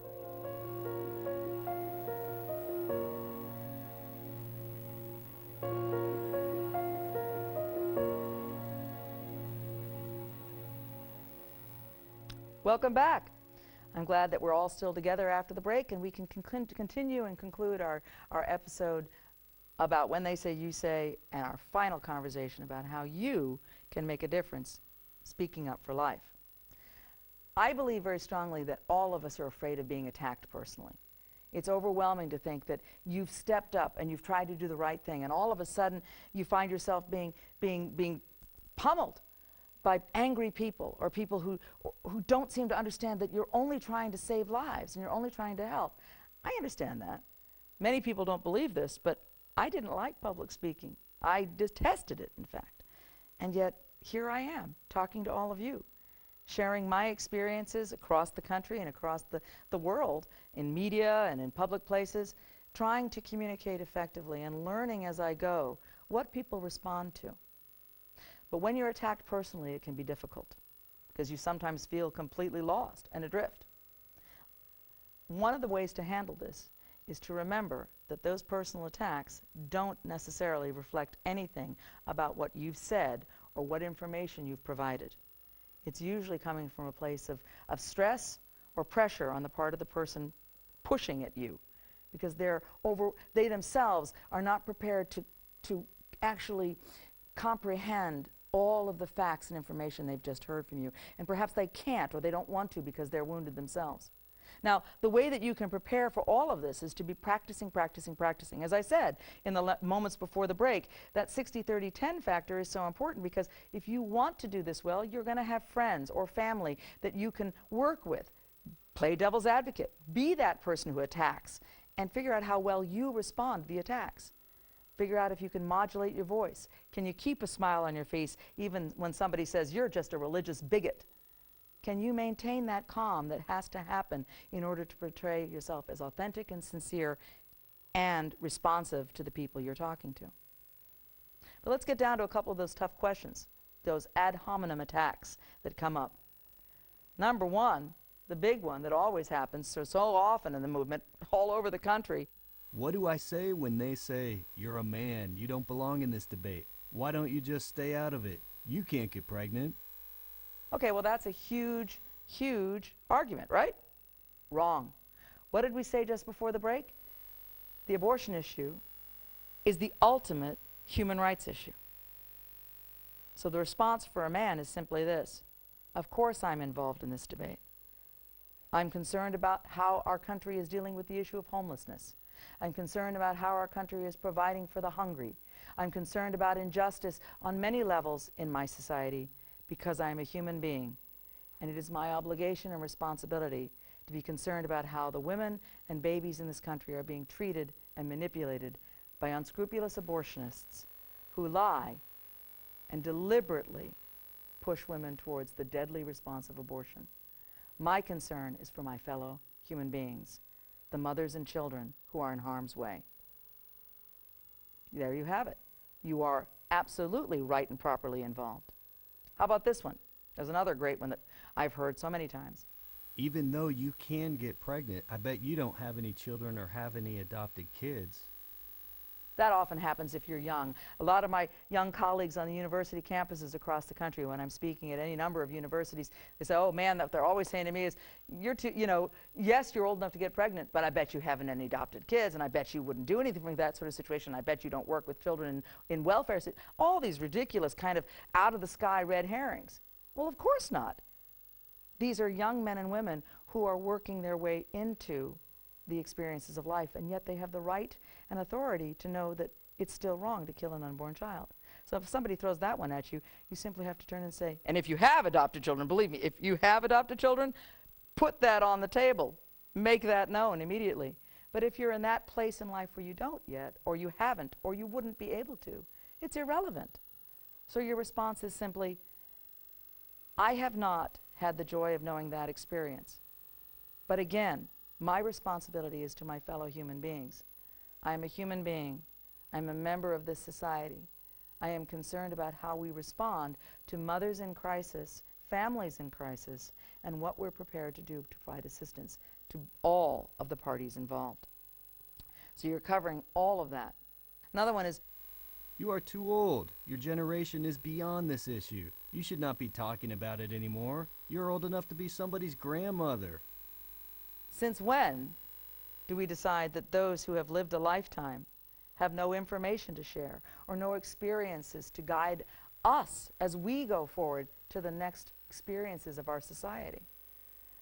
Welcome back. I'm glad that we're all still together after the break and we can continue and conclude our episode about When They Say You Say, and our final conversation about how you can make a difference speaking up for life. I believe very strongly that all of us are afraid of being attacked personally. It's overwhelming to think that you've stepped up and you've tried to do the right thing, and all of a sudden you find yourself being pummeled by angry people, or people who don't seem to understand that you're only trying to save lives and you're only trying to help. I understand that. Many people don't believe this, but I didn't like public speaking. I detested it, in fact. And yet, here I am, talking to all of you, sharing my experiences across the country and across the world, in media and in public places, trying to communicate effectively and learning as I go what people respond to. But when you're attacked personally, it can be difficult, because you sometimes feel completely lost and adrift. One of the ways to handle this is to remember that those personal attacks don't necessarily reflect anything about what you've said or what information you've provided. It's usually coming from a place of stress or pressure on the part of the person pushing at you, because they themselves are not prepared to actually comprehend all of the facts and information they've just heard from you. And perhaps they can't, or they don't want to, because they're wounded themselves. Now, the way that you can prepare for all of this is to be practicing. As I said in the moments before the break, that 60-30-10 factor is so important, because if you want to do this well, you're going to have friends or family that you can work with. Play devil's advocate. Be that person who attacks, and figure out how well you respond to the attacks. Figure out if you can modulate your voice. Can you keep a smile on your face even when somebody says you're just a religious bigot? Can you maintain that calm that has to happen in order to portray yourself as authentic and sincere and responsive to the people you're talking to. But let's get down to a couple of those tough questions, those ad hominem attacks that come up. Number one, the big one that always happens so often in the movement all over the country. What do I say when they say, "You're a man, you don't belong in this debate. Why don't you just stay out of it? You can't get pregnant." Okay, well, that's a huge, huge argument, right? Wrong. What did we say just before the break? The abortion issue is the ultimate human rights issue. So the response for a man is simply this: of course I'm involved in this debate. I'm concerned about how our country is dealing with the issue of homelessness. I'm concerned about how our country is providing for the hungry. I'm concerned about injustice on many levels in my society because I am a human being. And it is my obligation and responsibility to be concerned about how the women and babies in this country are being treated and manipulated by unscrupulous abortionists who lie and deliberately push women towards the deadly response of abortion. My concern is for my fellow human beings, the mothers and children who are in harm's way. There you have it. You are absolutely right and properly involved. How about this one? There's another great one that I've heard so many times. Even though you can get pregnant, I bet you don't have any children or have any adopted kids. That often happens if you're young. A lot of my young colleagues on the university campuses across the country, when I'm speaking at any number of universities, they say, "Oh man," that they're always saying to me is, "You're too, yes, you're old enough to get pregnant, but I bet you haven't any adopted kids, and I bet you wouldn't do anything for that sort of situation. I bet you don't work with children in welfare." All these ridiculous kind of out-of-the-sky red herrings. Well, of course not. These are young men and women who are working their way into the experiences of life, and yet they have the right and authority to know that it's still wrong to kill an unborn child. So if somebody throws that one at you, you simply have to turn and say, and if you have adopted children, believe me, if you have adopted children, put that on the table. Make that known immediately. But if you're in that place in life where you don't yet, or you haven't, or you wouldn't be able to, it's irrelevant. So your response is simply, I have not had the joy of knowing that experience. But again, my responsibility is to my fellow human beings. I am a human being. I'm a member of this society. I am concerned about how we respond to mothers in crisis, families in crisis, and what we're prepared to do to provide assistance to all of the parties involved. So you're covering all of that. Another one is, You are too old. Your generation is beyond this issue. You should not be talking about it anymore. You're old enough to be somebody's grandmother. since when do we decide that those who have lived a lifetime have no information to share or no experiences to guide us as we go forward to the next experiences of our society?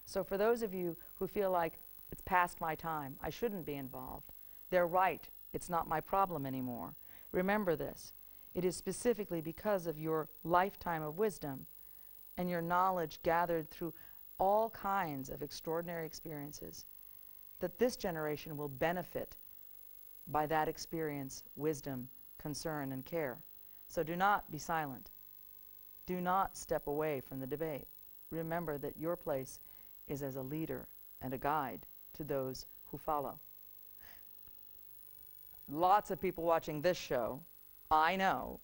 So for those of you who feel like it's past my time, I shouldn't be involved, they're right. It's not my problem anymore. Remember this. It is specifically because of your lifetime of wisdom and your knowledge gathered through all kinds of extraordinary experiences that this generation will benefit by that experience, wisdom, concern, and care. So do not be silent. Do not step away from the debate. Remember that your place is as a leader and a guide to those who follow. Lots of people watching this show, I know,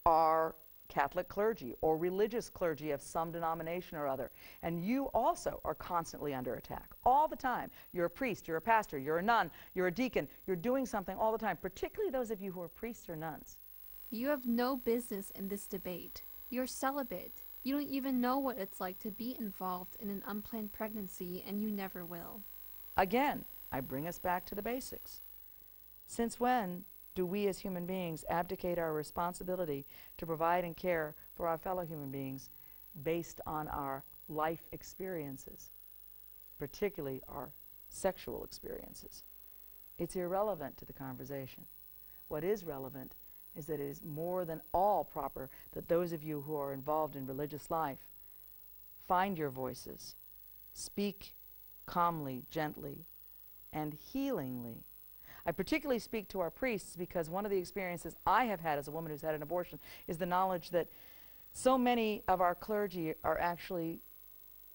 are Catholic clergy or religious clergy of some denomination or other. And you also are constantly under attack all the time. You're a priest, you're a pastor, you're a nun, you're a deacon, you're doing something all the time, particularly those of you who are priests or nuns. You have no business in this debate. You're celibate. You don't even know what it's like to be involved in an unplanned pregnancy, and you never will. Again, I bring us back to the basics. Since when do we as human beings abdicate our responsibility to provide and care for our fellow human beings based on our life experiences, particularly our sexual experiences? It's irrelevant to the conversation. What is relevant is that it is more than all proper that those of you who are involved in religious life find your voices, speak calmly, gently, and healingly. I particularly speak to our priests because one of the experiences I have had as a woman who's had an abortion is the knowledge that so many of our clergy are actually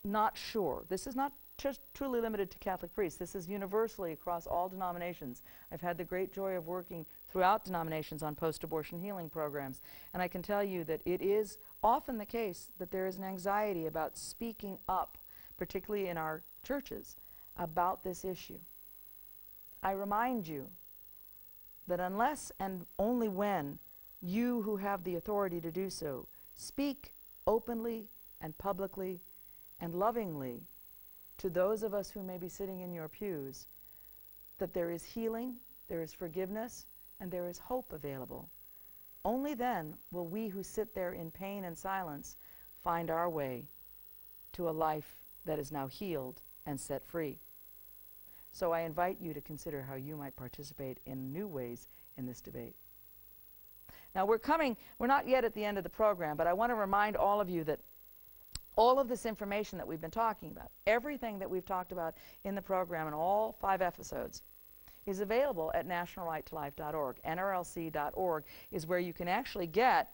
not sure. This is not just truly limited to Catholic priests. This is universally across all denominations. I've had the great joy of working throughout denominations on post-abortion healing programs, and I can tell you that it is often the case that there is an anxiety about speaking up, particularly in our churches, about this issue. I remind you that unless and only when you who have the authority to do so speak openly and publicly and lovingly to those of us who may be sitting in your pews, that there is healing, there is forgiveness, and there is hope available. Only then will we who sit there in pain and silence find our way to a life that is now healed and set free. So I invite you to consider how you might participate in new ways in this debate. Now we're not yet at the end of the program, but I want to remind all of you that all of this information that we've been talking about, everything that we've talked about in the program in all 5 episodes, is available at nationalrighttolife.org. NRLC.org is where you can actually get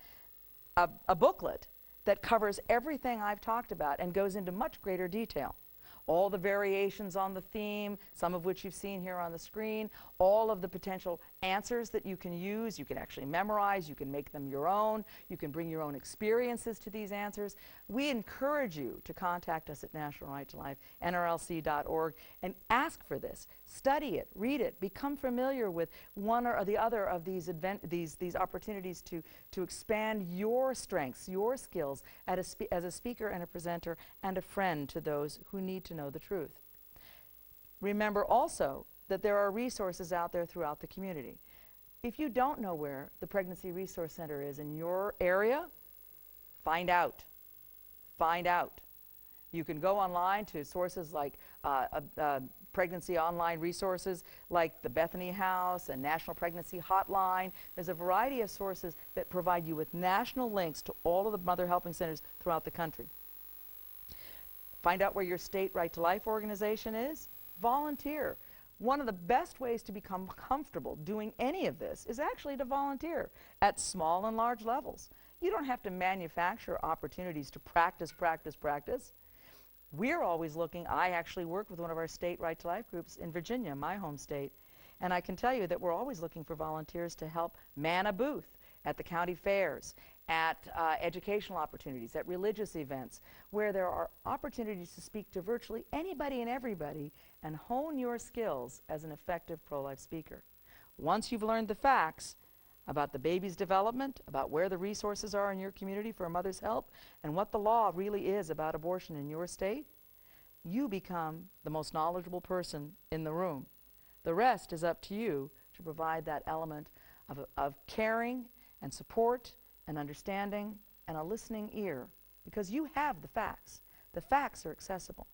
a booklet that covers everything I've talked about and goes into much greater detail. All the variations on the theme, some of which you've seen here on the screen, all of the potential answers that you can use, you can actually memorize, you can make them your own, you can bring your own experiences to these answers. We encourage you to contact us at National Right to Life, nrlc.org, and ask for this. Study it, read it, become familiar with one or the other of these opportunities to expand your strengths, your skills as a speaker and a presenter and a friend to those who need to know the truth. Remember also that there are resources out there throughout the community. If you don't know where the Pregnancy Resource Center is in your area, find out. Find out. You can go online to sources like pregnancy online resources like the Bethany House and National Pregnancy Hotline. There's a variety of sources that provide you with national links to all of the mother helping centers throughout the country. Find out where your state Right to Life organization is. Volunteer. One of the best ways to become comfortable doing any of this is actually to volunteer at small and large levels. You don't have to manufacture opportunities to practice. We're always looking. I actually work with one of our state Right to Life groups in Virginia, my home state, and I can tell you that we're always looking for volunteers to help man a booth at the county fairs, at educational opportunities, at religious events, where there are opportunities to speak to virtually anybody and everybody and hone your skills as an effective pro-life speaker. Once you've learned the facts about the baby's development, about where the resources are in your community for a mother's help, and what the law really is about abortion in your state, you become the most knowledgeable person in the room. The rest is up to you to provide that element of caring and support and understanding and a listening ear, because you have the facts. The facts are accessible.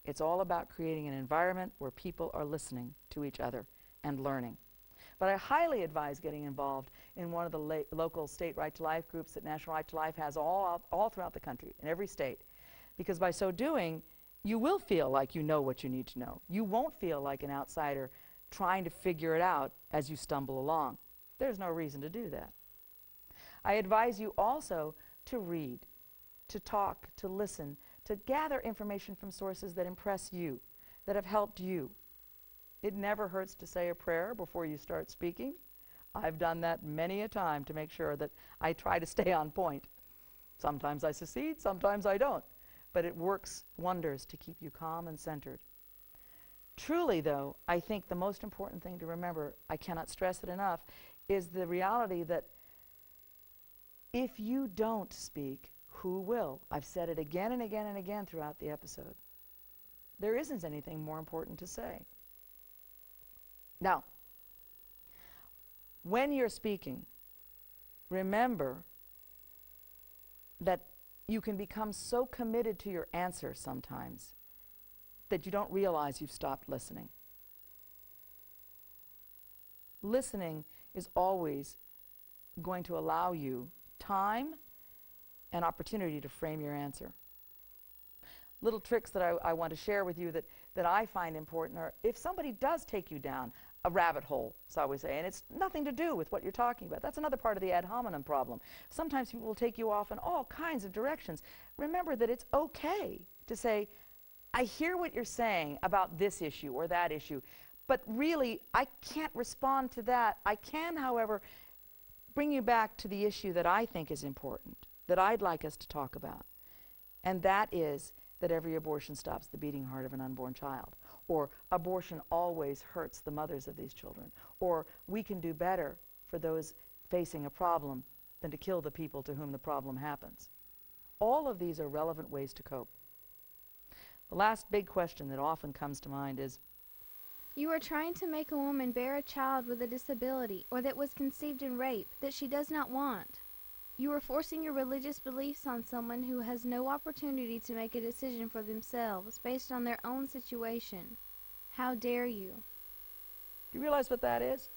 It's all about creating an environment where people are listening to each other and learning. But I highly advise getting involved in one of the local state Right to Life groups that National Right to Life has all throughout the country, in every state, because by so doing, you will feel like you know what you need to know. You won't feel like an outsider trying to figure it out as you stumble along. There's no reason to do that. I advise you also to read, to talk, to listen, to gather information from sources that impress you, that have helped you. It never hurts to say a prayer before you start speaking. I've done that many a time to make sure that I try to stay on point. Sometimes I succeed, sometimes I don't, but it works wonders to keep you calm and centered. Truly, though, I think the most important thing to remember, I cannot stress it enough, is the reality that if you don't speak, who will? I've said it again and again and again throughout the episode. There isn't anything more important to say. Now, when you're speaking, remember that you can become so committed to your answer sometimes that you don't realize you've stopped listening. Listening is always going to allow you time and opportunity to frame your answer. Little tricks that I want to share with you that I find important are, if somebody does take you down a rabbit hole, so I always say, and it's nothing to do with what you're talking about. That's another part of the ad hominem problem. Sometimes people will take you off in all kinds of directions. Remember that it's okay to say, I hear what you're saying about this issue or that issue, but really, I can't respond to that. I can, however, bring you back to the issue that I think is important, that I'd like us to talk about, and that is that every abortion stops the beating heart of an unborn child, or abortion always hurts the mothers of these children, or we can do better for those facing a problem than to kill the people to whom the problem happens. All of these are relevant ways to cope. The last big question that often comes to mind is, You are trying to make a woman bear a child with a disability or that was conceived in rape that she does not want. You are forcing your religious beliefs on someone who has no opportunity to make a decision for themselves based on their own situation. How dare you? do you realize what that is?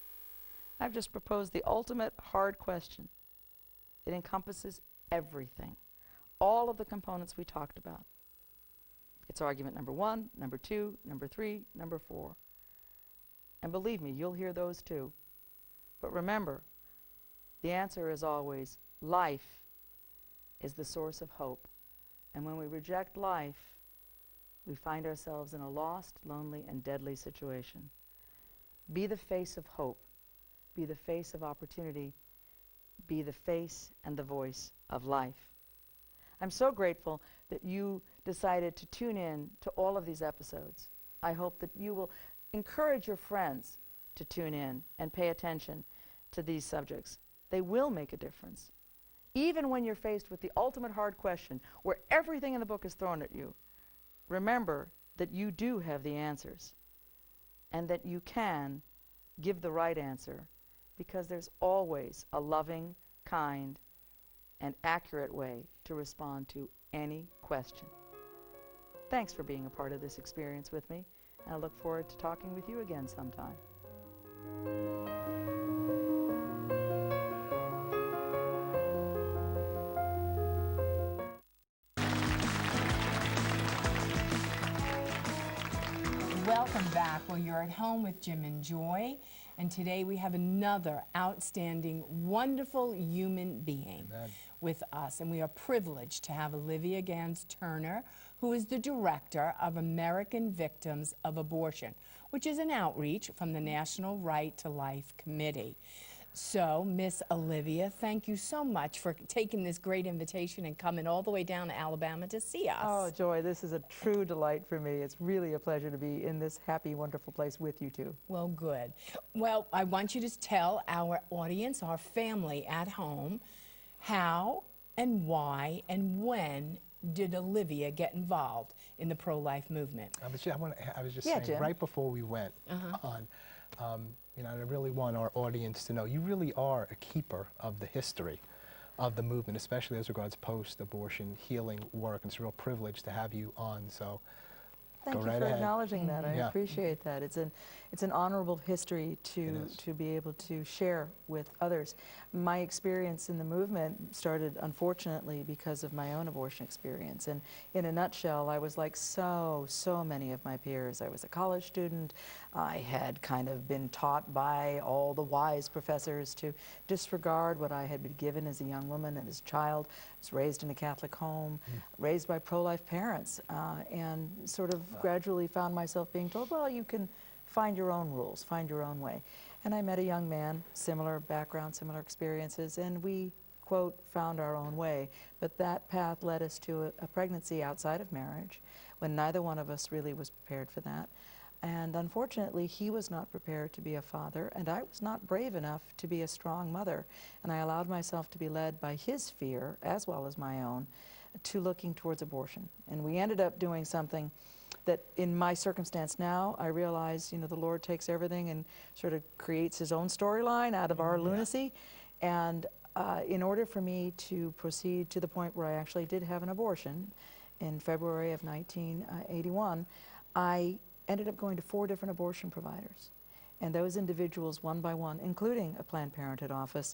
I've just proposed the ultimate hard question. It encompasses everything, all of the components we talked about. It's argument number 1, number 2, number 3, number 4. And believe me, you'll hear those too. But remember, the answer is always life is the source of hope. And when we reject life, we find ourselves in a lost, lonely, and deadly situation. Be the face of hope. Be the face of opportunity. Be the face and the voice of life. I'm so grateful that you decided to tune in to all of these episodes. I hope that you will encourage your friends to tune in and pay attention to these subjects. They will make a difference. Even when you're faced with the ultimate hard question, where everything in the book is thrown at you, remember that you do have the answers and that you can give the right answer, because there's always a loving, kind, and accurate way to respond to any question. Thanks for being a part of this experience with me, and I look forward to talking with you again sometime. Welcome back. Well, you're at home with Jim and Joy, and today we have another outstanding, wonderful human being with us, and we are privileged to have Olivia Gans-Turner, who is the director of American Victims of Abortion, which is an outreach from the National Right to Life Committee. So, Miss Olivia, thank you so much for taking this great invitation and coming all the way down to Alabama to see us. Oh, Joy, this is a true delight for me. It's really a pleasure to be in this happy, wonderful place with you two. Well, good. Well, I want you to tell our audience, our family at home, how and why and when did Olivia get involved in the pro-life movement? I was just Yeah, saying, Jim. right before we went on, you know, I really want our audience to know you really are a keeper of the history of the movement, especially as regards post-abortion healing work. And it's a real privilege to have you on. So Thank go you right for ahead. acknowledging that. I Yeah. appreciate that. It's an honorable history to be able to share with others. My experience in the movement started, unfortunately, because of my own abortion experience. And in a nutshell, I was like so many of my peers. I was a college student. I had kind of been taught by all the wise professors to disregard what I had been given as a young woman and as a child. I was raised in a Catholic home, raised by pro-life parents, and sort of gradually found myself being told, well, you can find your own rules, find your own way. And I met a young man, similar background, similar experiences, and we, quote, found our own way. But that path led us to a pregnancy outside of marriage, when neither one of us really was prepared for that. And unfortunately, he was not prepared to be a father, and I was not brave enough to be a strong mother. And I allowed myself to be led by his fear, as well as my own, to looking towards abortion. And we ended up doing something that in my circumstance now, I realize, you know, the Lord takes everything and sort of creates his own storyline out of our lunacy. And in order for me to proceed to the point where I actually did have an abortion in February of 1981, I ended up going to 4 different abortion providers. And those individuals, one by one, including a Planned Parenthood office,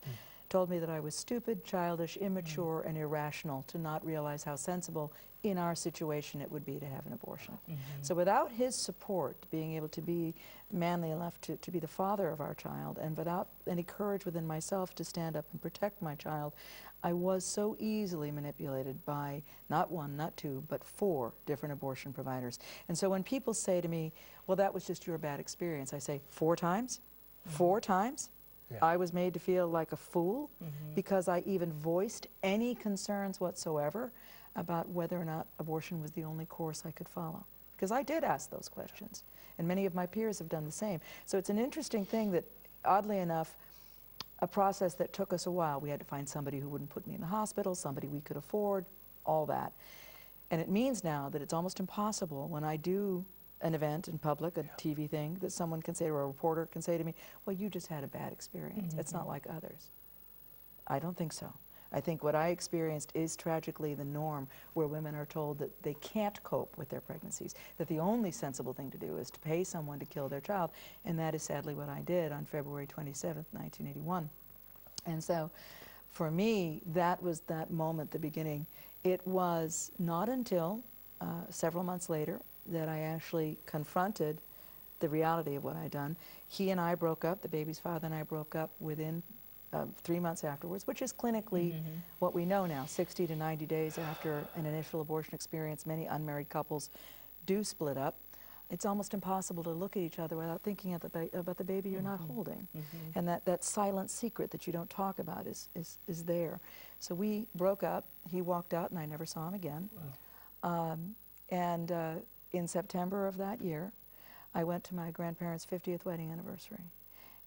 told me that I was stupid, childish, immature, and irrational to not realize how sensible in our situation it would be to have an abortion. So without his support, being able to be manly enough to be the father of our child, and without any courage within myself to stand up and protect my child, I was so easily manipulated by not one, not two, but 4 different abortion providers. And so when people say to me, well, that was just your bad experience, I say, 4 times? 4 times? Yeah. I was made to feel like a fool because I even voiced any concerns whatsoever about whether or not abortion was the only course I could follow. Because I did ask those questions, and many of my peers have done the same. So it's an interesting thing that, oddly enough, a process that took us a while. We had to find somebody who wouldn't put me in the hospital, somebody we could afford, all that. And it means now that it's almost impossible when I do an event in public, a TV thing, that someone can say, or a reporter can say to me, well, you just had a bad experience. It's not like others. I don't think so. I think what I experienced is tragically the norm, where women are told that they can't cope with their pregnancies, that the only sensible thing to do is to pay someone to kill their child, and that is sadly what I did on February 27th, 1981. And so for me, that was that moment, the beginning. It was not until several months later that I actually confronted the reality of what I'd done. He and I broke up, the baby's father and I broke up within 3 months afterwards, which is clinically what we know now. 60 to 90 days after an initial abortion experience, many unmarried couples do split up. It's almost impossible to look at each other without thinking about the baby you're not holding. And that silent secret that you don't talk about is there. So we broke up, he walked out, and I never saw him again. In September of that year, I went to my grandparents' 50th wedding anniversary.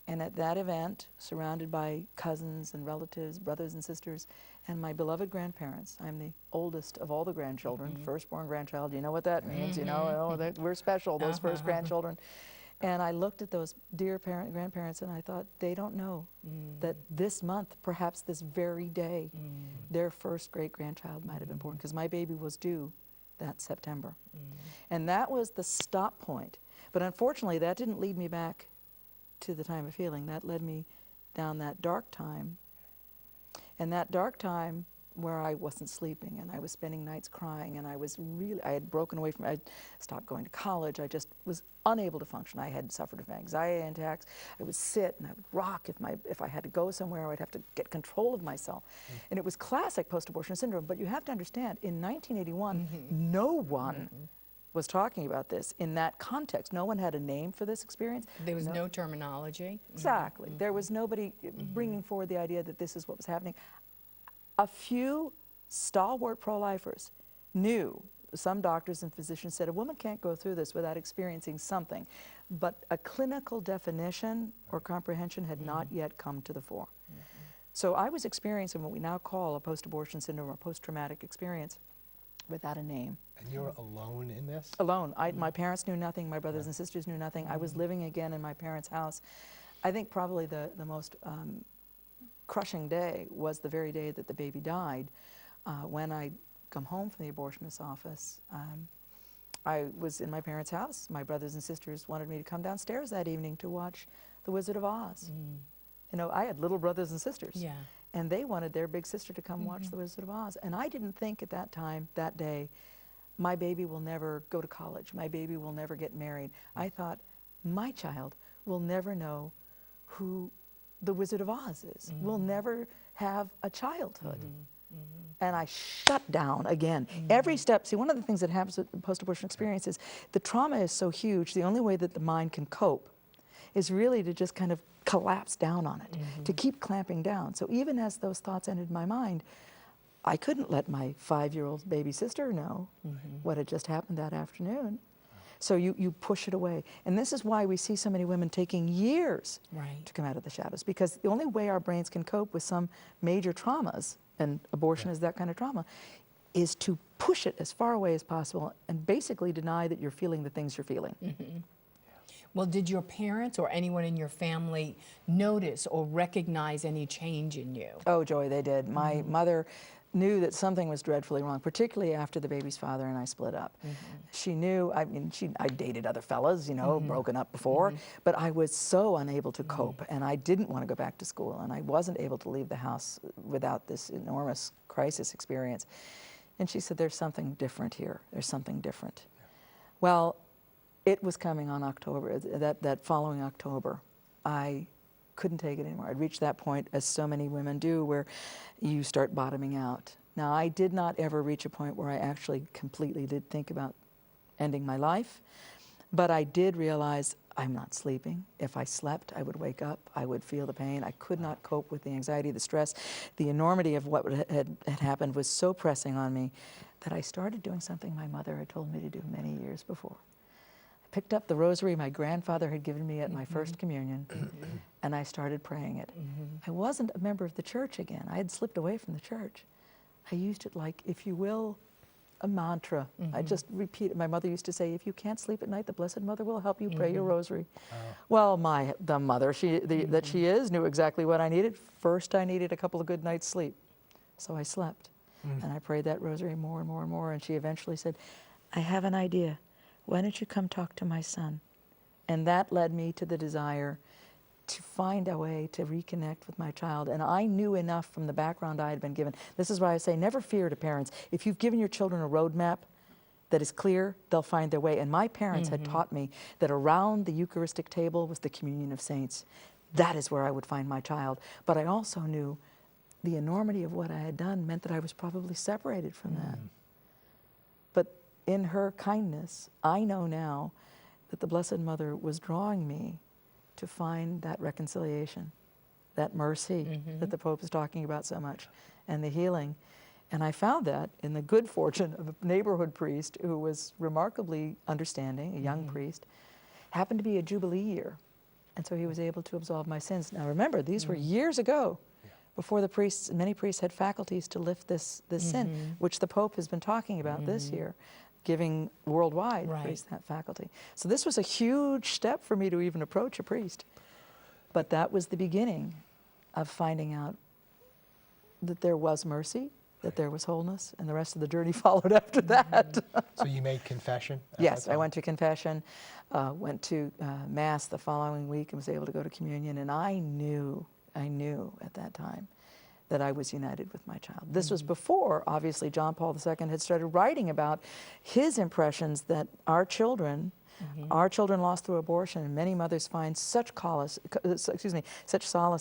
And at that event, surrounded by cousins and relatives, brothers and sisters, and my beloved grandparents, I'm the oldest of all the grandchildren, firstborn grandchild. You know what that means, you know, oh, we're special, those first grandchildren. And I looked at those dear grandparents, and I thought, they don't know that this month, perhaps this very day, their first great-grandchild might have been born, because my baby was due that September. And that was the stop point. But unfortunately, that didn't lead me back to the time of healing. That led me down that dark time. And that dark time where I wasn't sleeping, and I was spending nights crying, and I had broken away from, I stopped going to college. I just was unable to function. I had suffered from anxiety attacks. I would sit and I would rock. If I had to go somewhere, I'd have to get control of myself. And it was classic post-abortion syndrome. But you have to understand, in 1981, no one was talking about this in that context. No one had a name for this experience. There was no terminology. Exactly. There was nobody bringing forward the idea that this is what was happening. A few stalwart pro-lifers knew, some doctors and physicians said, a woman can't go through this without experiencing something. But a clinical definition or comprehension had not yet come to the fore. So I was experiencing what we now call a post-abortion syndrome or post-traumatic experience without a name. And you're alone in this? Alone. My parents knew nothing. My brothers and sisters knew nothing. I was living again in my parents' house. I think probably the most crushing day was the very day that the baby died. When I come home from the abortionist's office, I was in my parents' house. My brothers and sisters wanted me to come downstairs that evening to watch The Wizard of Oz. You know, I had little brothers and sisters. Yeah. And they wanted their big sister to come watch The Wizard of Oz. And I didn't think at that time, that day, my baby will never go to college. My baby will never get married. I thought, my child will never know who the Wizard of Oz is. Will never have a childhood. And I shut down again. Every step, see, one of the things that happens with post-abortion experience is the trauma is so huge, the only way that the mind can cope is really to just kind of collapse down on it, to keep clamping down. So even as those thoughts entered my mind, I couldn't let my 5-year-old baby sister know what had just happened that afternoon. So you push it away. And this is why we see so many women taking years to come out of the shadows, because the only way our brains can cope with some major traumas, and abortion is that kind of trauma, is to push it as far away as possible and basically deny that you're feeling the things you're feeling. Well, did your parents or anyone in your family notice or recognize any change in you? Oh, Joy, they did. My mother knew that something was dreadfully wrong, particularly after the baby's father and I split up. She knew, I mean, I dated other fellas, you know, broken up before, but I was so unable to cope, and I didn't want to go back to school, and I wasn't able to leave the house without this enormous crisis experience. And she said, there's something different here. There's something different. Well, it was coming on October, that following October. I couldn't take it anymore. I'd reached that point, as so many women do, where you start bottoming out. Now, I did not ever reach a point where I actually completely did think about ending my life, but I did realize I'm not sleeping. If I slept, I would wake up, I would feel the pain. I could not cope with the anxiety, the stress. The enormity of what had happened was so pressing on me that I started doing something my mother had told me to do many years before. I picked up the rosary my grandfather had given me at my first communion, and I started praying it. I wasn't a member of the church again. I had slipped away from the church. I used it like, if you will, a mantra. I just repeat it. My mother used to say, if you can't sleep at night, the Blessed Mother will help you pray your rosary. Well, the mother that she is knew exactly what I needed. First, I needed a couple of good nights' sleep. So I slept. And I prayed that rosary more and more and more. And she eventually said, I have an idea. Why don't you come talk to my son? And that led me to the desire to find a way to reconnect with my child. And I knew enough from the background I had been given. This is why I say never fear to parents. If you've given your children a roadmap that is clear, they'll find their way. And my parents had taught me that around the Eucharistic table was the communion of saints. That is where I would find my child. But I also knew the enormity of what I had done meant that I was probably separated from that. But in her kindness, I know now that the Blessed Mother was drawing me to find that reconciliation, that mercy that the Pope is talking about so much, and the healing. And I found that in the good fortune of a neighborhood priest who was remarkably understanding, a young priest. Happened to be a Jubilee year, and so he was able to absolve my sins. Now remember, these were years ago, before the priests, many priests had faculties to lift this sin, which the Pope has been talking about this year, giving worldwide priests that faculty. So this was a huge step for me to even approach a priest. But that was the beginning of finding out that there was mercy, that there was wholeness, and the rest of the journey followed after that. So you made confession? Yes, I went to confession, went to Mass the following week and was able to go to communion, and I knew at that time that I was united with my child. This was before, obviously, John Paul II had started writing about his impressions that our children lost through abortion, and many mothers find such solace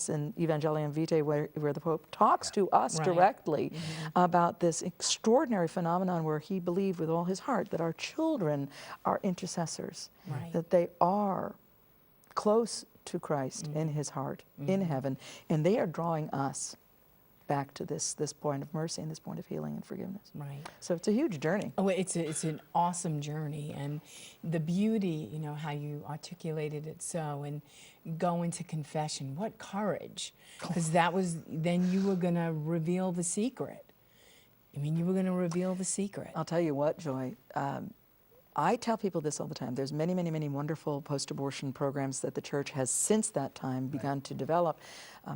in Evangelium Vitae, where the Pope talks to us directly about this extraordinary phenomenon where he believed with all his heart that our children are intercessors, that they are close to Christ in his heart, in heaven, and they are drawing us back to this point of mercy and this point of healing and forgiveness. Right. So it's a huge journey. Oh, it's an awesome journey, and the beauty, you know, how you articulated it so, and go into confession. What courage, because that was, then you were going to reveal the secret. I mean, you were going to reveal the secret. I'll tell you what, Joy, I tell people this all the time. There's many, many, many wonderful post-abortion programs that the church has since that time begun to develop.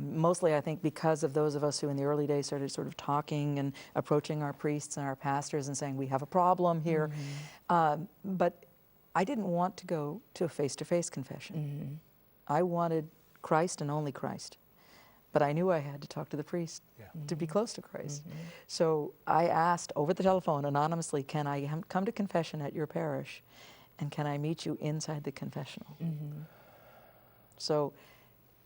Mostly, I think, because of those of us who in the early days started sort of talking and approaching our priests and our pastors and saying, we have a problem here. But I didn't want to go to a face-to-face confession. I wanted Christ and only Christ. But I knew I had to talk to the priest to be close to Christ. So I asked over the telephone anonymously, can I come to confession at your parish, and can I meet you inside the confessional? So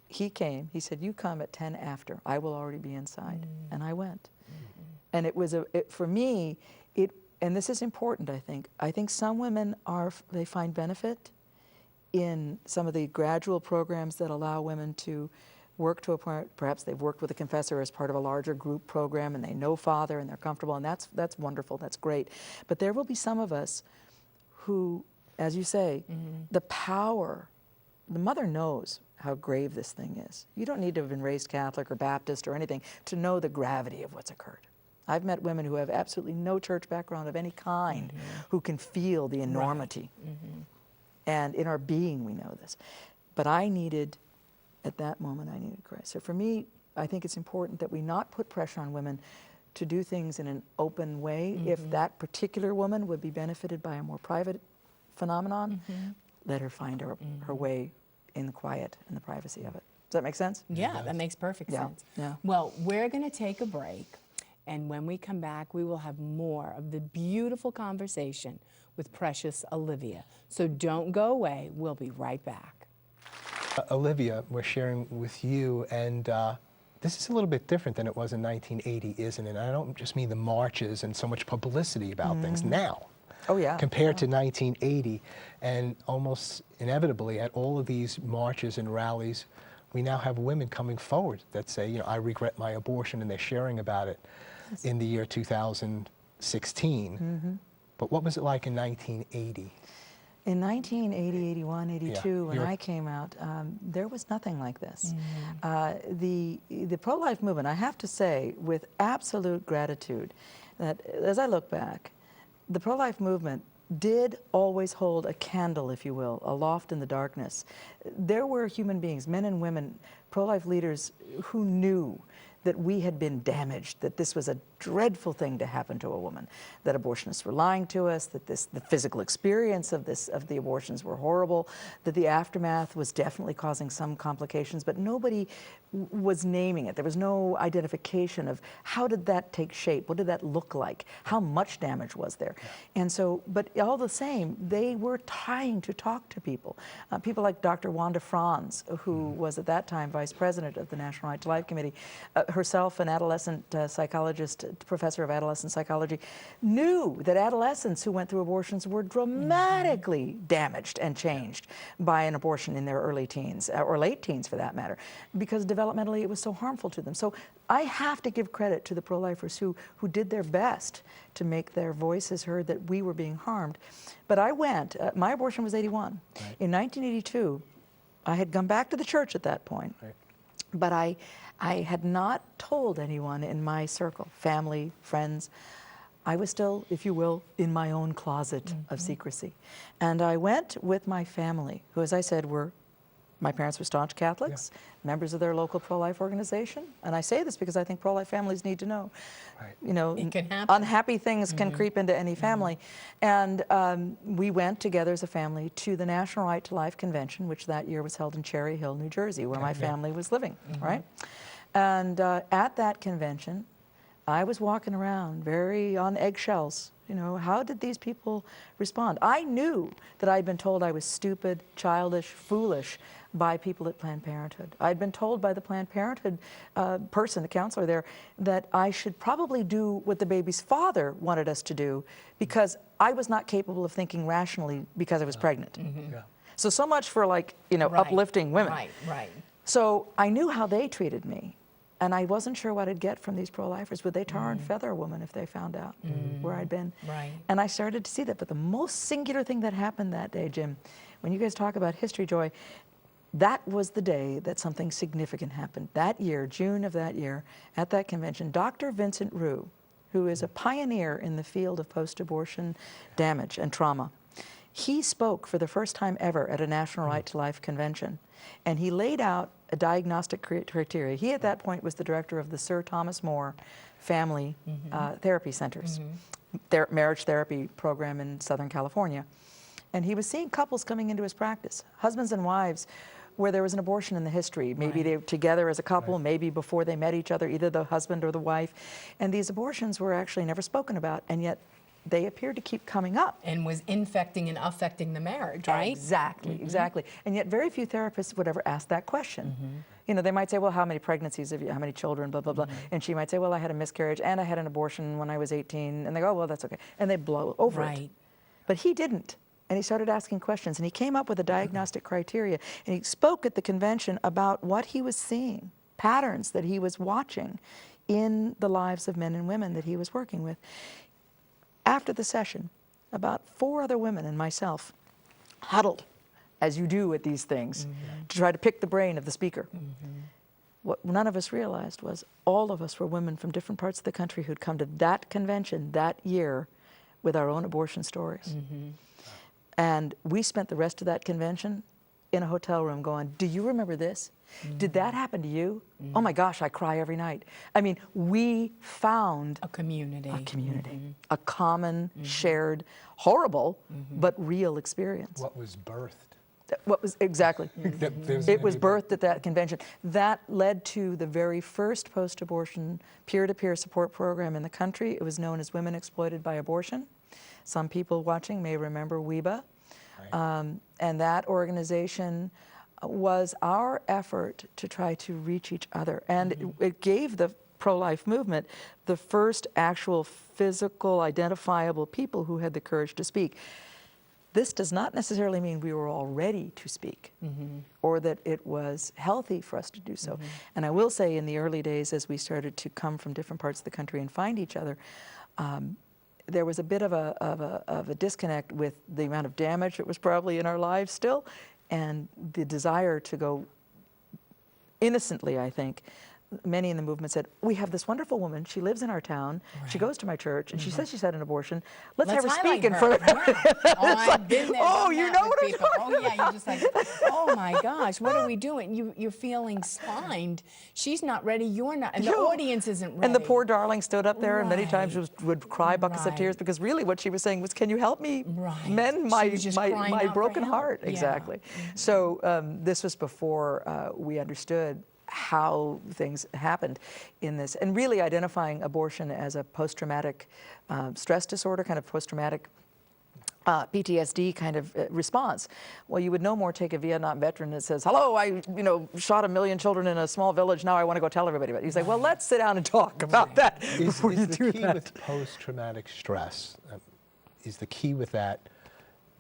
he came. He said, you come at 10 after. I will already be inside. And I went. And it was, for me, and this is important, I think some women they find benefit in some of the gradual programs that allow women to work to a point. Perhaps they've worked with a confessor as part of a larger group program, and they know Father and they're comfortable, and that's wonderful, that's great. But there will be some of us who, as you say, the power, the mother knows how grave this thing is. You don't need to have been raised Catholic or Baptist or anything to know the gravity of what's occurred. I've met women who have absolutely no church background of any kind who can feel the enormity. And in our being we know this. But at that moment, I needed Christ. So for me, I think it's important that we not put pressure on women to do things in an open way. If that particular woman would be benefited by a more private phenomenon, let her find her way in the quiet and the privacy of it. Does that make sense? Yeah, that makes perfect sense. Yeah. Well, we're going to take a break. And when we come back, we will have more of the beautiful conversation with precious Olivia. So don't go away. We'll be right back. Olivia, we're sharing with you, and this is a little bit different than it was in 1980, isn't it? I don't just mean the marches and so much publicity about things now. Oh, yeah. Compared to 1980, and almost inevitably at all of these marches and rallies, we now have women coming forward that say, you know, I regret my abortion, and they're sharing about it in the year 2016. But what was it like in 1980? In 1980, 81, 82, when you're- I came out, there was nothing like this. The pro-life movement, I have to say, with absolute gratitude, that as I look back, the pro-life movement did always hold a candle, if you will, aloft in the darkness. There were human beings, men and women, pro-life leaders, who knew that we had been damaged, that this was a dreadful thing to happen to a woman, that abortionists were lying to us, that the physical experience of the abortions were horrible, that the aftermath was definitely causing some complications, but nobody was naming it. There was no identification of how did that take shape, what did that look like, how much damage was there. And so, but all the same, they were trying to talk to people. People like Dr. Wanda Franz, who was at that time vice president of the National Right to Life Committee, herself an adolescent psychologist, professor of adolescent psychology, knew that adolescents who went through abortions were dramatically damaged and changed by an abortion in their early teens, or late teens for that matter, because developmentally it was so harmful to them. So I have to give credit to the pro-lifers who did their best to make their voices heard that we were being harmed. But I went, my abortion was 81. Right. In 1982, I had come back to the church at that point. Right. But I had not told anyone in my circle, family, friends. I was still, if you will, in my own closet of secrecy. And I went with my family, who, as I said, my parents were staunch Catholics, members of their local pro-life organization. And I say this because I think pro-life families need to know. Right. You know, it can happen. Unhappy things can creep into any family. And we went together as a family to the National Right to Life Convention, which that year was held in Cherry Hill, New Jersey, where my family was living, right? And at that convention, I was walking around very on eggshells. You know, how did these people respond? I knew that I'd been told I was stupid, childish, foolish by people at Planned Parenthood. I'd been told by the Planned Parenthood person, the counselor there, that I should probably do what the baby's father wanted us to do because I was not capable of thinking rationally because I was pregnant. So much for, like, you know, uplifting women. Right. So I knew how they treated me. And I wasn't sure what I'd get from these pro-lifers. Would they tar and feather a woman if they found out where I'd been? Right. And I started to see that. But the most singular thing that happened that day, Jim, when you guys talk about history, Joy, that was the day that something significant happened. That year, June of that year, at that convention, Dr. Vincent Rue, who is a pioneer in the field of post-abortion damage and trauma, he spoke for the first time ever at a National Right to Life convention. And he laid out a diagnostic criteria. He, at that point, was the director of the Sir Thomas More Family Therapy Centers, marriage therapy program in Southern California. And he was seeing couples coming into his practice, husbands and wives, where there was an abortion in the history. Maybe they were together as a couple, maybe before they met each other, either the husband or the wife. And these abortions were actually never spoken about, and yet they appeared to keep coming up. And was infecting and affecting the marriage, right? Exactly, exactly. And yet very few therapists would ever ask that question. You know, they might say, well, how many pregnancies have you, how many children, blah, blah, blah. And she might say, well, I had a miscarriage and I had an abortion when I was 18. And they go, oh, well, that's okay. And they blow over it. But he didn't. And he started asking questions. And he came up with a diagnostic criteria. And he spoke at the convention about what he was seeing, patterns that he was watching in the lives of men and women that he was working with. After the session, about 4 other women and myself huddled, as you do at these things, to try to pick the brain of the speaker. What none of us realized was all of us were women from different parts of the country who'd come to that convention that year with our own abortion stories. And we spent the rest of that convention in a hotel room going, do you remember this? Did that happen to you? Oh my gosh, I cry every night. I mean, we found a community, a common, shared, horrible, but real experience. What was birthed What was exactly? It was birthed at that convention. That led to the very first post-abortion peer-to-peer support program in the country. It was known as Women Exploited by Abortion. Some people watching may remember WEBA. And that organization was our effort to try to reach each other. And it gave the pro-life movement the first actual physical, identifiable people who had the courage to speak. This does not necessarily mean we were all ready to speak or that it was healthy for us to do so. And I will say in the early days, as we started to come from different parts of the country and find each other, there was a bit of a disconnect with the amount of damage that was probably in our lives still, and the desire to go innocently, I think. Many in the movement said, we have this wonderful woman, she lives in our town, she goes to my church, and she says she's had an abortion. Let's have her speak in front of her. Oh, I've been there. Oh, you know what I'm people. talking Oh, yeah, you're just like, oh my gosh, what are we doing? You're feeling spined. She's not ready, you're not, and the audience isn't ready. And the poor darling stood up there and many times would cry buckets of tears Right. because really what she was saying was, can you help me Right. mend She my, was just crying my out for broken help. heart? Yeah. Exactly. So this was before we understood how things happened in this, and really identifying abortion as a post-traumatic stress disorder, kind of post-traumatic PTSD kind of response. Well, you would no more take a Vietnam veteran that says, hello, I shot 1 million children in a small village, now I want to go tell everybody about it. You say, well, let's sit down and talk about that before you do Is the key that. with post-traumatic stress, is the key with that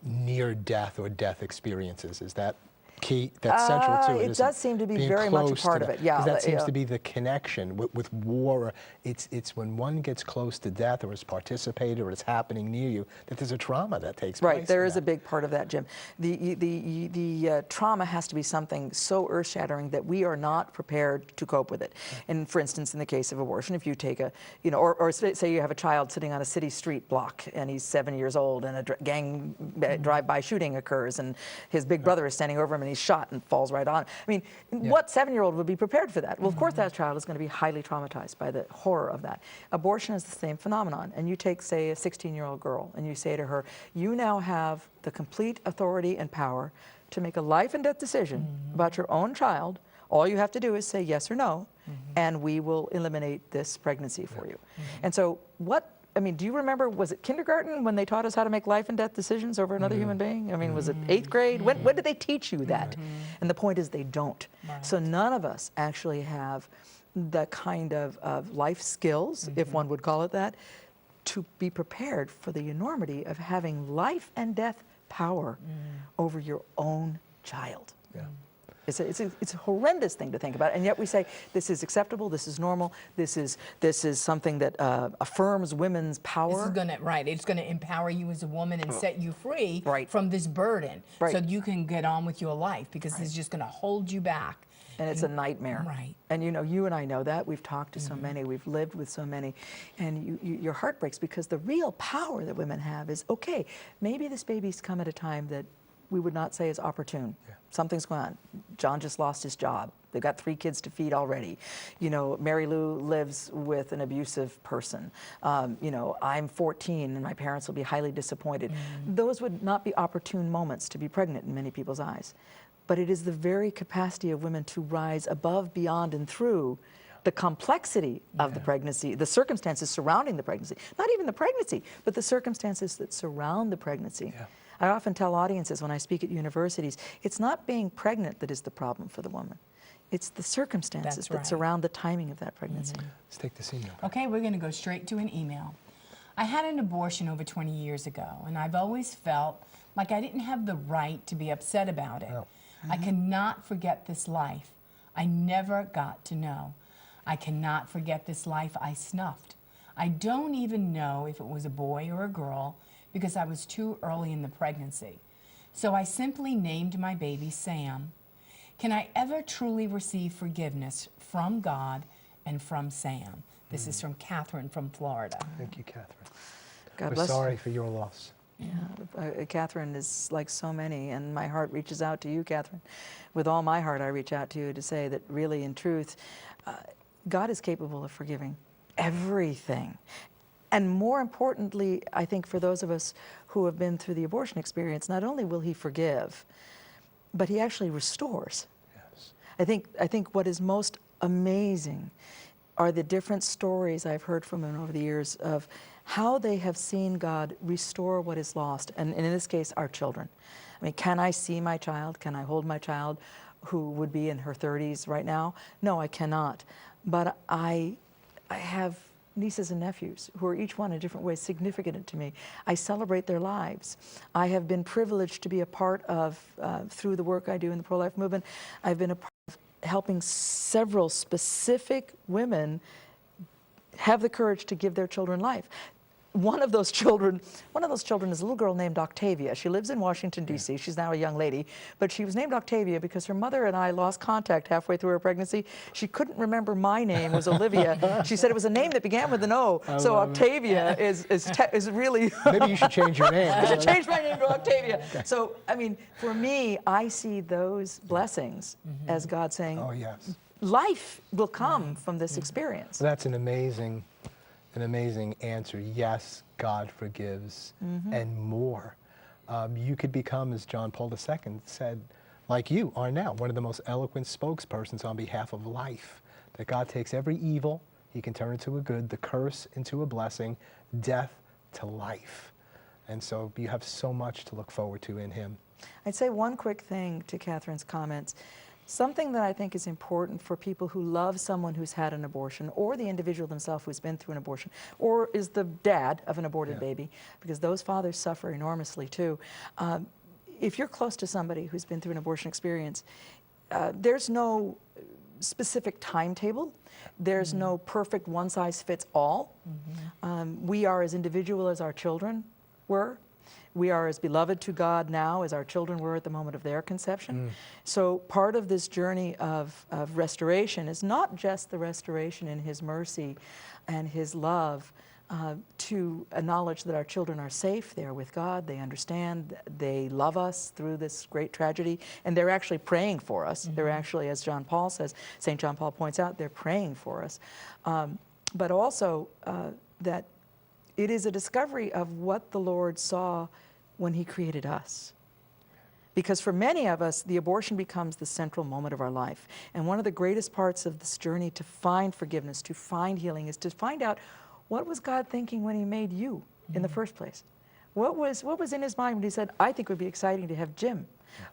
near-death or death experiences? Is that key, that's central to it? It does seem to be very much a part of it, yeah. Because that seems to be the connection with war. It's when one gets close to death or has participated or it's happening near you that there's a trauma that takes place. Right, there is a big part of that, Jim. The trauma has to be something so earth-shattering that we are not prepared to cope with it. And for instance, in the case of abortion, if you take a, or say you have a child sitting on a city street block and he's 7 years old and a gang drive-by shooting occurs and his big brother is standing over him and he's shot and falls right on. I mean, what 7-year-old would be prepared for that? Well, of course that child is going to be highly traumatized by the horror of that. Abortion is the same phenomenon. And you take, say, a 16-year-old girl and you say to her, you now have the complete authority and power to make a life and death decision about your own child. All you have to do is say yes or no, and we will eliminate this pregnancy for you. And so do you remember, was it kindergarten when they taught us how to make life and death decisions over another human being? I mean, was it 8th grade? When did they teach you that? And the point is they don't. Right. So none of us actually have the kind of life skills, if one would call it that, to be prepared for the enormity of having life and death power over your own child. Yeah. It's a horrendous thing to think about, and yet we say this is acceptable, this is normal, this is something that affirms women's power. This is it's going to empower you as a woman and set you free from this burden, Right. so you can get on with your life, because it's just going to hold you back. And it's a nightmare. Right. And you and I know that. We've talked to so many, we've lived with so many, and your heart breaks because the real power that women have is, okay, maybe this baby's come at a time that we would not say is opportune. Yeah. Something's going on. John just lost his job. They've got 3 kids to feed already. Mary Lou lives with an abusive person. I'm 14 and my parents will be highly disappointed. Those would not be opportune moments to be pregnant in many people's eyes. But it is the very capacity of women to rise above, beyond, and through the complexity of the pregnancy, the circumstances surrounding the pregnancy. Not even the pregnancy, but the circumstances that surround the pregnancy. Yeah. I often tell audiences when I speak at universities, it's not being pregnant that is the problem for the woman. It's the circumstances that surround the timing of that pregnancy. Let's take this email. Okay, we're going to go straight to an email. I had an abortion over 20 years ago, and I've always felt like I didn't have the right to be upset about it. I cannot forget this life I never got to know. I cannot forget this life I snuffed. I don't even know if it was a boy or a girl, because I was too early in the pregnancy. So I simply named my baby Sam. Can I ever truly receive forgiveness from God and from Sam? This is from Catherine from Florida. Thank you, Catherine. God We're bless sorry for your loss. Yeah, Catherine is like so many, and my heart reaches out to you, Catherine. With all my heart, I reach out to you to say that really, in truth, God is capable of forgiving everything. And more importantly, I think for those of us who have been through the abortion experience, not only will he forgive, but he actually restores. Yes. I think what is most amazing are the different stories I've heard from women over the years of how they have seen God restore what is lost, and in this case, our children. I mean, can I see my child? Can I hold my child who would be in her 30s right now? No, I cannot. But I have nieces and nephews who are each one in different ways significant to me. I celebrate their lives. I have been privileged to be a part of, through the work I do in the pro-life movement, I've been a part of helping several specific women have the courage to give their children life. One of those children is a little girl named Octavia. She lives in Washington, D.C. She's now a young lady, but she was named Octavia because her mother and I lost contact halfway through her pregnancy. She couldn't remember my name was Olivia. She said it was a name that began with an O, so Octavia is really... Maybe you should change your name. I should change my name to Octavia. Okay. So, I mean, for me, I see those blessings as God saying, oh, yes, life will come from this experience. That's an amazing answer. Yes, God forgives, and more. You could become, as John Paul II said, like you are now, one of the most eloquent spokespersons on behalf of life. That God takes every evil, he can turn it to a good, the curse into a blessing, death to life. And so you have so much to look forward to in him. I'd say one quick thing to Catherine's comments. Something that I think is important for people who love someone who's had an abortion, or the individual themselves who's been through an abortion, or is the dad of an aborted baby, because those fathers suffer enormously too. If you're close to somebody who's been through an abortion experience, there's no specific timetable. There's no perfect one-size-fits-all. We are as individual as our children were. We are as beloved to God now as our children were at the moment of their conception. So part of this journey of restoration is not just the restoration in his mercy and his love, to acknowledge that our children are safe, they're with God, they understand, they love us through this great tragedy, and they're actually praying for us. They're actually, as John Paul says, St. John Paul points out, they're praying for us. But also that it is a discovery of what the Lord saw when he created us. Because for many of us, the abortion becomes the central moment of our life. And one of the greatest parts of this journey to find forgiveness, to find healing, is to find out, what was God thinking when he made you in the first place? What was in his mind when he said, I think it would be exciting to have Jim.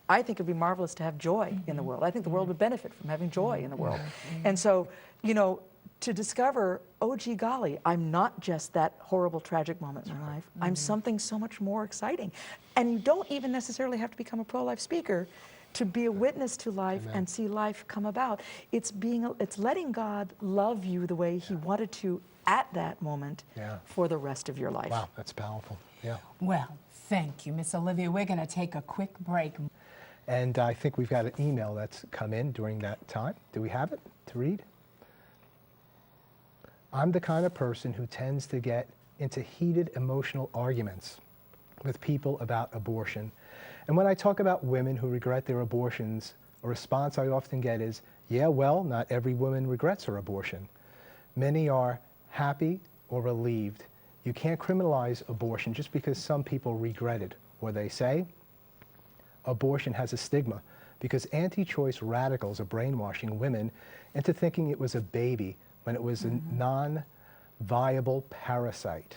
I think it would be marvelous to have joy in the world. I think the world would benefit from having joy in the world. And so, you know, to discover, oh gee golly, I'm not just that horrible tragic moment in my life. I'm something so much more exciting. And you don't even necessarily have to become a pro-life speaker to be a witness to life and see life come about. It's letting God love you the way he wanted to at that moment for the rest of your life. Wow, that's powerful. Yeah. Well, thank you, Miss Olivia. We're going to take a quick break. And I think we've got an email that's come in during that time. Do we have it to read? I'm the kind of person who tends to get into heated emotional arguments with people about abortion. And when I talk about women who regret their abortions, a response I often get is, yeah, well, not every woman regrets her abortion. Many are happy or relieved. You can't criminalize abortion just because some people regret it. Or they say, abortion has a stigma because anti-choice radicals are brainwashing women into thinking it was a baby when it was a non-viable parasite.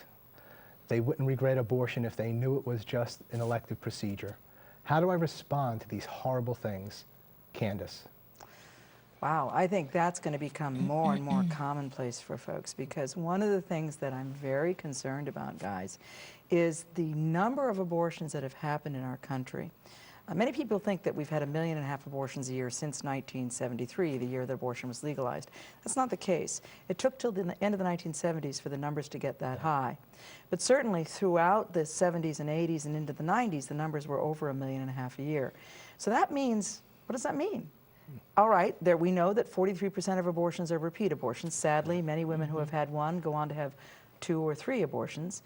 They wouldn't regret abortion if they knew it was just an elective procedure. How do I respond to these horrible things? Candace. Wow, I think that's going to become more and more commonplace for folks, because one of the things that I'm very concerned about, guys, is the number of abortions that have happened in our country. Many people think that we've had 1.5 million abortions a year since 1973, the year that abortion was legalized. That's not the case. It took till the end of the 1970s for the numbers to get that high. But certainly throughout the 70s and 80s and into the 90s, the numbers were over 1.5 million a year. So that means, what does that mean? All right, we know that 43% of abortions are repeat abortions. Sadly, many women who have had one go on to have 2 or 3 abortions.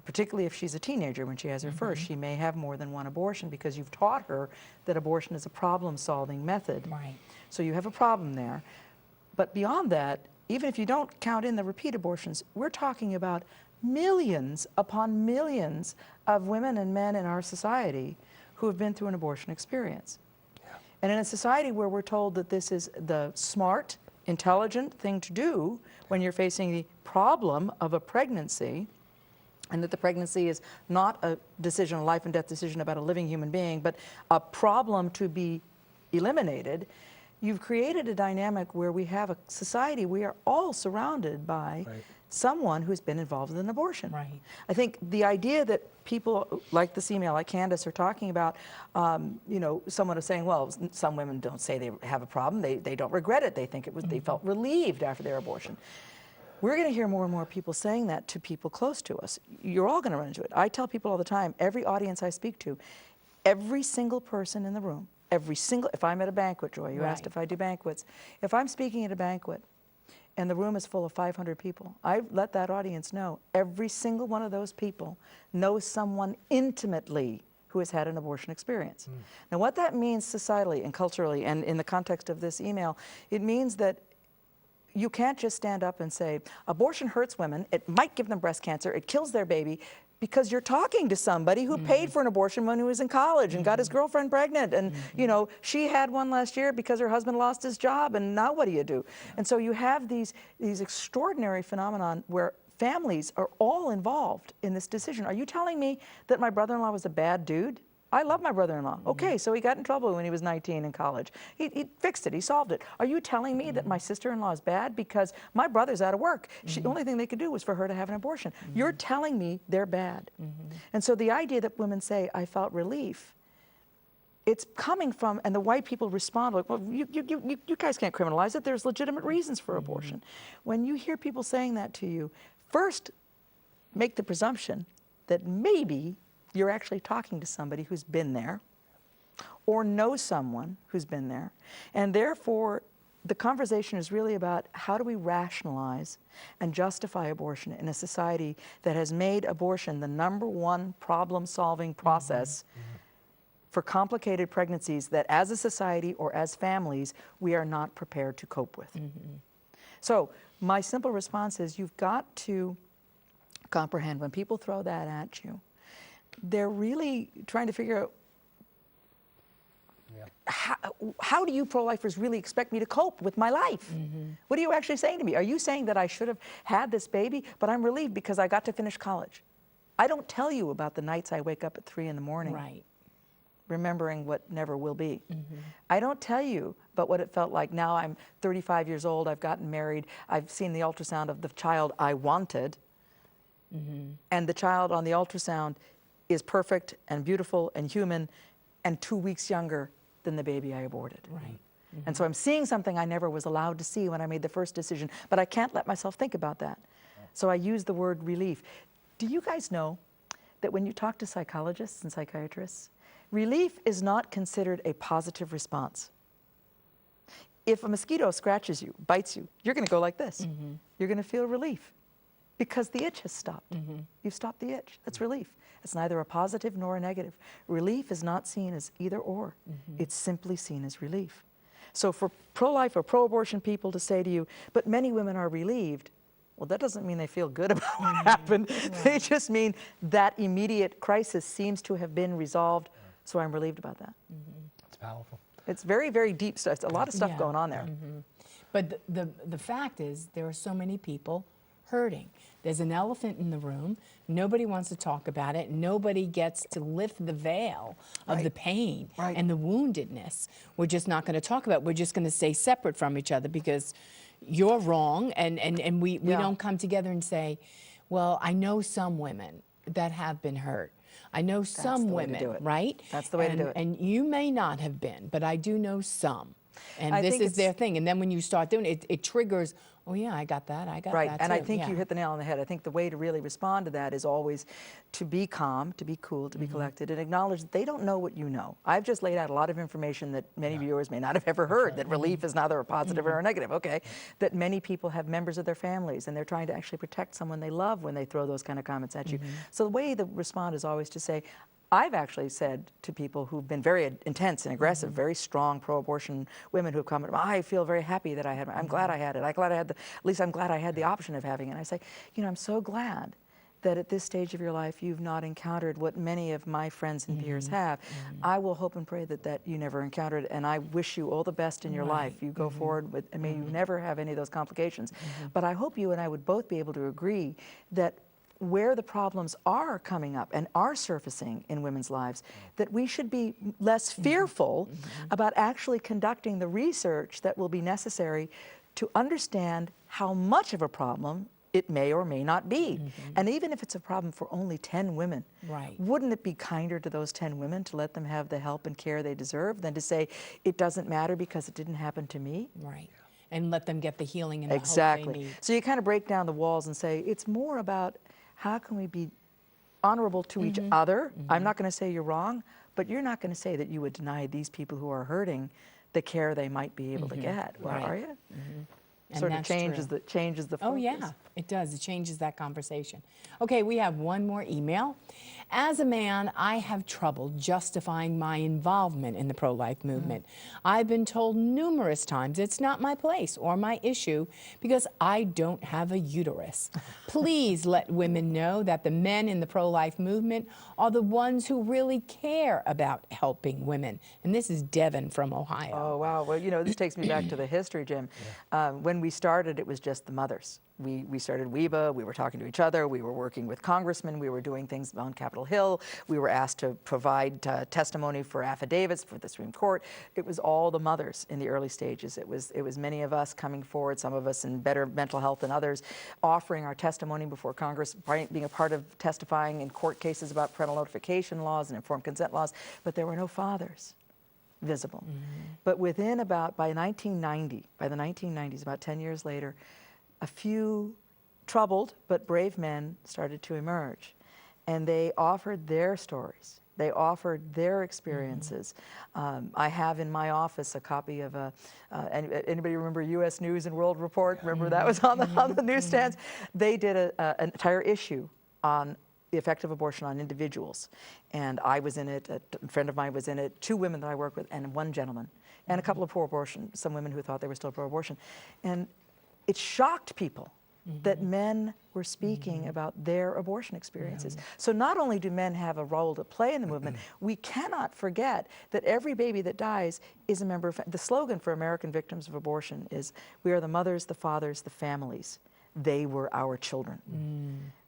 Particularly if she's a teenager when she has her first, she may have more than one abortion because you've taught her that abortion is a problem-solving method. Right. So you have a problem there. But beyond that, even if you don't count in the repeat abortions, we're talking about millions upon millions of women and men in our society who have been through an abortion experience. And in a society where we're told that this is the smart, intelligent thing to do when you're facing the problem of a pregnancy, and that the pregnancy is not a decision, a life and death decision about a living human being, but a problem to be eliminated, you've created a dynamic where we have a society, we are all surrounded by someone who's been involved in an abortion. Right. I think the idea that people like this email, like Candace, are talking about, you know, someone is saying, well, some women don't say they have a problem, they don't regret it, they think it was, they felt relieved after their abortion. We're going to hear more and more people saying that to people close to us. You're all going to run into it. I tell people all the time, every audience I speak to, every single person in the room, if I'm at a banquet, Joy, you asked if I do banquets. If I'm speaking at a banquet and the room is full of 500 people, I let that audience know every single one of those people knows someone intimately who has had an abortion experience. Now, what that means societally and culturally, and in the context of this email, it means that you can't just stand up and say, abortion hurts women, it might give them breast cancer, it kills their baby, because you're talking to somebody who paid for an abortion when he was in college and got his girlfriend pregnant, and you know, she had one last year because her husband lost his job, and now what do you do? And so you have these extraordinary phenomenon where families are all involved in this decision. Are you telling me that my brother-in-law was a bad dude? I love my brother-in-law. Okay, so he got in trouble when he was 19 in college. He fixed it, he solved it. Are you telling me that my sister-in-law is bad because my brother's out of work? The only thing they could do was for her to have an abortion. You're telling me they're bad. And so the idea that women say, I felt relief, it's coming from, and the white people respond like, well, you guys can't criminalize it. There's legitimate reasons for abortion. When you hear people saying that to you, first make the presumption that maybe you're actually talking to somebody who's been there or knows someone who's been there. And therefore, the conversation is really about how do we rationalize and justify abortion in a society that has made abortion the #1 problem-solving process for complicated pregnancies that as a society or as families, we are not prepared to cope with. So my simple response is you've got to comprehend when people throw that at you, they're really trying to figure out how do you pro-lifers really expect me to cope with my life? What are you actually saying to me? Are you saying that I should have had this baby, but I'm relieved because I got to finish college? I don't tell you about the nights I wake up at 3 in the morning. Remembering what never will be. I don't tell you about what it felt like. Now I'm 35 years old, I've gotten married, I've seen the ultrasound of the child I wanted, and the child on the ultrasound is perfect and beautiful and human and 2 weeks younger than the baby I aborted. And so I'm seeing something I never was allowed to see when I made the first decision, but I can't let myself think about that. So I use the word relief. Do you guys know that when you talk to psychologists and psychiatrists, relief is not considered a positive response? If a mosquito scratches you, bites you, you're going to go like this. You're going to feel relief because the itch has stopped. You've stopped the itch. That's relief. It's neither a positive nor a negative. Relief is not seen as either or. It's simply seen as relief. So for pro-life or pro-abortion people to say to you, but many women are relieved, well, that doesn't mean they feel good about what happened. They just mean that immediate crisis seems to have been resolved, so I'm relieved about that. It's powerful. It's very, very deep stuff. It's a lot of stuff going on there. But the fact is, there are so many people hurting. There's an elephant in the room. Nobody wants to talk about it. Nobody gets to lift the veil of the pain and the woundedness. We're just not going to talk about it. We're just going to stay separate from each other because you're wrong, and we don't come together and say, well, I know some women that have been hurt. I know some women, right? That's the way to do it. And you may not have been, but I do know some. And I this think is their thing. And then when you start doing it, it triggers, oh yeah, I got that, I got that too. And I think you hit the nail on the head. I think the way to really respond to that is always to be calm, to be cool, to be collected, and acknowledge that they don't know what you know. I've just laid out a lot of information that many viewers may not have ever heard, that relief is neither a positive or a negative, okay? That many people have members of their families, and they're trying to actually protect someone they love when they throw those kind of comments at you. So the way to respond is always to say, I've actually said to people who've been very intense and aggressive, very strong pro-abortion women who have come, I feel very happy that I had, I'm glad I had it. I'm glad I had the, at least I'm glad I had the option of having it. And I say, you know, I'm so glad that at this stage of your life you've not encountered what many of my friends and peers have. I will hope and pray that you never encountered, and I wish you all the best in your life. You go forward with, and may you never have any of those complications. But I hope you and I would both be able to agree that where the problems are coming up and are surfacing in women's lives, that we should be less fearful about actually conducting the research that will be necessary to understand how much of a problem it may or may not be. And even if it's a problem for only 10 women, wouldn't it be kinder to those 10 women to let them have the help and care they deserve than to say, it doesn't matter because it didn't happen to me? Right. And let them get the healing and the hope they need. So you kind of break down the walls and say, it's more about how can we be honorable to each other? I'm not going to say you're wrong, but you're not going to say that you would deny these people who are hurting the care they might be able to get, are you? And Sort of that's changes true. the focus. Oh yeah, it does. It changes that conversation. Okay, we have one more email. As a man, I have trouble justifying my involvement in the pro-life movement. I've been told numerous times it's not my place or my issue because I don't have a uterus. Please let women know that the men in the pro-life movement are the ones who really care about helping women. And this is Devin from Ohio. Oh, wow. Well, you know, this takes me back to the history, Jim. When we started, it was just the mothers. We started WEBA, we were talking to each other, we were working with congressmen, we were doing things on Capitol Hill, we were asked to provide testimony for affidavits for the Supreme Court. It was all the mothers in the early stages. It was many of us coming forward, some of us in better mental health than others, offering our testimony before Congress, being a part of testifying in court cases about parental notification laws and informed consent laws, but there were no fathers visible. But by the 1990s, about 10 years later, a few troubled but brave men started to emerge, and they offered their stories. They offered their experiences. I have in my office a copy of anybody remember U.S. News and World Report? Remember that was on the newsstands? They did an entire issue on the effect of abortion on individuals. And I was in it, a friend of mine was in it, 2 women that I work with, and 1 gentleman, and a couple of pro-abortion, some women who thought they were still pro-abortion. And it shocked people that men were speaking about their abortion experiences. So not only do men have a role to play in the movement, we cannot forget that every baby that dies is a member of, the slogan for American victims of abortion is, we are the mothers, the fathers, the families. They were our children.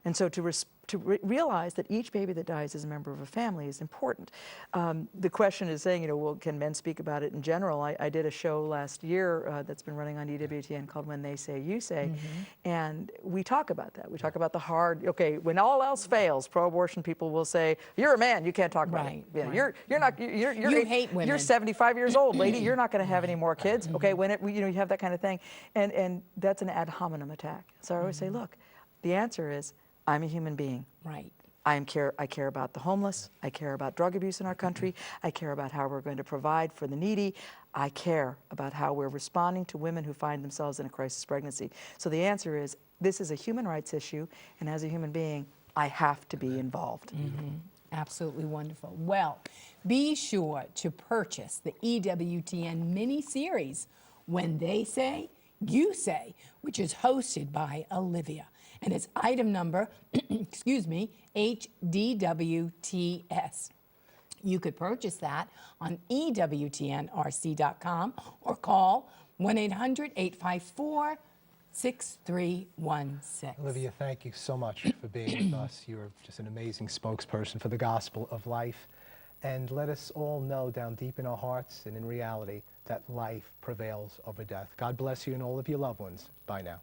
And so to realize that each baby that dies is a member of a family is important. The question is saying, you know, well, can men speak about it in general? I did a show last year that's been running on EWTN called When They Say, You Say, and we talk about that. We talk about the hard, okay, when all else fails, pro-abortion people will say, you're a man, you can't talk about it. You know, you hate women. You're 75 years old, lady, you're not going to have any more kids. Okay, when you know, you have that kind of thing. And that's an ad hominem attack. So I always say, look, the answer is, I'm a human being. Right. I care about the homeless. I care about drug abuse in our country. I care about how we're going to provide for the needy. I care about how we're responding to women who find themselves in a crisis pregnancy. So the answer is, this is a human rights issue, and as a human being, I have to be involved. Absolutely wonderful. Well, be sure to purchase the EWTN mini-series, When They Say, You Say, which is hosted by Olivia. And it's item number, excuse me, HDWTS. You could purchase that on EWTNRC.com or call 1-800-854-6316. Olivia, thank you so much for being with us. You're just an amazing spokesperson for the gospel of life. And let us all know down deep in our hearts and in reality that life prevails over death. God bless you and all of your loved ones. Bye now.